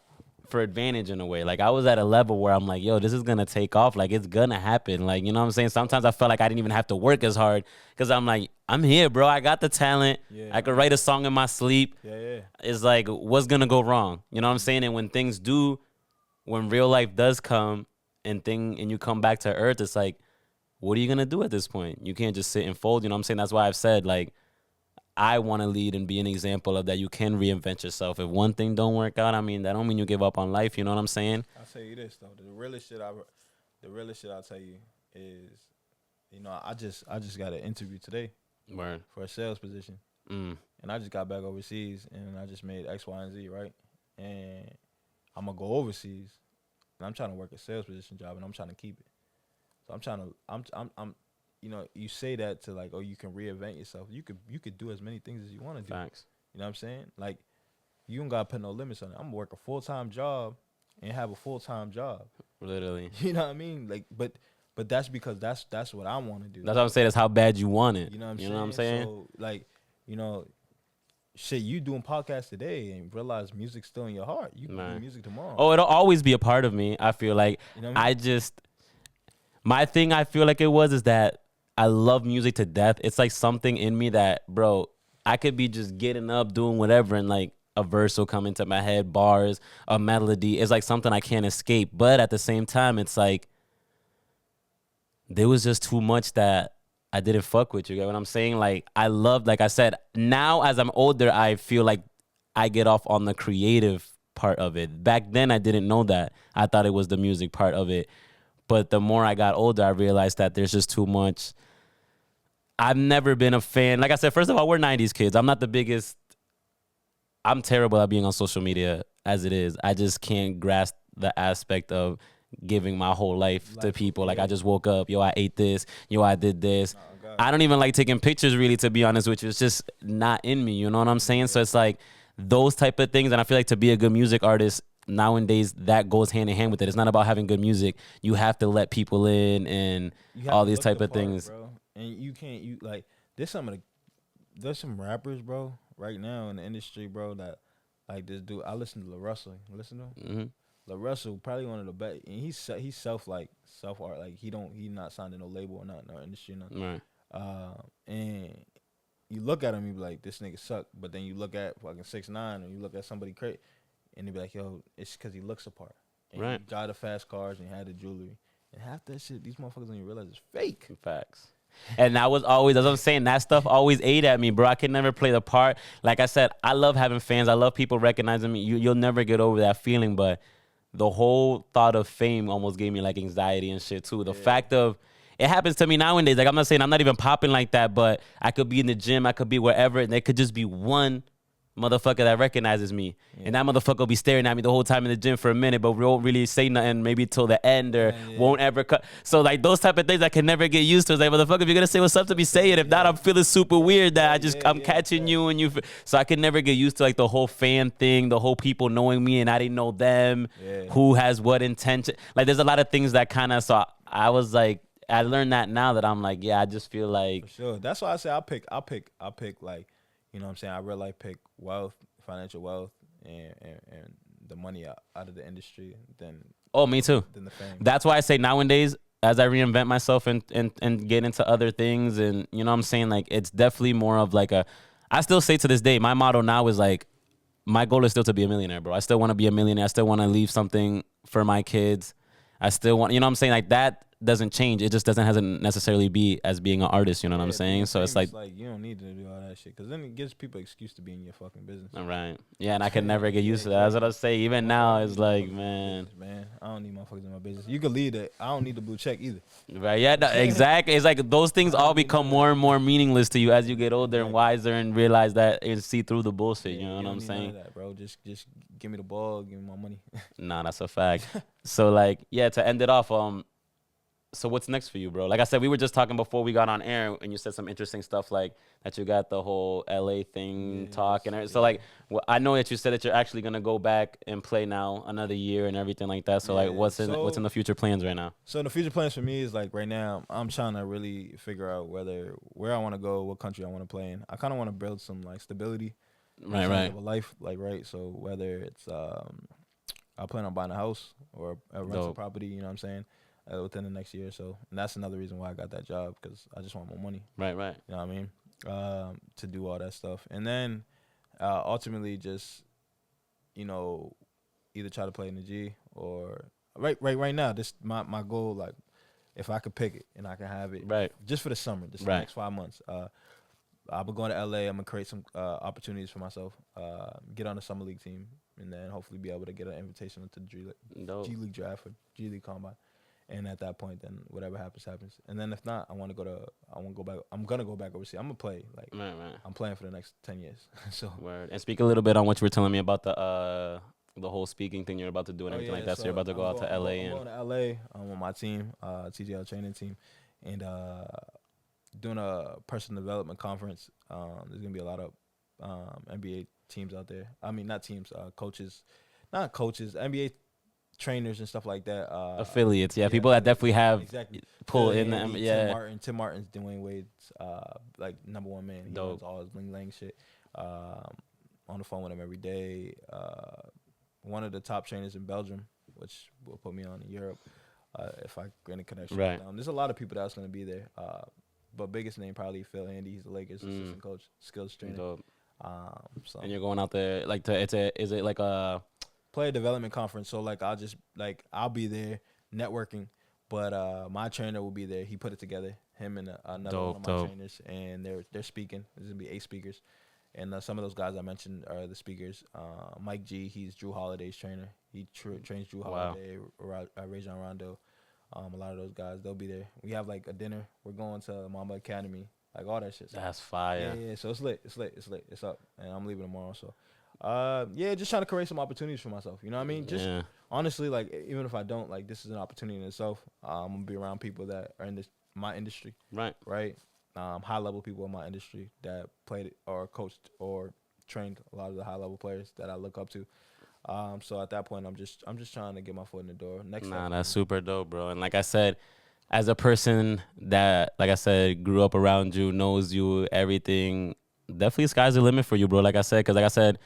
for advantage in a way. Like, I was at a level where I'm like, yo, this is going to take off. Like, it's going to happen. Like, you know what I'm saying? Sometimes I felt like I didn't even have to work as hard because I'm like, I'm here, bro. I got the talent. Yeah, I could write a song in my sleep. Yeah. It's like, what's going to go wrong? You know what I'm saying? And when real life does come and you come back to earth, it's like, what are you going to do at this point? You can't just sit and fold. You know what I'm saying? That's why I've said, like, I want to lead and be an example of that. You can reinvent yourself. If one thing don't work out, I mean, that don't mean you give up on life. You know what I'm saying? I'll tell you this, though. The realest shit I'll tell you is, you know, I just got an interview today for a sales position. And I just got back overseas and I just made X, Y, and Z, right? And I'm going to go overseas and I'm trying to work a sales position job and I'm trying to keep it. So I'm you know, you say that to, like, oh, you can reinvent yourself. You could do as many things as you want to do. Facts. You know what I'm saying? Like, you don't got to put no limits on it. I'm going to work a full-time job and have a full-time job. Literally. You know what I mean? Like, but that's because that's what I want to do. That's what I'm saying. That's how bad you want it. You know what I'm saying? So, like, you know, shit, you doing podcasts today and realize music's still in your heart. You can do music tomorrow. Oh, it'll always be a part of me. I feel like, you know what I mean? My thing I feel like is that I love music to death. It's like something in me that, bro, I could be just getting up, doing whatever, and like a verse will come into my head, bars, a melody. It's like something I can't escape. But at the same time, it's like there was just too much that I didn't fuck with. You get what I'm saying? Like, I loved, like I said, now as I'm older, I feel like I get off on the creative part of it. Back then, I didn't know that. I thought it was the music part of it. But the more I got older, I realized that there's just too much. I've never been a fan. Like I said, first of all, we're 90s kids. I'm not the biggest. I'm terrible at being on social media as it is. I just can't grasp the aspect of giving my whole life to people. Like, I just woke up. Yo, I ate this. Yo, I did this. I don't even like taking pictures, really, to be honest with you. It's just not in me. You know what I'm saying? So it's like those type of things. And I feel like to be a good music artist, nowadays, that goes hand in hand with it. It's not about having good music. You have to let people in and all these type of things. Bro. And like, there's some rappers, bro, right now in the industry, bro, that, like, this dude, I listen to La Russell. You listen to him? Mm-hmm. La Russell, probably one of the best. And he's self art. Like, he not signed to no label or not in our industry, nothing. Right. And you look at him, you be like, this nigga suck. But then you look at fucking 6ix9ine, or you look at somebody crazy, and they be like, yo, it's because he looks apart. And he got the fast cars and he had the jewelry. And half that shit, these motherfuckers don't even realize it's fake. Facts. And that was always, as I'm saying, that stuff always ate at me, bro. I could never play the part. Like I said, I love having fans. I love people recognizing me. You'll never get over that feeling. But the whole thought of fame almost gave me, like, anxiety and shit, too. The fact of, it happens to me nowadays. Like, I'm not saying I'm not even popping like that, but I could be in the gym. I could be wherever. And there could just be one motherfucker that recognizes me. And that motherfucker will be staring at me the whole time in the gym for a minute, but won't really say nothing maybe till the end, or won't ever cut. So, like, those type of things I can never get used to. It's like, motherfucker, if you're gonna say what's up to me, say it. If not, I'm feeling super weird that I'm catching you and you. So I can never get used to, like, the whole fan thing, the whole people knowing me and I didn't know them, who has what intention. Like, there's a lot of things that kind of, so I was like, I learned that now that I'm like, I just feel like. For sure. That's why I say I'll pick like, You know what I'm saying? I real life pick wealth, financial wealth, and the money out of the industry than Oh, me too. than the fame. That's why I say nowadays, as I reinvent myself and get into other things, and you know what I'm saying, like it's definitely more of like a. I still say to this day, my motto now is like, my goal is still to be a millionaire, bro. I still want to be a millionaire. I still want to leave something for my kids. I still want, you know what I'm saying, like that doesn't change. It just hasn't necessarily be as being an artist. You know what I'm saying? So it's like you don't need to do all that shit, because then it gives people an excuse to be in your fucking business. all right, yeah, and I can never get used to that. That's what I say. Even now, it's like, man, I don't need motherfuckers in my business. You can lead it. I don't need the blue check either. right? Yeah, no, exactly. It's like those things all become more and more meaningless to you as you get older and wiser and realize that and see through the bullshit. You know what I'm saying? None of that, bro. Just give me the ball, give me my money. Nah, that's a fact. So like, yeah, to end it off, so what's next for you, bro? Like I said, we were just talking before we got on air, and you said some interesting stuff, like that you got the whole LA thing talk and everything. So like, I know that you said that you're actually gonna go back and play now another year and everything like that. So like, what's in the future plans right now? So the future plans for me is like right now, I'm trying to really figure out where I want to go, what country I want to play in. I kind of want to build some like stability, Right. of a life, like right. So whether it's I plan on buying a house or a rental property, you know what I'm saying, within the next year or so. And that's another reason why I got that job, because I just want more money. Right. You know what I mean? To do all that stuff. And then ultimately just, you know, either try to play in the G or right now, this my goal, like if I could pick it and I can have it just for the summer, the next 5 months. I'll be going to LA. I'm gonna create some opportunities for myself. Get on the summer league team, and then hopefully be able to get an invitation to the G League draft or G League combine. And at that point, then whatever happens. And then if not, I want to go back. I'm gonna go back overseas. I'm gonna play. Like I'm playing for the next 10 years. So word. And speak a little bit on what you were telling me about the whole speaking thing you're about to do and everything like that. So you're about to go out to LA. I'm going to LA. I'm on my team, TGL training team, and doing a personal development conference. There's gonna be a lot of NBA teams out there. I mean, not teams, coaches, not coaches, NBA trainers and stuff like that. Affiliates, people that definitely have pull in them. Tim Martin's Dwayne Wade's like #1 man. He does all his bling lang shit. On the phone with him every day. One of the top trainers in Belgium, which will put me on in Europe if I get a connection with them. There's a lot of people that's going to be there. But biggest name probably Phil Handy. He's the Lakers assistant coach, skills trainer. So and you're going out there like is it like a player development conference? So like I'll be there networking, but my trainer will be there. He put it together. Him and another one of my trainers, and they're speaking. There's gonna be 8 speakers, and some of those guys I mentioned are the speakers. Mike G, he's Drew Holiday's trainer. He trains Drew Holiday, Rajon Rondo. A lot of those guys, they'll be there. We have like a dinner. We're going to Mamba Academy, like all that shit. So, that's fire. Yeah. So it's lit. It's up, and I'm leaving tomorrow. So, just trying to create some opportunities for myself. You know what I mean? Just honestly, like even if I don't, like this is an opportunity in itself. I'm gonna be around people that are in my industry. Right. High level people in my industry that played or coached or trained a lot of the high level players that I look up to. So at that point, I'm just trying to get my foot in the door. That's super dope, bro. And like I said, as a person that, like I said, grew up around you, knows you, everything, definitely sky's the limit for you, bro. Like I said, because like I said,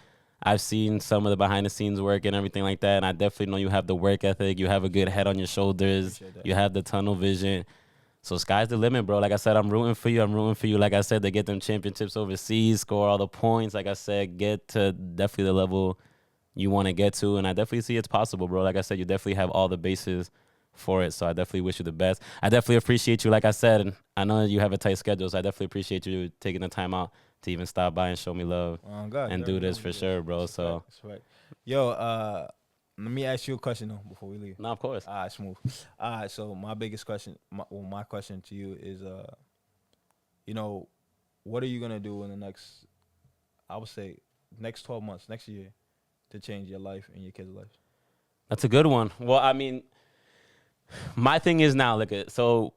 I've seen some of the behind the scenes work and everything like that, and I definitely know you have the work ethic, you have a good head on your shoulders, you have the tunnel vision. So sky's the limit, bro. Like I said, I'm rooting for you. Like I said, to get them championships overseas, score all the points. Like I said, get to definitely the level you want to get to, and I definitely see it's possible, bro. Like I said, you definitely have all the bases for it, so I definitely wish you the best. I definitely appreciate you, like I said, and I know you have a tight schedule, so I definitely appreciate you taking the time out to even stop by and show me love and do this for sure, bro. That's right. Yo, let me ask you a question though before we leave. No, of course. All right, smooth. All right, so my biggest question, my question to you is, what are you gonna do in the next, I would say, next 12 months, next year, to change your life and your kids' lives? That's a good one. Well, I mean, my thing is now, so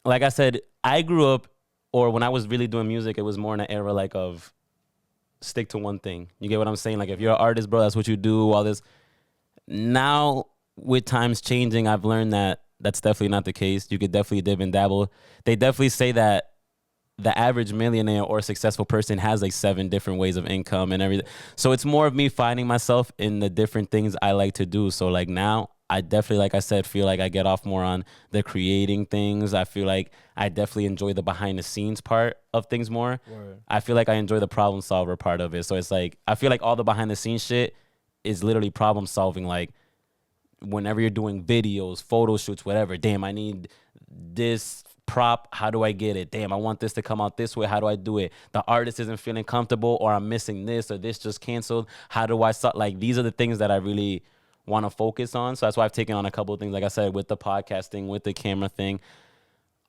like I said, I grew up, or when I was really doing music, it was more in an era like of stick to one thing. You get what I'm saying? Like if you're an artist, bro, that's what you do, all this. Now, with times changing, I've learned that that's definitely not the case. You could definitely dip and dabble. They definitely say that the average millionaire or successful person has like 7 different ways of income and everything. So it's more of me finding myself in the different things I like to do. So like now I definitely, like I said, feel like I get off more on the creating things. I feel like I definitely enjoy the behind the scenes part of things more. Word. I feel like I enjoy the problem solver part of it. So it's like, I feel like all the behind the scenes shit is literally problem solving. Like whenever you're doing videos, photo shoots, whatever, damn, I need this prop, how do I get it? Damn, I want this to come out this way, how do I do it? The artist isn't feeling comfortable, or I'm missing this, or this just canceled, how do I start? Like these are the things that I really want to focus on. So that's why I've taken on a couple of things, like I said, with the podcasting, with the camera thing.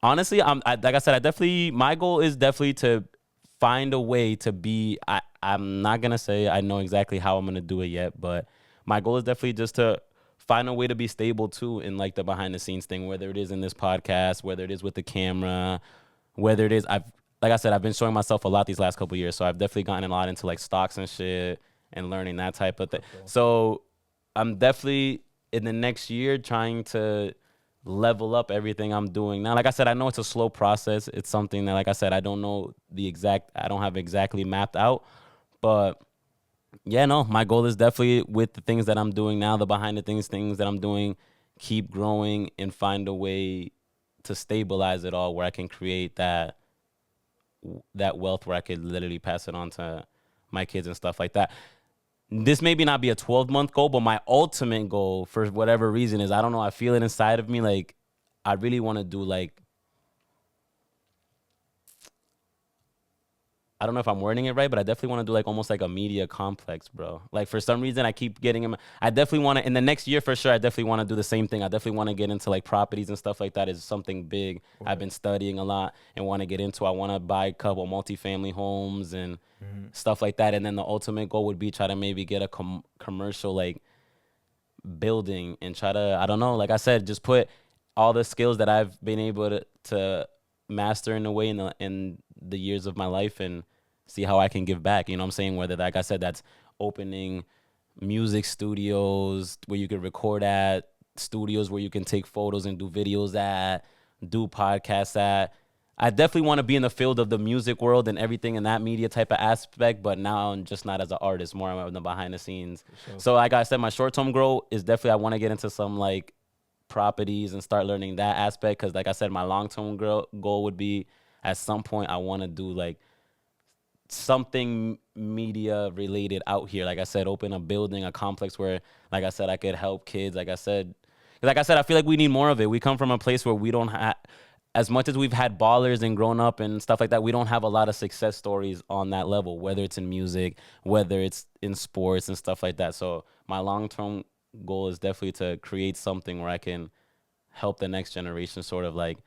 Honestly, like I said, I definitely, my goal is definitely to find a way to be, I'm not gonna say I know exactly how I'm gonna do it yet, but my goal is definitely just to find a way to be stable too in like the behind the scenes thing, whether it is in this podcast, whether it is with the camera, whether it is, like I said, I've been showing myself a lot these last couple of years. So I've definitely gotten a lot into like stocks and shit and learning that type of thing. Okay. So I'm definitely in the next year trying to level up everything I'm doing now. Like I said, I know it's a slow process. It's something that, like I said, I don't know I don't have exactly mapped out, but yeah, no, my goal is definitely with the things that I'm doing now, the behind the things that I'm doing, keep growing and find a way to stabilize it all where I can create that wealth where I could literally pass it on to my kids and stuff like that. This maybe not be a 12-month goal, but my ultimate goal for whatever reason is, I don't know, I feel it inside of me. Like I really want to do like, I don't know if I'm wording it right, but I definitely want to do like almost like a media complex, bro. Like for some reason I keep getting him. I definitely want to, in the next year for sure, I definitely want to do the same thing. I definitely want to get into like properties and stuff like that. Is something big I've been studying a lot and want to get into. I want to buy a couple multifamily homes and stuff like that. And then the ultimate goal would be try to maybe get a commercial like building and try to, I don't know, like I said, just put all the skills that I've been able to master in a way in the years of my life and see how I can give back. You know what I'm saying? Whether, like I said, that's opening music studios where you can record at, studios where you can take photos and do videos at, do podcasts at. I definitely want to be in the field of the music world and everything in that media type of aspect, but now I'm just not as an artist, more in the behind the scenes. Sure. So like I said, my short-term goal is definitely I want to get into some like properties and start learning that aspect, because like I said, my long-term goal would be at some point I want to do like something media related out here. Like I said, open a building, a complex where, like I said, I could help kids. Like I said, I feel like we need more of it. We come from a place where we don't have, as much as we've had ballers and grown up and stuff like that, we don't have a lot of success stories on that level, whether it's in music, whether it's in sports and stuff like that. So my long-term goal is definitely to create something where I can help the next generation sort of like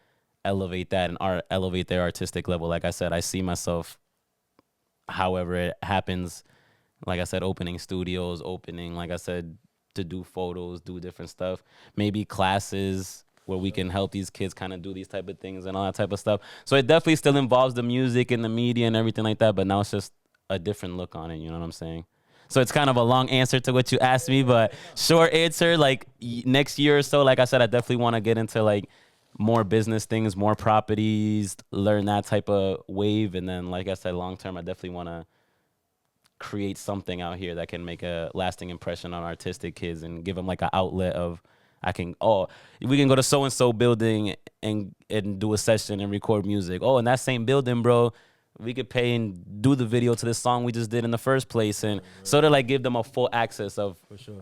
elevate that and elevate their artistic level. Like I said, I see myself, however it happens, like I said, opening studios, like I said, to do photos, do different stuff, maybe classes where we can help these kids kind of do these type of things and all that type of stuff. So it definitely still involves the music and the media and everything like that, but now it's just a different look on it, you know what I'm saying? So it's kind of a long answer to what you asked me, but short answer, like next year or so, like I said, I definitely want to get into like more business things, more properties, learn that type of wave. And then, like I said, long term, I definitely want to create something out here that can make a lasting impression on artistic kids and give them like an outlet of, we can go to so-and-so building and do a session and record music. Oh, in that same building, bro, we could pay and do the video to this song we just did in the first place. And sort of like give them a full access of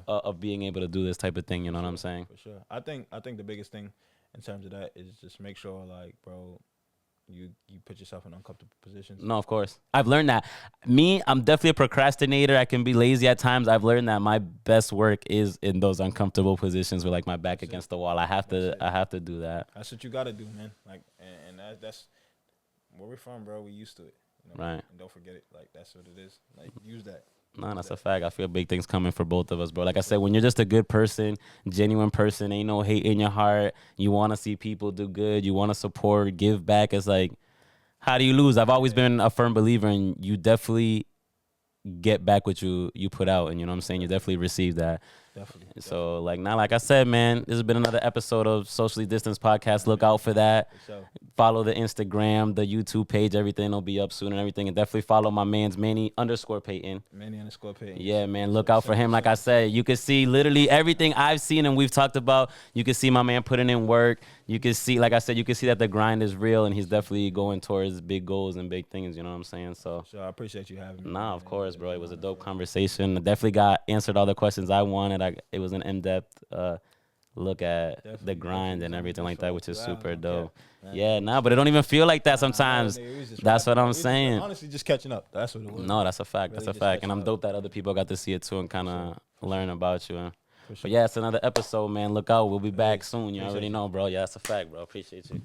of being able to do this type of thing. You know what I'm saying? For sure. I think the biggest thing in terms of that is just make sure, like, bro, you put yourself in uncomfortable positions. No, of course. I've learned that. I'm definitely a procrastinator. I can be lazy at times. I've learned that my best work is in those uncomfortable positions with like my back against the wall. I have to do that. That's what you got to do, man. Like, and that's where we're from, bro. We used to it. You know? Right. And don't forget it. Like, that's what it is. Like, use that. No, that's a fact. I feel big things coming for both of us, bro. Like I said, when you're just a good person, genuine person, ain't no hate in your heart, you want to see people do good, you want to support, give back, it's like, how do you lose? I've always been a firm believer in you definitely get back what you put out, and you know what I'm saying? You definitely receive that. Definitely. So, like, now, like I said, man, this has been another episode of Socially Distanced Podcast. Look out for that. Follow the Instagram, the YouTube page. Everything will be up soon and everything. And definitely follow my man's Manny_Payton. Manny_Payton. Yeah, man. Look out for him. Like I said, you can see literally everything I've seen and we've talked about. You can see my man putting in work. You can see, like I said, you can see that the grind is real and he's definitely going towards big goals and big things. You know what I'm saying? So I appreciate you having me. Nah, of course, bro. It was a dope conversation. I definitely answered all the questions I wanted. It was an in-depth look at the grind and everything like that, which is super dope. Yeah, but it don't even feel like that sometimes. That's what I'm saying. Honestly, just catching up. That's what it was. No, that's a fact. That's a fact. And I'm dope that other people got to see it too and kind of learn about you. But yeah, it's another episode, man. Look out. We'll be back soon. You already know, bro. Yeah, that's a fact, bro. Appreciate you.